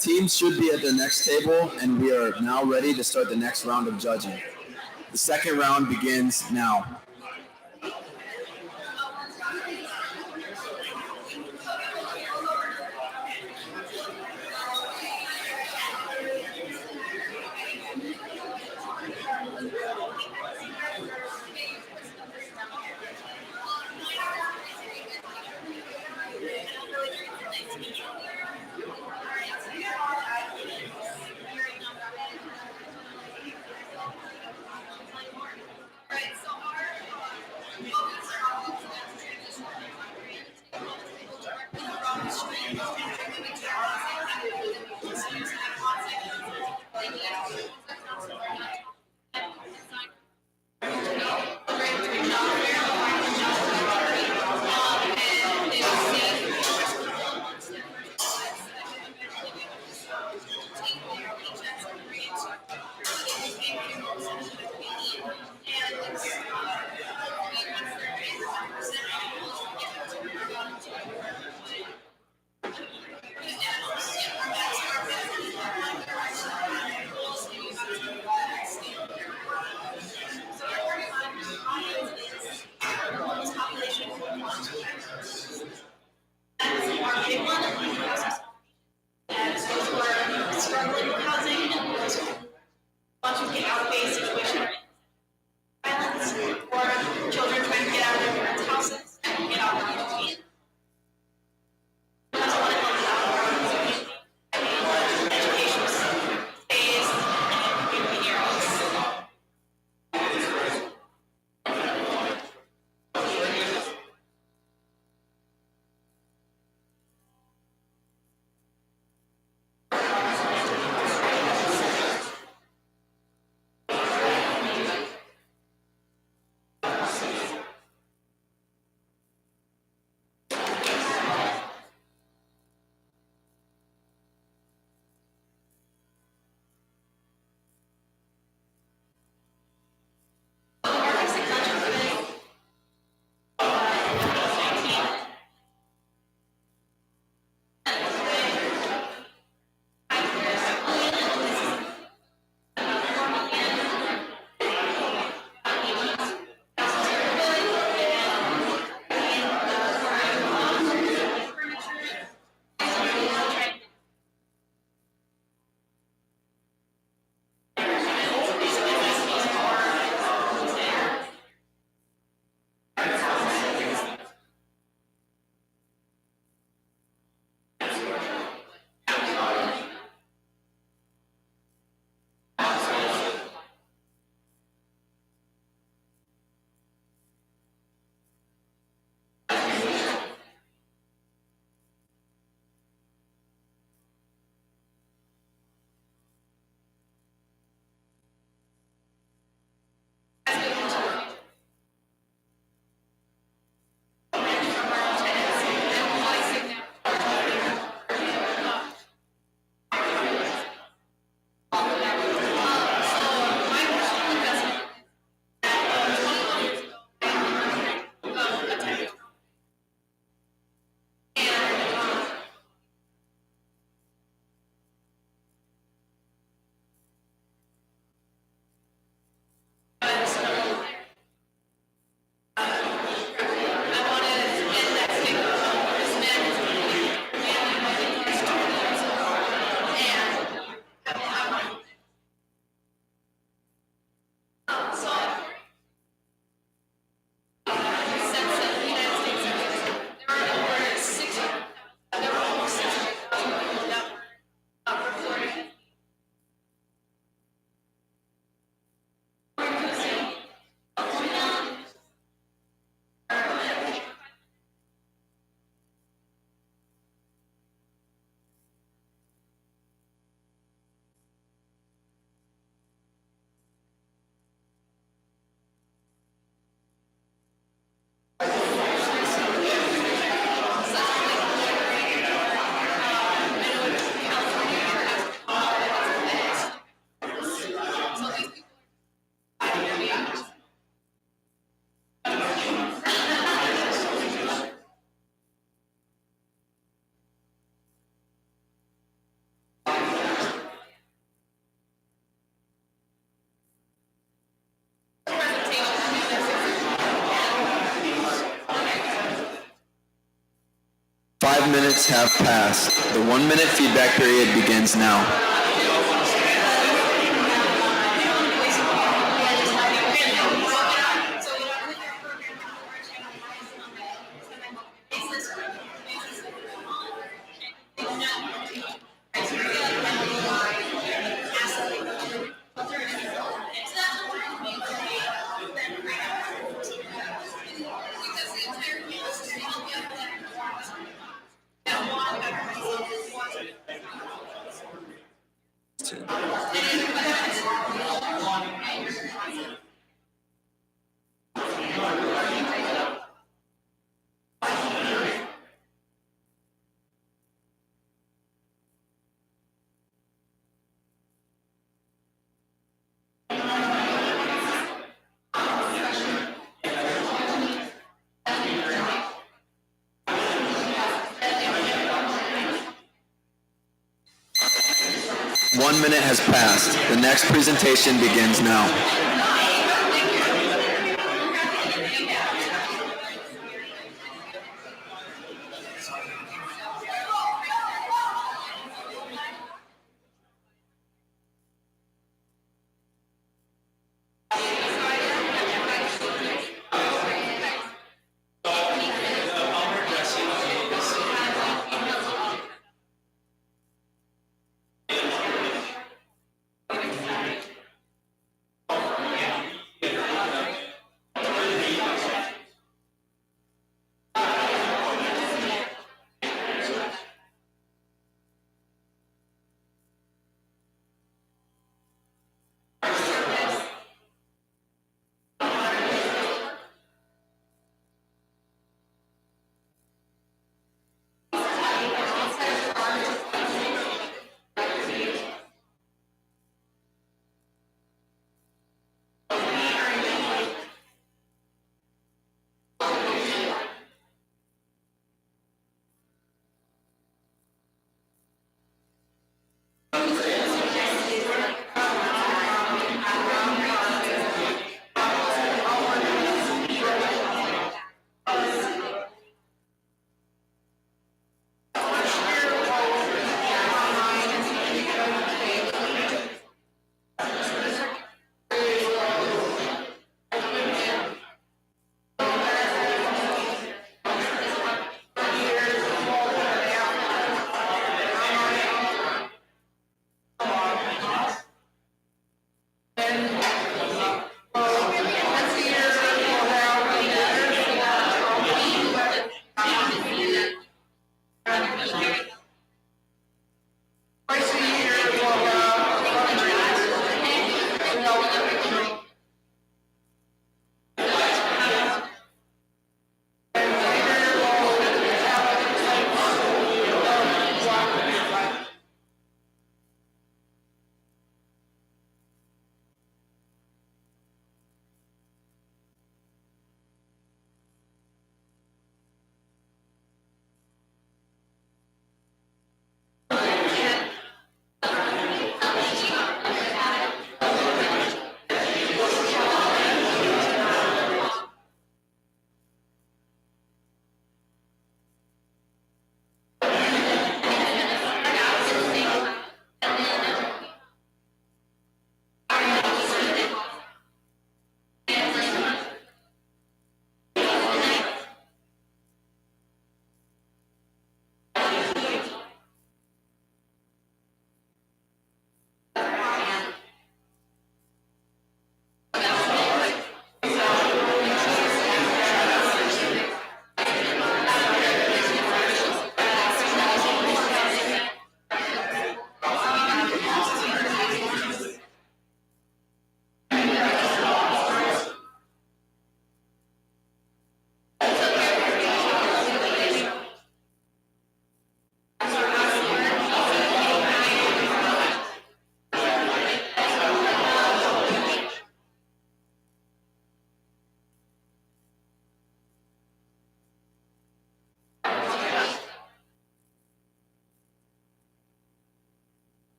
H: Teams should be at their next table, and we are now ready to start the next round of judging. The second round begins now. 5 minutes have passed. The 1 minute feedback period begins now. One minute has passed. The next presentation begins now.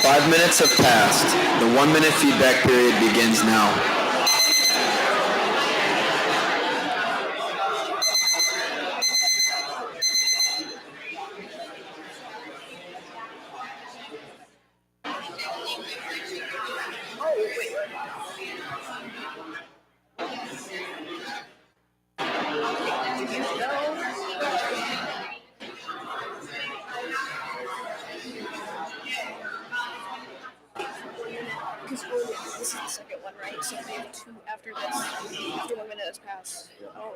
H: 5 minutes have passed. The 1 minute feedback period begins now.
J: Because this is the second one, right? So we have two after this. After 1 minute has passed. Oh,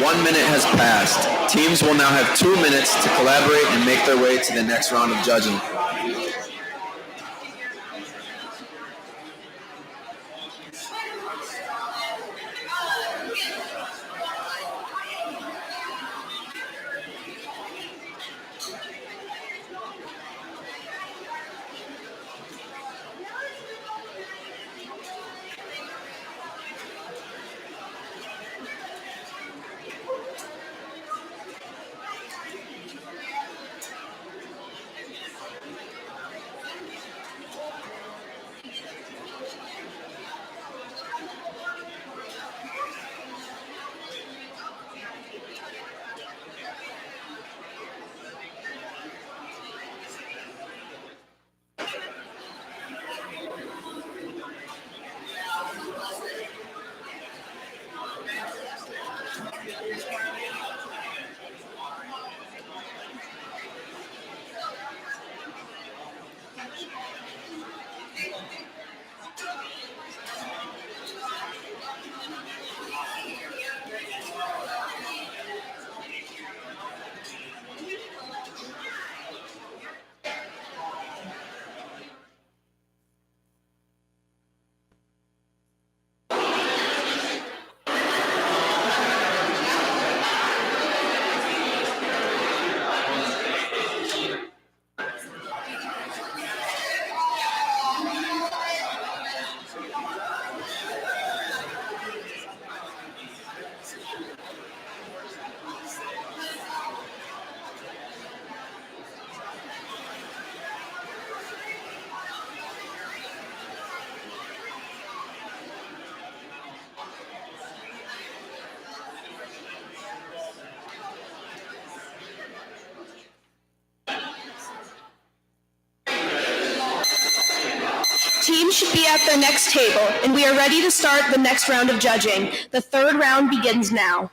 H: One minute has passed. Teams will now have 2 minutes to collaborate and make their way to the next round of judging.
A: Teams should be at their next table, and we are ready to start the next round of judging. The third round begins now.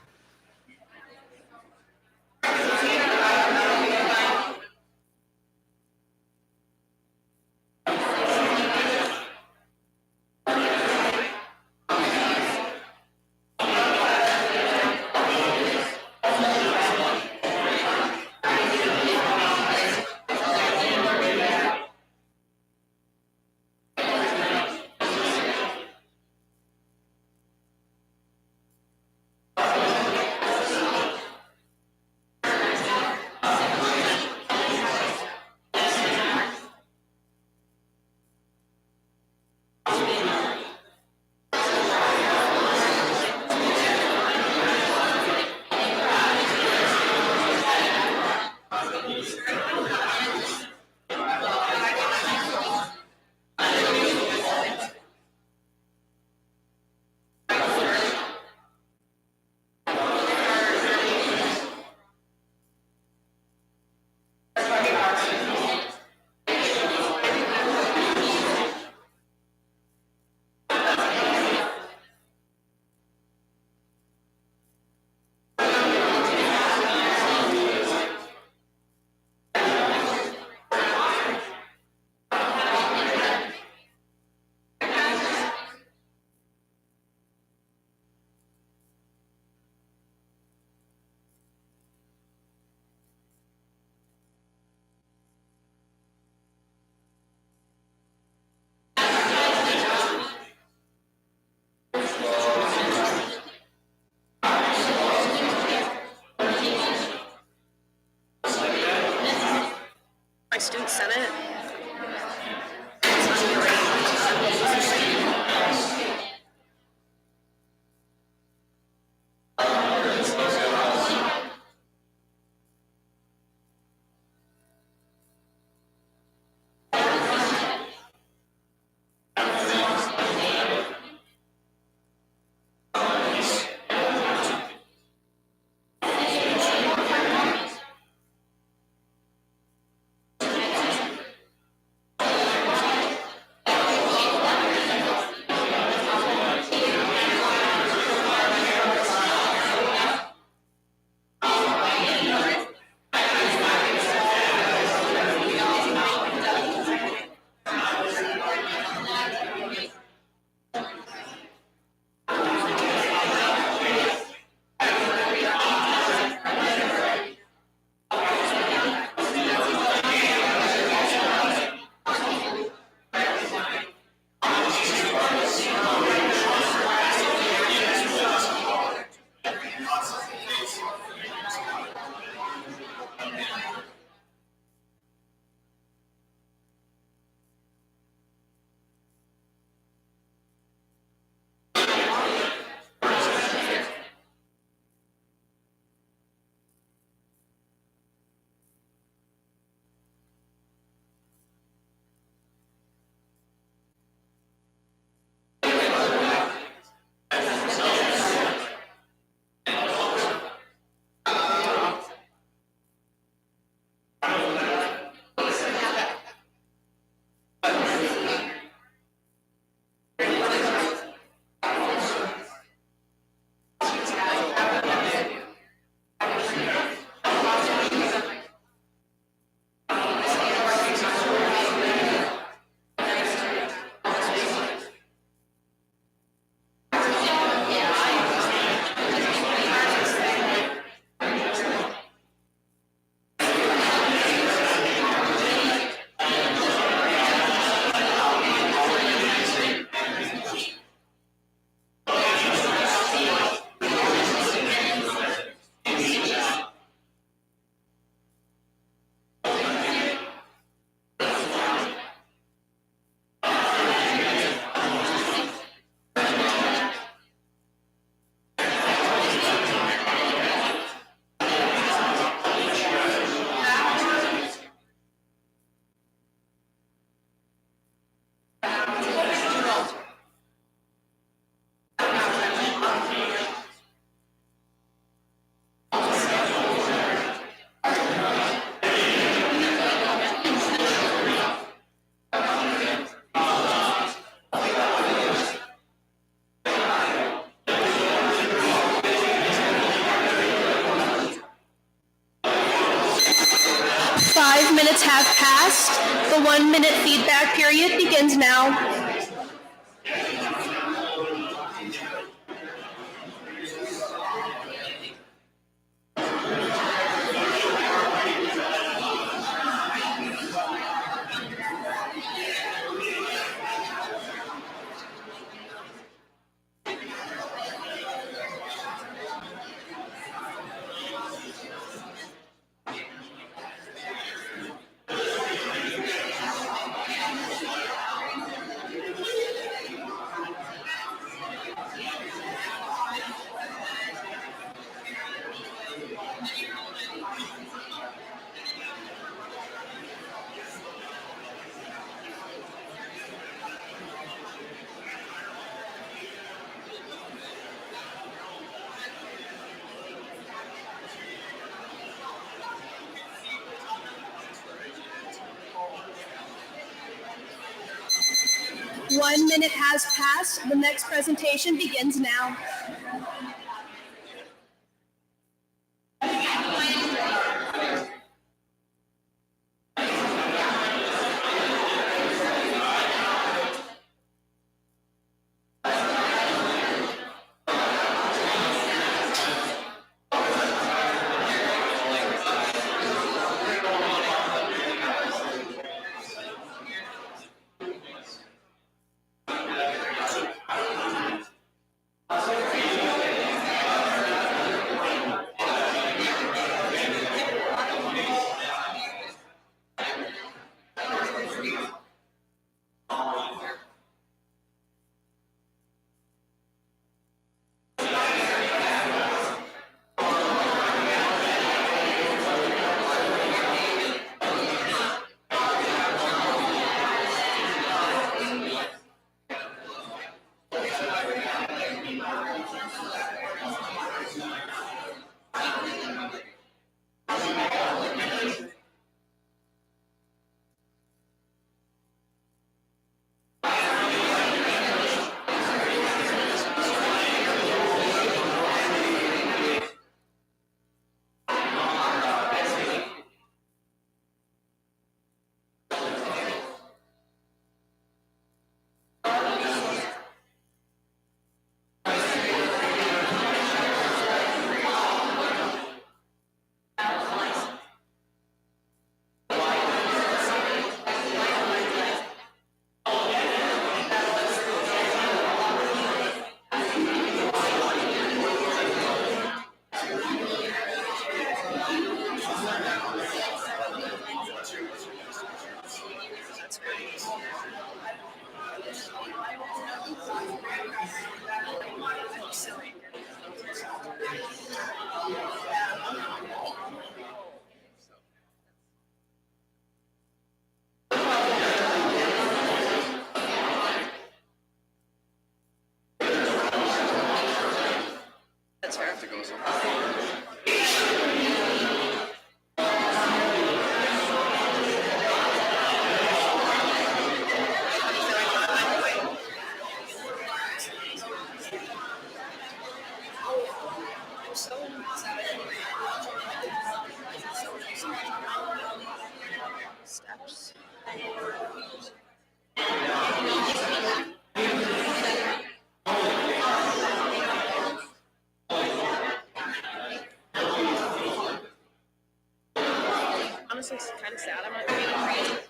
J: Senate.
A: Minutes have passed. The 1 minute feedback period begins now. One minute has passed. The next presentation begins now.
J: That's fair. Steps. Honestly, it's kind of sad. I'm not doing it.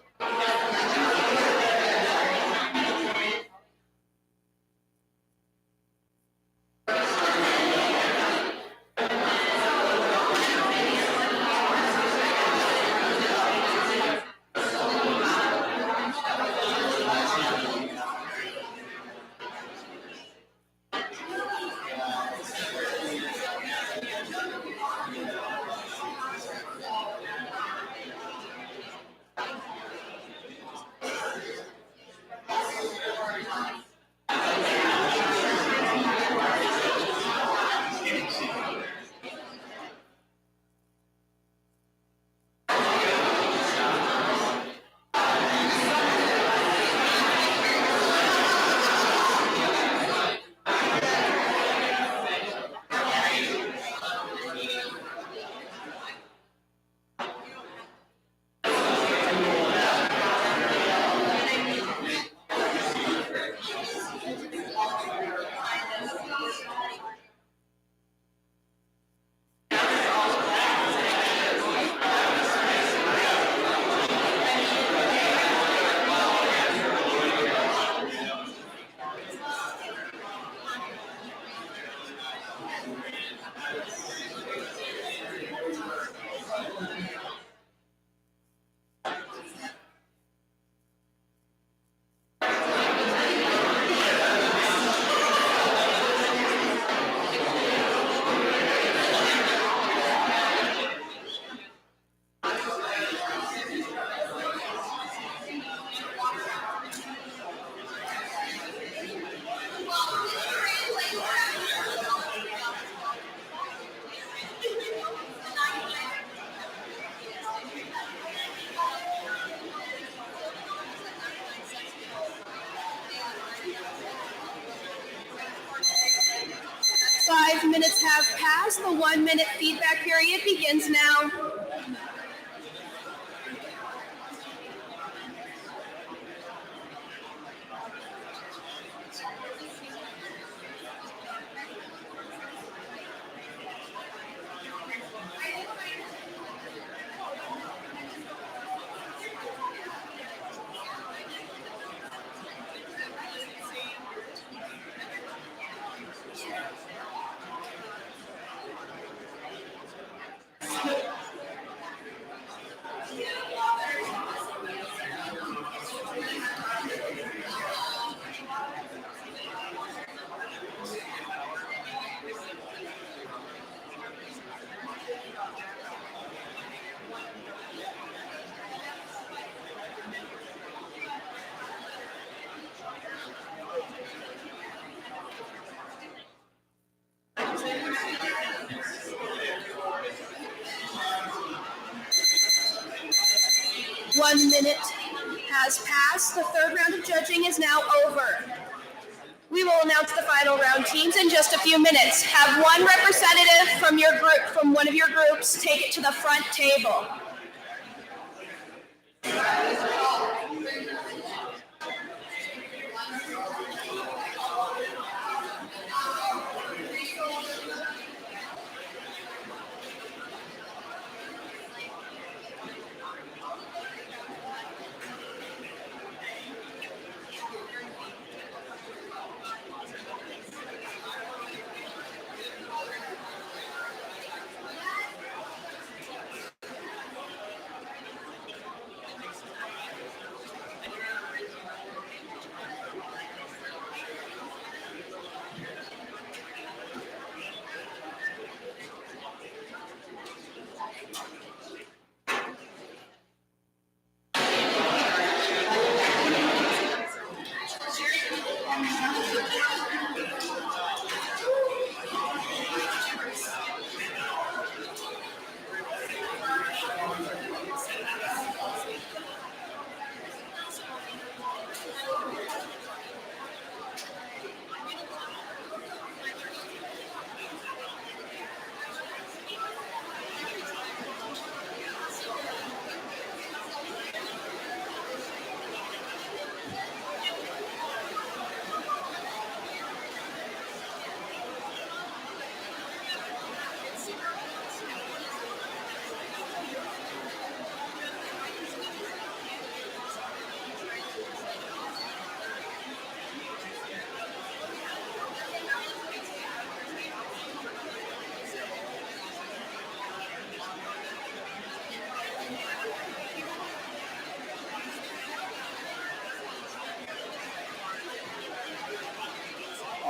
A: Minutes have passed. The 1 minute feedback period begins now. One minute has passed. The third round of judging is now over. We will announce the final round teams in just a few minutes. Have one representative from your group, from one of your groups, take it to the front table.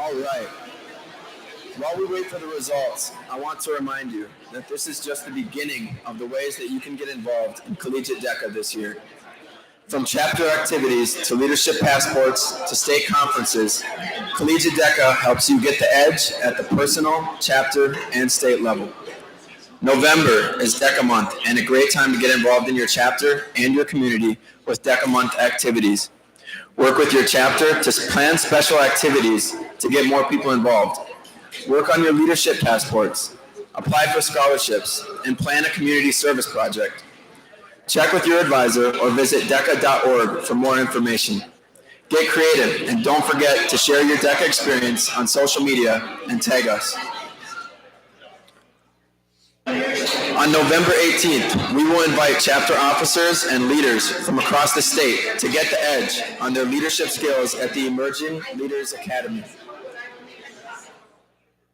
H: All right. While we wait for the results, I want to remind you that this is just the beginning of the ways that you can get involved in Collegiate DECA this year. From chapter activities to leadership passports to state conferences, Collegiate DECA helps you get the edge at the personal, chapter, and state level. November is DECA month and a great time to get involved in your chapter and your community with DECA month activities. Work with your chapter to plan special activities to get more people involved. Work on your leadership passports, apply for scholarships, and plan a community service project. Check with your advisor or visit DECA.org for more information. Get creative and don't forget to share your DECA experience on social media and tag us. On November 18th, we will invite chapter officers and leaders from across the state to get the edge on their leadership skills at the Emerging Leaders Academy.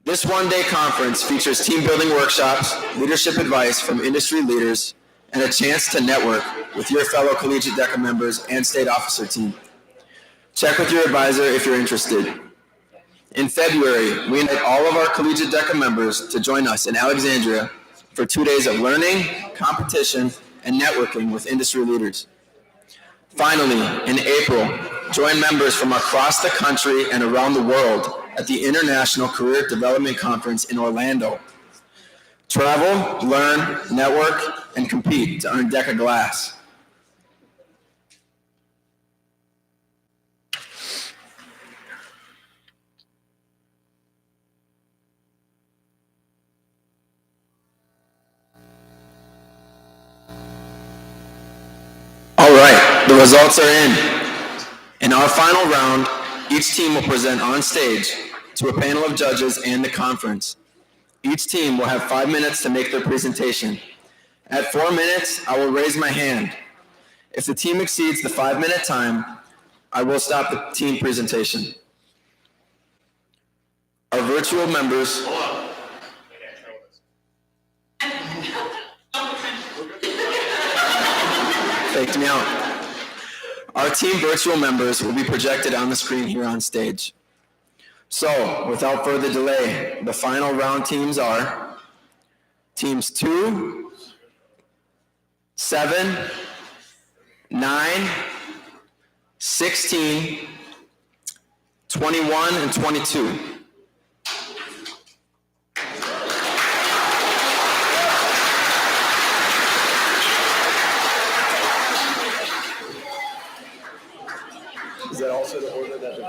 H: This one-day conference features team building workshops, leadership advice from industry leaders, and a chance to network with your fellow Collegiate DECA members and state officer team. Check with your advisor if you're interested. In February, we invite all of our Collegiate DECA members to join us in Alexandria for 2 days of learning, competition, and networking with industry leaders. Finally, in April, join members from across the country and around the world at the International Career Development Conference in Orlando. Travel, learn, network, and compete to earn DECA Glass. All right, the results are in. In our final round, each team will present on stage to a panel of judges and the conference. Each team will have 5 minutes to make their presentation. At 4 minutes, I will raise my hand. If the team exceeds the 5-minute time, I will stop the team presentation. Our virtual members faked me out. Our team virtual members will be projected on the screen here on stage. So, without further delay, the final round teams are teams 2, 7, 9, 16, 21, and 22. Is that also the order that the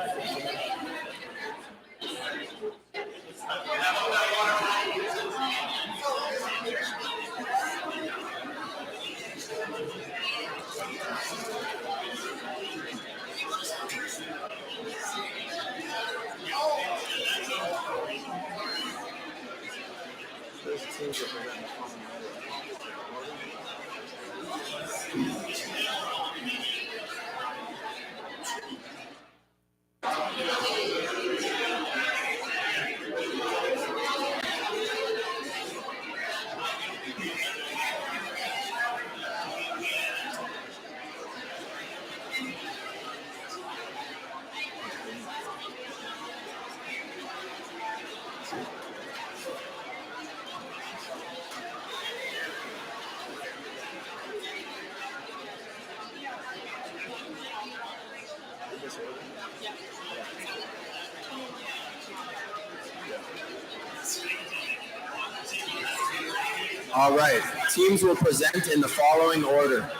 H: All right, teams will present in the following order: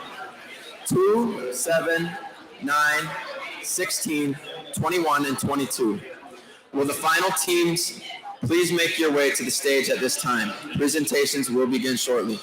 H: 2, 7, 9, 16, 21, and 22. Will the final teams please make your way to the stage at this time? Presentations will begin shortly.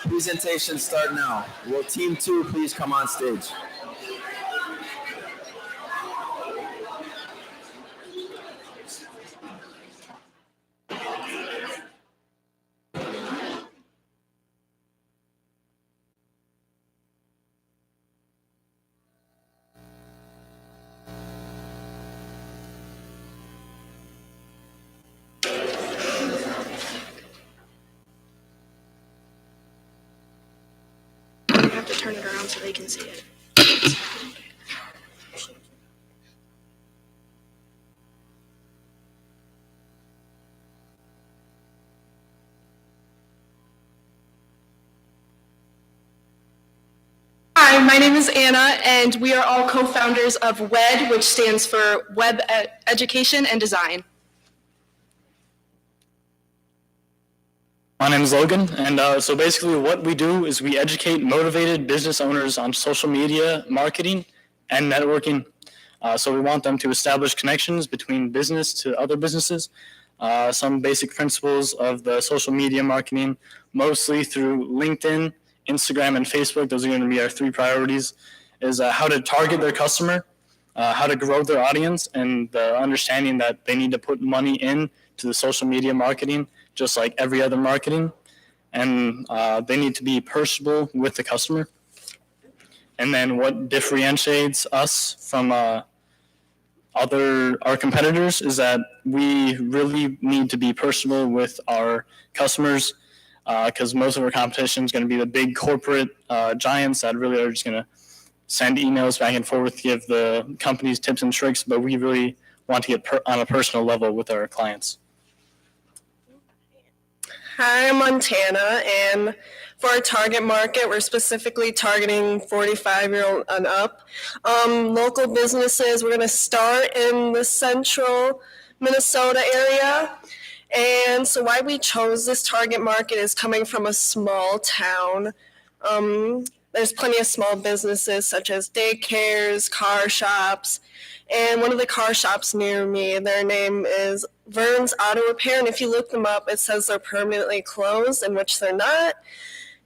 H: Presentations start now. Will Team 2 please come on stage?
J: You have to turn it around so they can see it. Hi, my name is Anna, and we are all co-founders of WED, which stands for Web Education and Design.
K: My name is Logan, and so basically what we do is we educate motivated business owners on social media marketing and networking. So we want them to establish connections between business to other businesses, some basic principles of the social media marketing, mostly through LinkedIn, Instagram, and Facebook. Those are going to be our 3 priorities, is how to target their customer, how to grow their audience, and the understanding that they need to put money in to the social media marketing, just like every other marketing, and they need to be personable with the customer. And then what differentiates us from our competitors is that we really need to be personable with our customers, because most of our competition is going to be the big corporate giants that really are just going to send emails back and forth, give the companies tips and tricks, but we really want to get on a personal level with our clients.
J: Hi, I'm Montana, and for our target market, we're specifically targeting 45-year-old and up. Local businesses, we're going to start in the central Minnesota area. And so why we chose this target market is coming from a small town. There's plenty of small businesses such as daycares, car shops, and one of the car shops near me, their name is Vern's Auto Repair, and if you look them up, it says they're permanently closed, in which they're not.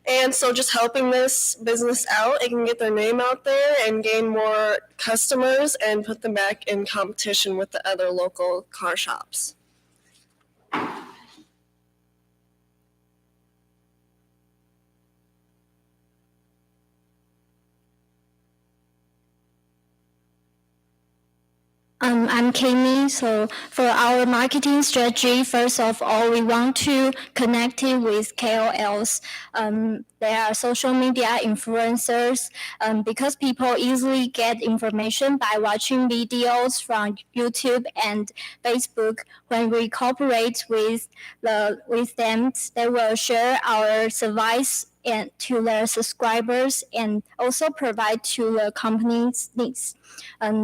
J: And so just helping this business out, it can get their name out there and gain more customers and put them back in competition with the other local car shops.
L: I'm Kami. So for our marketing strategy, first of all, we want to connect it with KOLs. They are social media influencers because people easily get information by watching videos from YouTube and Facebook. When we cooperate with them, they will share our service and to their subscribers and also provide to the company's needs.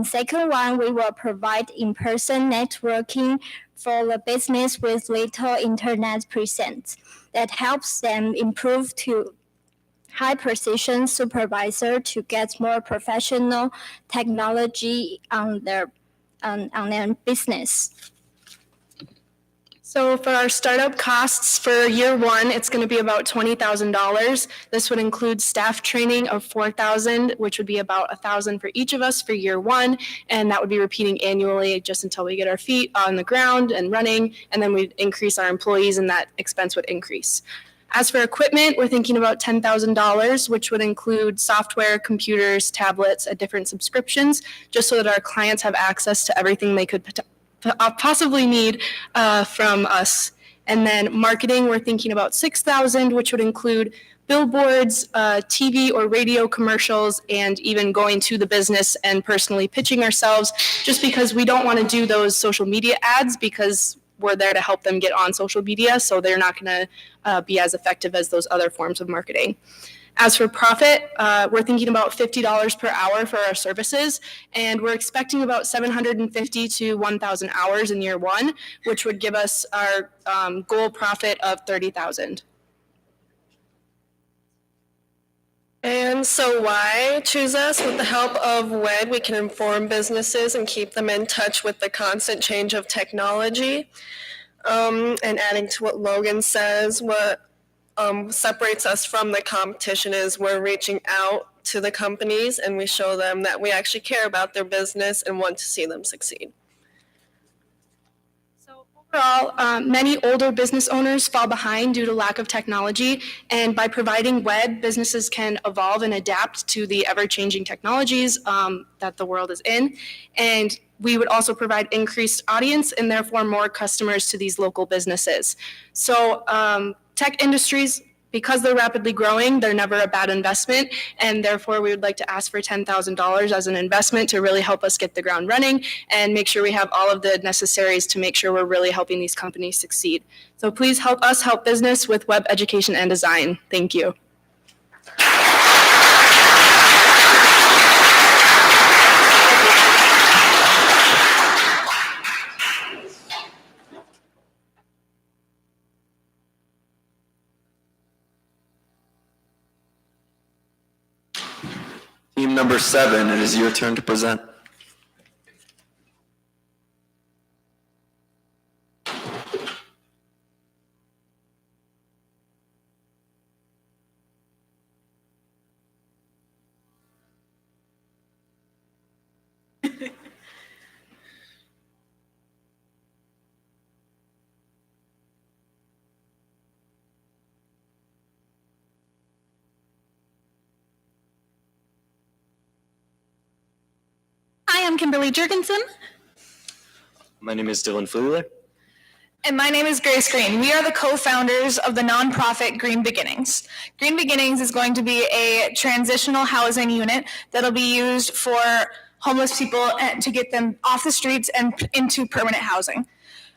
L: Second one, we will provide in-person networking for the business with little internet presence that helps them improve to high precision supervisor to get more professional technology on their business.
J: So for our startup costs for year 1, it's going to be about $20,000. This would include staff training of $4,000, which would be about $1,000 for each of us for year 1, and that would be repeating annually just until we get our feet on the ground and running, and then we'd increase our employees, and that expense would increase. As for equipment, we're thinking about $10,000, which would include software, computers, tablets, and different subscriptions, just so that our clients have access to everything they could possibly need from us. And then marketing, we're thinking about $6,000, which would include billboards, TV or radio commercials, and even going to the business and personally pitching ourselves, just because we don't want to do those social media ads because we're there to help them get on social media, so they're not going to be as effective as those other forms of marketing. As for profit, we're thinking about $50 per hour for our services, and we're expecting about 750 to 1,000 hours in year 1, which would give us our goal profit of $30,000. And so why choose us? With the help of WED, we can inform businesses and keep them in touch with the constant change of technology. And adding to what Logan says, what
M: separates us from the competition is we're reaching out to the companies and we show them that we actually care about their business and want to see them succeed.
J: Overall, many older business owners fall behind due to lack of technology, and by providing web, businesses can evolve and adapt to the ever-changing technologies that the world is in. And we would also provide increased audience and therefore more customers to these local businesses. So tech industries, because they're rapidly growing, they're never a bad investment, and therefore we would like to ask for $10,000 as an investment to really help us get the ground running and make sure we have all of the necessaries to make sure we're really helping these companies succeed. So please help us help business with web education and design. Thank you.
H: Team number 7, it is your turn to present.
N: Hi, I'm Kimberly Jurgensen.
H: My name is Dylan Flueler.
N: And my name is Grace Green. We are the co-founders of the nonprofit Green Beginnings. Green Beginnings is going to be a transitional housing unit that'll be used for homeless people to get them off the streets and into permanent housing.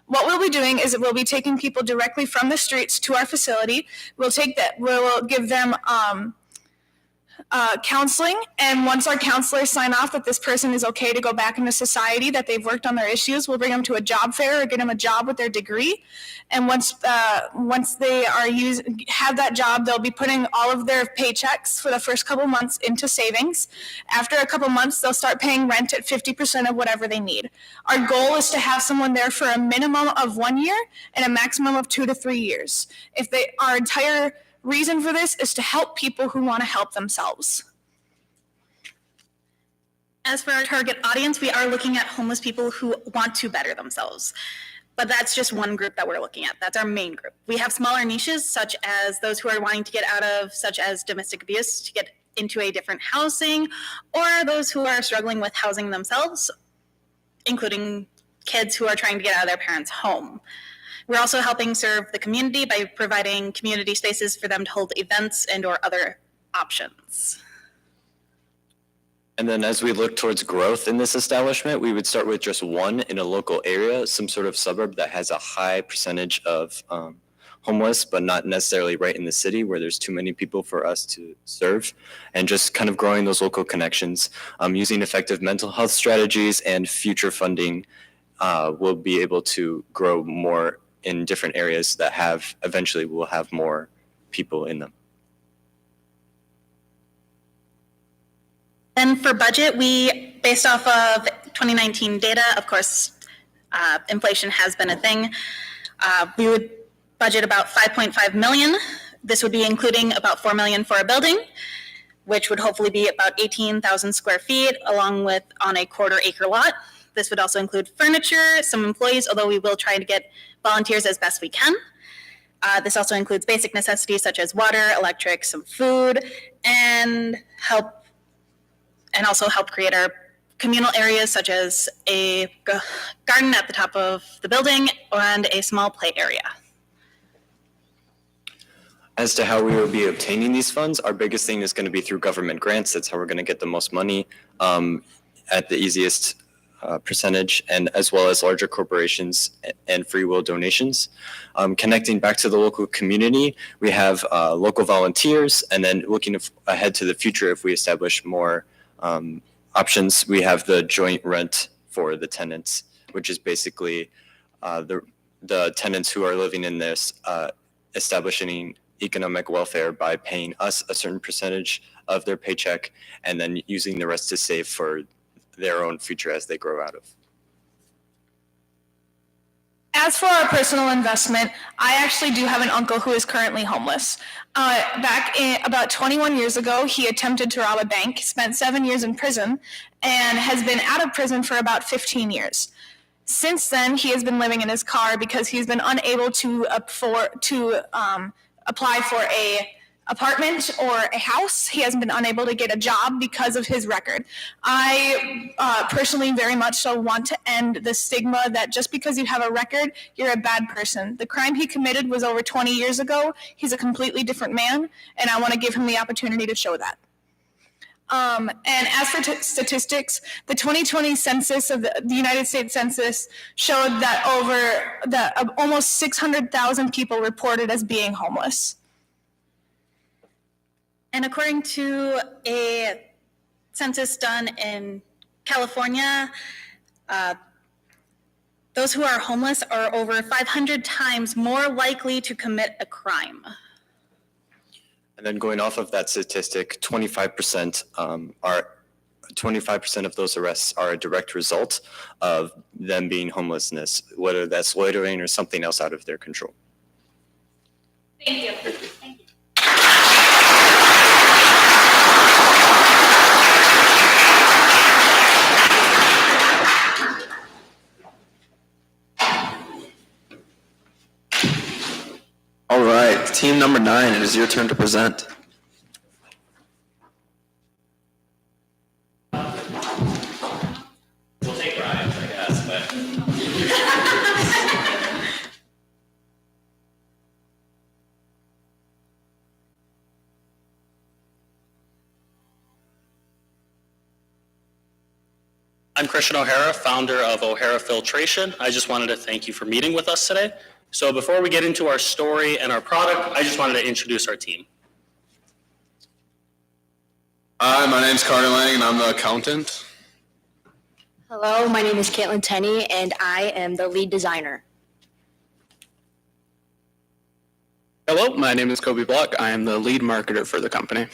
N: What we'll be doing is we'll be taking people directly from the streets to our facility. We'll give them counseling, and once our counselors sign off that this person is okay to go back into society, that they've worked on their issues, we'll bring them to a job fair or get them a job with their degree. And once they have that job, they'll be putting all of their paychecks for the first couple months into savings. After a couple months, they'll start paying rent at 50% of whatever they need. Our goal is to have someone there for a minimum of 1 year and a maximum of 2 to 3 years. Our entire reason for this is to help people who want to help themselves.
O: As for our target audience, we are looking at homeless people who want to better themselves. But that's just one group that we're looking at. That's our main group. We have smaller niches, such as those who are wanting to get out of, such as domestic abuse, to get into a different housing, or those who are struggling with housing themselves, including kids who are trying to get out of their parents' home. We're also helping serve the community by providing community spaces for them to hold events and or other options.
P: And then as we look towards growth in this establishment, we would start with just one in a local area, some sort of suburb that has a high percentage of homeless, but not necessarily right in the city where there's too many people for us to serve, and just kind of growing those local connections. Using effective mental health strategies and future funding, we'll be able to grow more in different areas that eventually will have more people in them.
O: Then for budget, based off of 2019 data, of course, inflation has been a thing. We would budget about 5.5 million. This would be including about 4 million for a building, which would hopefully be about 18,000 square feet, along with on a 1/4 acre lot. This would also include furniture, some employees, although we will try to get volunteers as best we can. This also includes basic necessities such as water, electric, some food, and also help create our communal areas such as a garden at the top of the building and a small play area.
P: As to how we will be obtaining these funds, our biggest thing is going to be through government grants. That's how we're going to get the most money at the easiest percentage, and as well as larger corporations and free will donations. Connecting back to the local community, we have local volunteers, and then looking ahead to the future, if we establish more options, we have the joint rent for the tenants, which is basically the tenants who are living in this establishing economic welfare by paying us a certain percentage of their paycheck and then using the rest to save for their own future as they grow out of.
N: As for our personal investment, I actually do have an uncle who is currently homeless. Back in about 21 years ago, he attempted to rob a bank, spent 7 years in prison, and has been out of prison for about 15 years. Since then, he has been living in his car because he's been unable to apply for a apartment or a house. He hasn't been unable to get a job because of his record. I personally very much so want to end the stigma that just because you have a record, you're a bad person. The crime he committed was over 20 years ago. He's a completely different man, and I want to give him the opportunity to show that. And as for statistics, the 2020 census of the United States Census showed that almost 600,000 people reported as being homeless.
O: And according to a census done in California, those who are homeless are over 500 times more likely to commit a crime.
P: And then going off of that statistic, 25% of those arrests are a direct result of them being homelessness, whether that's loitering or something else out of their control.
O: Thank you. Thank you.
H: All right, team number 9, it is your turn to present.
Q: We'll take Ryan's, I guess, but.
K: I'm Christian O'Hara, founder of O'Hara Filtration. I just wanted to thank you for meeting with us today. So before we get into our story and our product, I just wanted to introduce our team.
R: Hi, my name's Carter Lang, and I'm the accountant.
S: Hello, my name is Caitlin Tenney, and I am the lead designer.
T: Hello, my name is Kobe Block. I am the lead marketer for the company.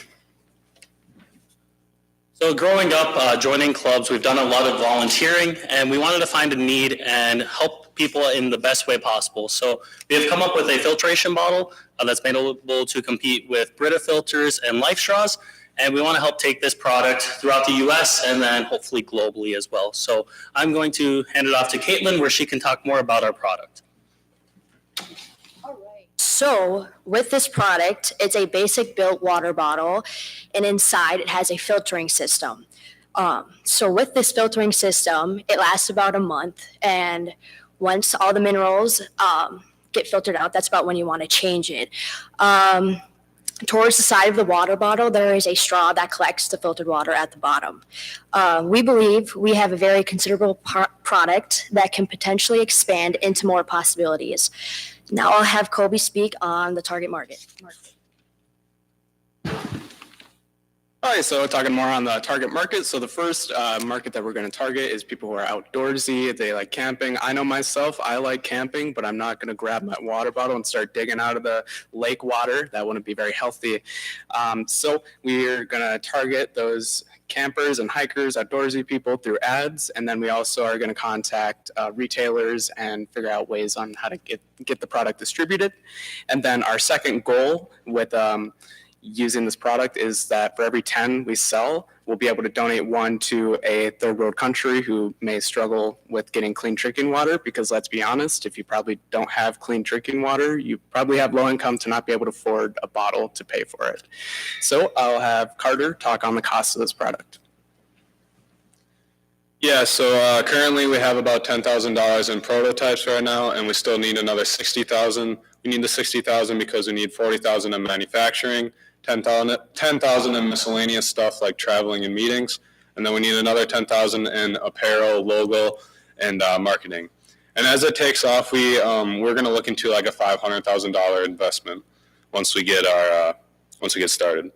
K: So growing up, joining clubs, we've done a lot of volunteering, and we wanted to find a need and help people in the best way possible. So we have come up with a filtration bottle that's made able to compete with Brita filters and Life Straws, and we want to help take this product throughout the U.S. and then hopefully globally as well. So I'm going to hand it off to Caitlin, where she can talk more about our product.
S: So with this product, it's a basic built water bottle, and inside it has a filtering system. So with this filtering system, it lasts about a month, and once all the minerals get filtered out, that's about when you want to change it. Towards the side of the water bottle, there is a straw that collects the filtered water at the bottom. We believe we have a very considerable product that can potentially expand into more possibilities. Now I'll have Kobe speak on the target market.
T: All right, so talking more on the target market. So the first market that we're going to target is people who are outdoorsy. They like camping. I know myself, I like camping, but I'm not going to grab my water bottle and start digging out of the lake water. That wouldn't be very healthy. So we're going to target those campers and hikers, outdoorsy people through ads. And then we also are going to contact retailers and figure out ways on how to get the product distributed. And then our second goal with using this product is that for every 10 we sell, we'll be able to donate one to a third world country who may struggle with getting clean drinking water, because let's be honest, if you probably don't have clean drinking water, you probably have low income to not be able to afford a bottle to pay for it. So I'll have Carter talk on the cost of this product.
R: Yeah, so currently we have about $10,000 in prototypes right now, and we still need another $60,000. We need the $60,000 because we need $40,000 in manufacturing, $10,000 in miscellaneous stuff like traveling and meetings, and then we need another $10,000 in apparel, logo, and marketing. And as it takes off, we're going to look into like a $500,000 investment once we get started. And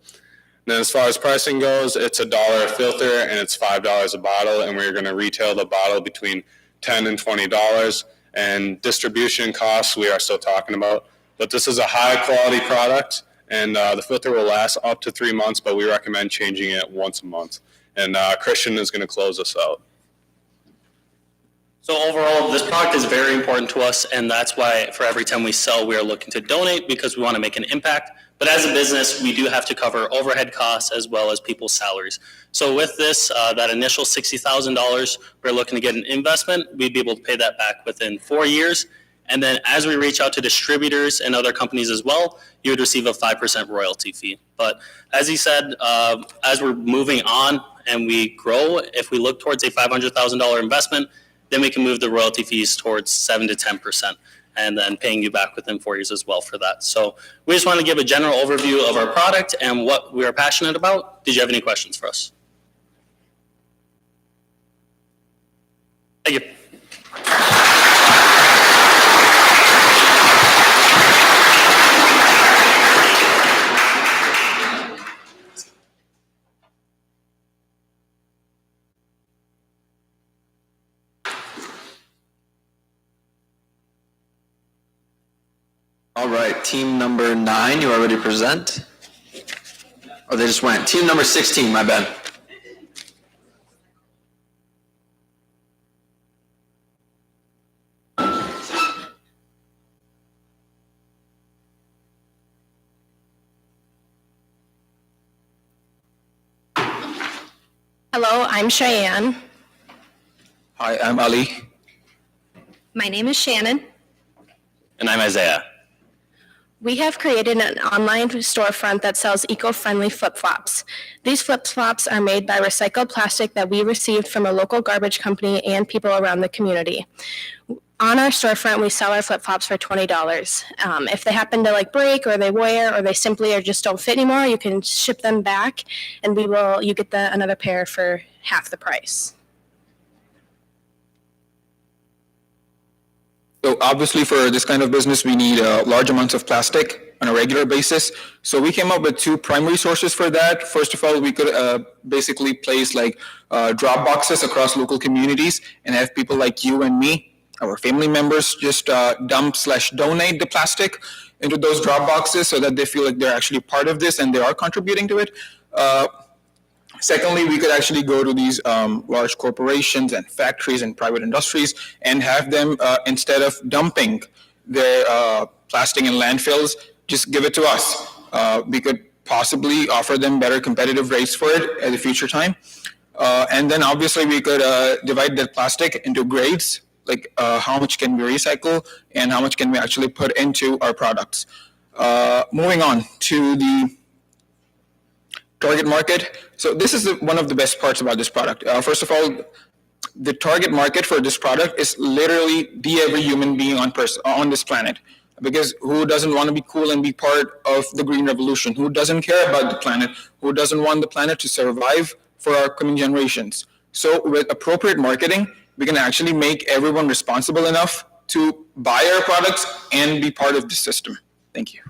R: then as far as pricing goes, it's $1 a filter and it's $5 a bottle, and we're going to retail the bottle between $10 and $20. And distribution costs we are still talking about, but this is a high quality product, and the filter will last up to 3 months, but we recommend changing it once a month. And Christian is going to close us out.
K: So overall, this product is very important to us, and that's why for every time we sell, we are looking to donate because we want to make an impact. But as a business, we do have to cover overhead costs as well as people's salaries. So with this, that initial $60,000, we're looking to get an investment. We'd be able to pay that back within 4 years. And then as we reach out to distributors and other companies as well, you would receive a 5% royalty fee. But as he said, as we're moving on and we grow, if we look towards a $500,000 investment, then we can move the royalty fees towards 7 to 10%, and then paying you back within 4 years as well for that. So we just want to give a general overview of our product and what we are passionate about. Did you have any questions for us? Thank you.
H: All right, team number 9, you are ready to present? Oh, they just went. Team number 16, my bad.
J: Hello, I'm Cheyenne.
E: Hi, I'm Ali.
J: My name is Shannon.
P: And I'm Isaiah.
J: We have created an online storefront that sells eco-friendly flip-flops. These flip-flops are made by recycled plastic that we received from a local garbage company and people around the community. On our storefront, we sell our flip-flops for $20. If they happen to break or they wear or they simply or just don't fit anymore, you can ship them back and you get another pair for half the price.
E: So obviously for this kind of business, we need large amounts of plastic on a regular basis. So we came up with 2 primary sources for that. First of all, we could basically place drop boxes across local communities and have people like you and me, our family members, just dump/donate the plastic into those drop boxes so that they feel like they're actually part of this and they are contributing to it. Secondly, we could actually go to these large corporations and factories and private industries and have them, instead of dumping their plastic in landfills, just give it to us. We could possibly offer them better competitive rates for it at a future time. And then obviously we could divide that plastic into grades, like how much can we recycle and how much can we actually put into our products. Moving on to the target market. So this is one of the best parts about this product. First of all, the target market for this product is literally every human being on this planet. Because who doesn't want to be cool and be part of the green revolution? Who doesn't care about the planet? Who doesn't want the planet to survive for our coming generations? So with appropriate marketing, we can actually make everyone responsible enough to buy our products and be part of the system. Thank you.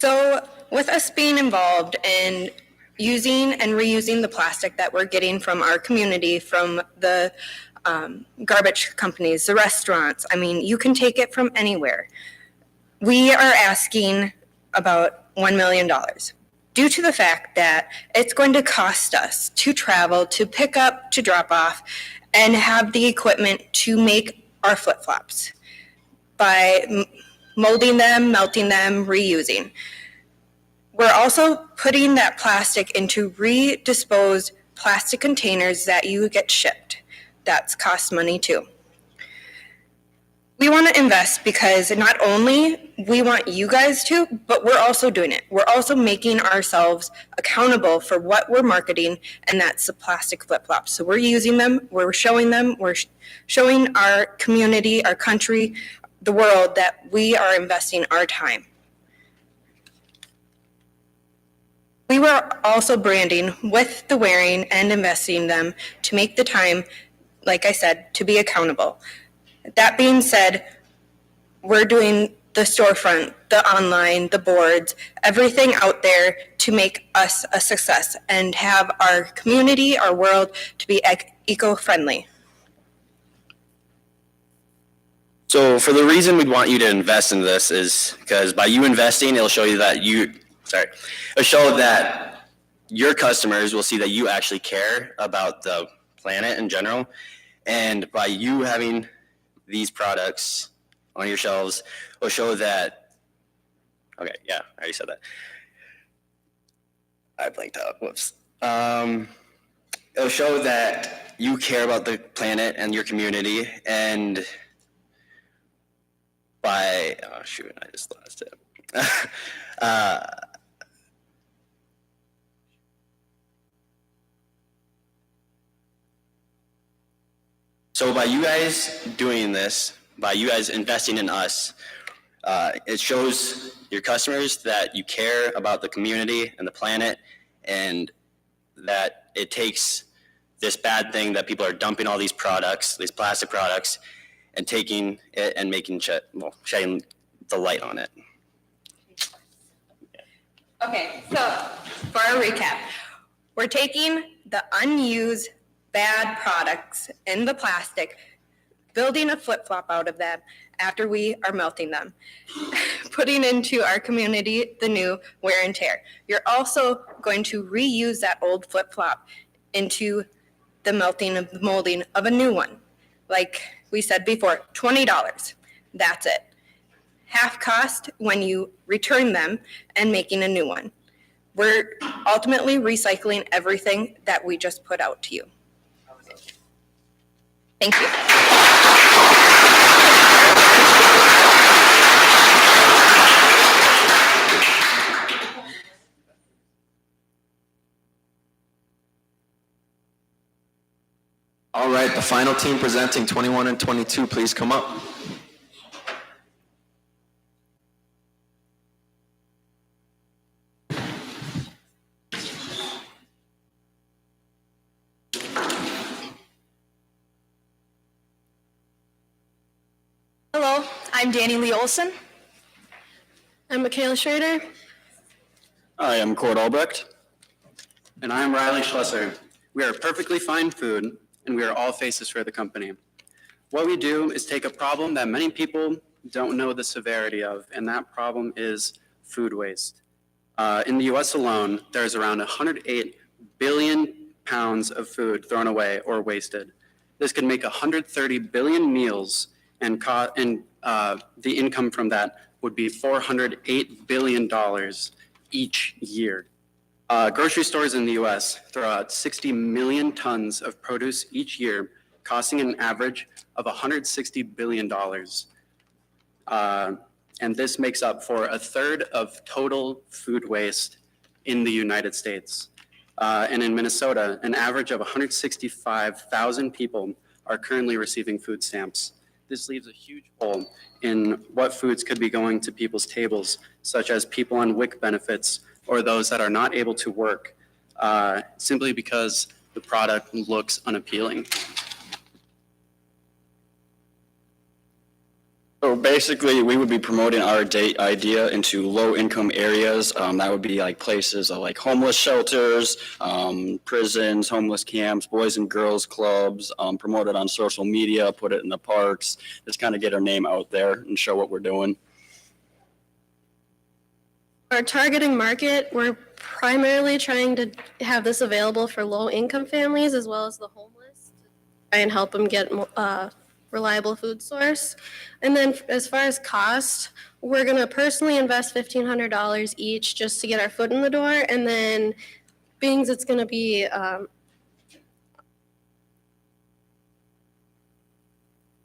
U: So with us being involved in using and reusing the plastic that we're getting from our community, from the garbage companies, the restaurants, you can take it from anywhere. We are asking about $1 million due to the fact that it's going to cost us to travel, to pick up, to drop off, and have the equipment to make our flip-flops by molding them, melting them, reusing. We're also putting that plastic into redisposed plastic containers that you get shipped. That's cost money too. We want to invest because not only we want you guys to, but we're also doing it. We're also making ourselves accountable for what we're marketing, and that's the plastic flip-flops. So we're using them, we're showing our community, our country, the world that we are investing our time. We were also branding with the wearing and investing them to make the time, like I said, to be accountable. That being said, we're doing the storefront, the online, the boards, everything out there to make us a success and have our community, our world to be eco-friendly.
V: So for the reason we'd want you to invest in this is because by you investing, it'll show you that it'll show that your customers will see that you actually care about the planet in general. And by you having these products on your shelves will show that, okay, yeah, I already said that. I blanked out, whoops. It'll show that you care about the planet and your community, and by, oh shoot, I just lost it. So by you guys doing this, by you guys investing in us, it shows your customers that you care about the community and the planet, and that it takes this bad thing that people are dumping all these products, these plastic products, and taking it and making shedding the light on it.
U: Okay, so for our recap, we're taking the unused bad products in the plastic, building a flip-flop out of them after we are melting them, putting into our community the new wear and tear. You're also going to reuse that old flip-flop into the melting of the molding of a new one. Like we said before, $20. That's it. Half cost when you return them and making a new one. We're ultimately recycling everything that we just put out to you. Thank you.
H: All right, the final team presenting 21 and 22, please come up.
N: Hello, I'm Danny Lee Olson.
A: I'm Michaela Schrader.
V: I am Cord Albrecht.
T: And I'm Riley Schlesser. We are Perfectly Fine Food, and we are all faces for the company. What we do is take a problem that many people don't know the severity of, and that problem is food waste. In the US alone, there's around 108 billion pounds of food thrown away or wasted. This could make 130 billion meals, and the income from that would be $408 billion each year. Grocery stores in the US throw out 60 million tons of produce each year, costing an average of $160 billion. And this makes up for a third of total food waste in the United States. And in Minnesota, an average of 165,000 people are currently receiving food stamps. This leaves a huge hole in what foods could be going to people's tables, such as people on WIC benefits or those that are not able to work simply because the product looks unappealing.
V: So basically, we would be promoting our idea into low-income areas. That would be like places like homeless shelters, prisons, homeless camps, boys and girls clubs, promote it on social media, put it in the parks, just kind of get our name out there and show what we're doing.
A: Our targeting market, we're primarily trying to have this available for low-income families as well as the homeless, to try and help them get reliable food source. And then as far as cost, we're going to personally invest $1,500 each just to get our foot in the door. And then being it's going to be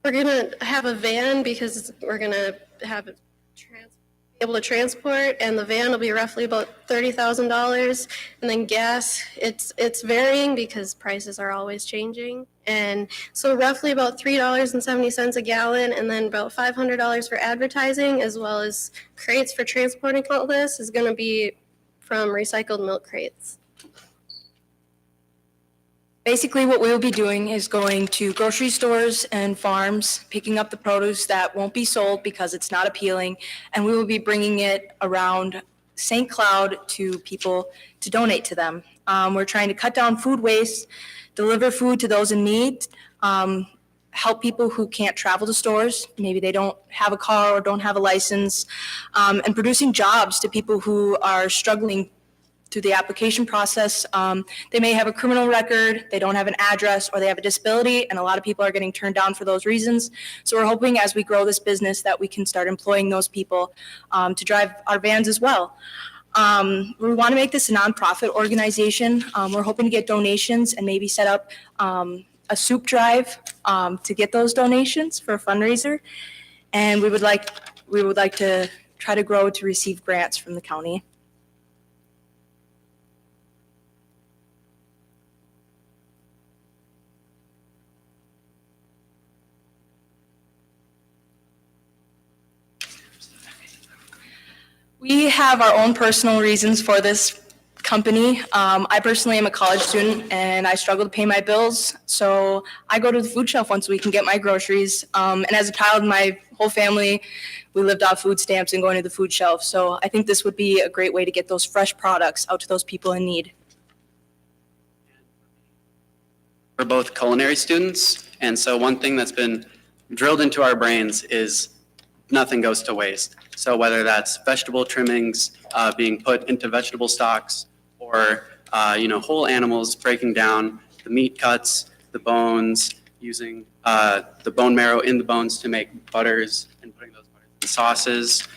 A: we're going to have a van because we're going to have it able to transport, and the van will be roughly about $30,000. And then gas, it's varying because prices are always changing. And so roughly about $3.70 a gallon, and then about $500 for advertising, as well as crates for transporting all this is going to be from recycled milk crates.
B: Basically, what we will be doing is going to grocery stores and farms, picking up the produce that won't be sold because it's not appealing, and we will be bringing it around St. Cloud to people to donate to them. We're trying to cut down food waste, deliver food to those in need, help people who can't travel to stores, maybe they don't have a car or don't have a license, and producing jobs to people who are struggling through the application process. They may have a criminal record, they don't have an address, or they have a disability, and a lot of people are getting turned down for those reasons. So we're hoping as we grow this business that we can start employing those people to drive our vans as well. We want to make this a nonprofit organization. We're hoping to get donations and maybe set up a soup drive to get those donations for a fundraiser. And we would like to try to grow to receive grants from the county. We have our own personal reasons for this company. I personally am a college student and I struggle to pay my bills. So I go to the food shelf once a week and get my groceries. And as a child, my whole family, we lived off food stamps and going to the food shelf. So I think this would be a great way to get those fresh products out to those people in need.
C: We're both culinary students. And so one thing that's been drilled into our brains is nothing goes to waste. So whether that's vegetable trimmings being put into vegetable stocks, or whole animals, breaking down the meat cuts, the bones, using the bone marrow in the bones to make butters and putting those butters in sauces.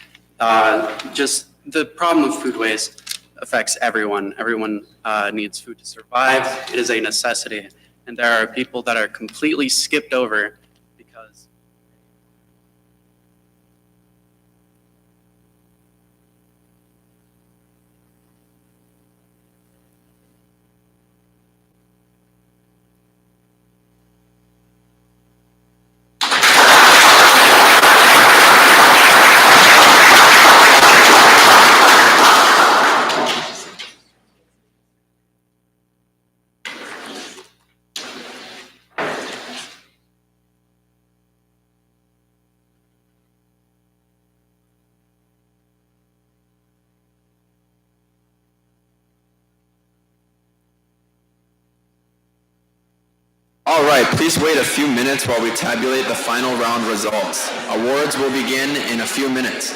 C: Just the problem of food waste affects everyone. Everyone needs food to survive. It is a necessity. And there are people that are completely skipped over because
H: All right, please wait a few minutes while we tabulate the final round results. Awards will begin in a few minutes.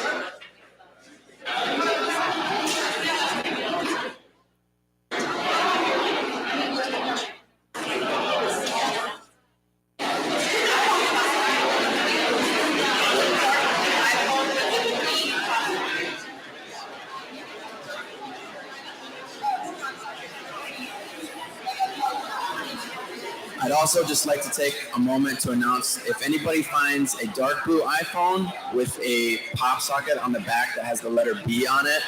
H: I'd also just like to take a moment to announce if anybody finds a dark blue iPhone with a pop socket on the back that has the letter B on it,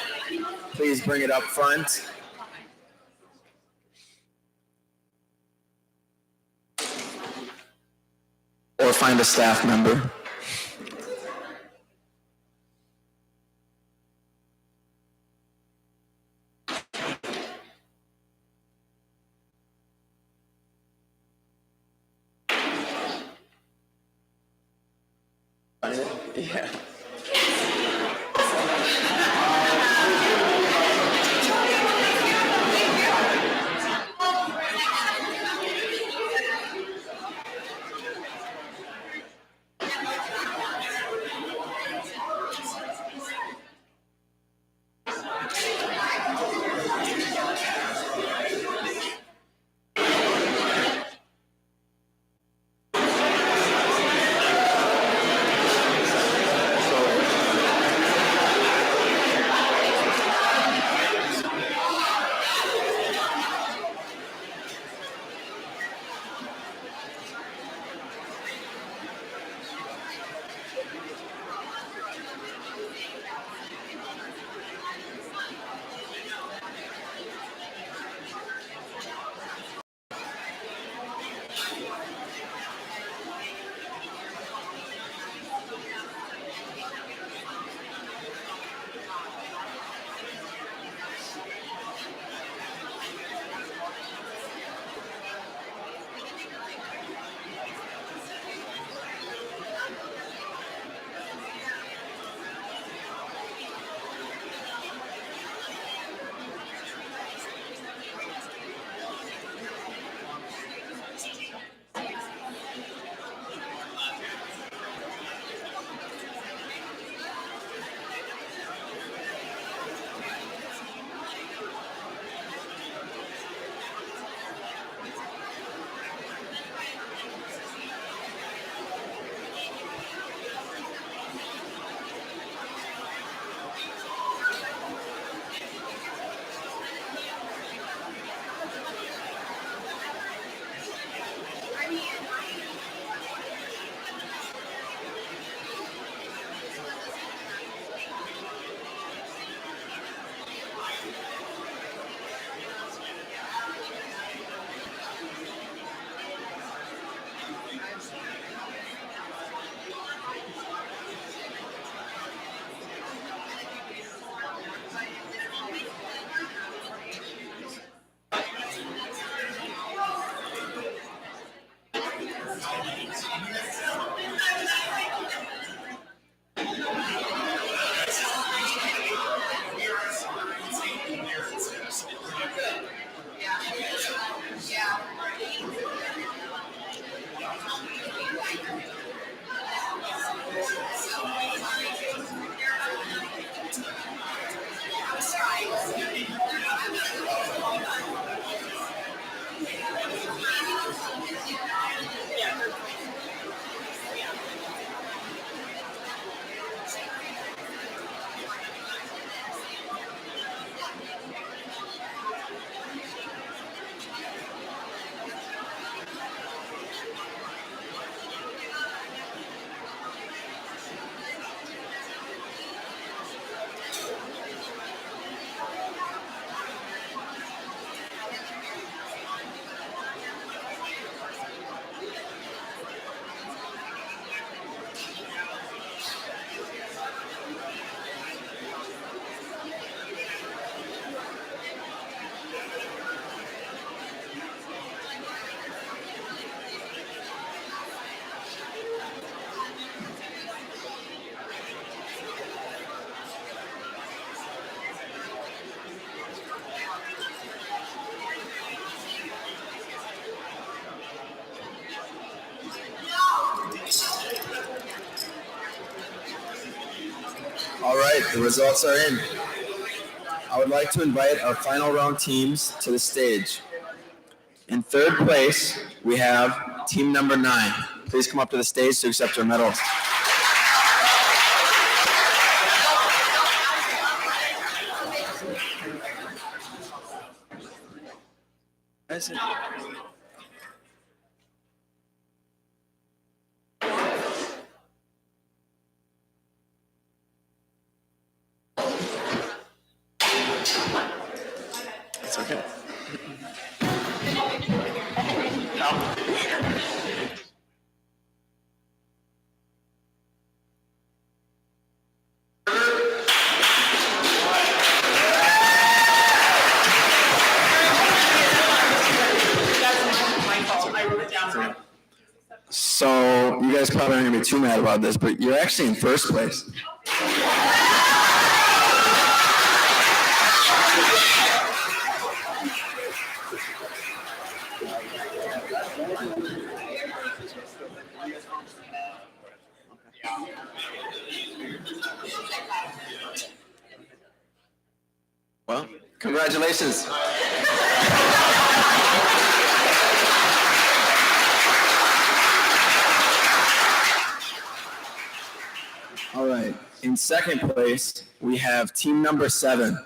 H: please bring it up front. Or find a staff member. Yeah. All right, the results are in. I would like to invite our final round teams to the stage. In third place, we have team number 9. Please come up to the stage to accept your medals.
C: It's okay.
H: So you guys probably aren't gonna be too mad about this, but you're actually in first place. Well, congratulations. All right, in second place, we have team number 7.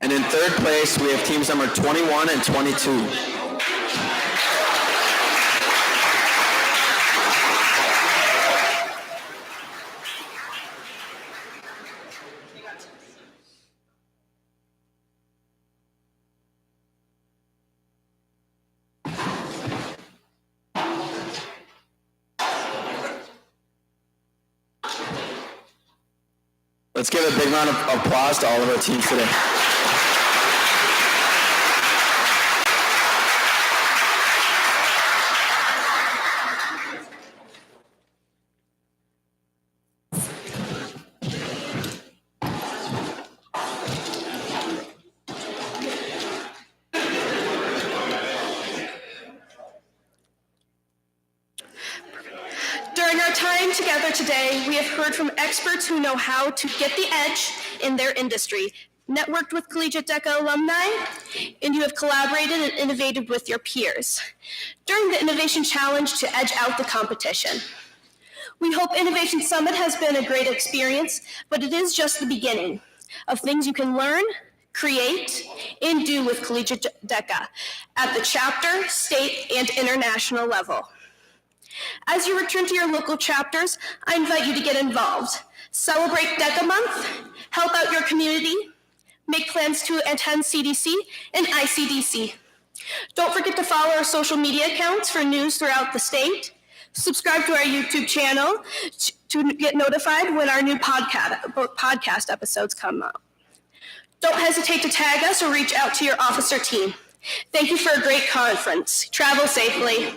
H: And in third place, we have teams number 21 and 22. Let's give a big round of applause to all of our teams today.
A: During our time together today, we have heard from experts who know how to get the edge in their industry, networked with Collegiate DECA alumni, and you have collaborated and innovated with your peers during the Innovation Challenge to edge out the competition. We hope Innovation Summit has been a great experience, but it is just the beginning of things you can learn, create, and do with Collegiate DECA at the chapter, state, and international level. As you return to your local chapters, I invite you to get involved. Celebrate DECA Month, help out your community, make plans to attend CDC and ICDC. Don't forget to follow our social media accounts for news throughout the state. Subscribe to our YouTube channel to get notified when our new podcast episodes come out. Don't hesitate to tag us or reach out to your officer team. Thank you for a great conference. Travel safely.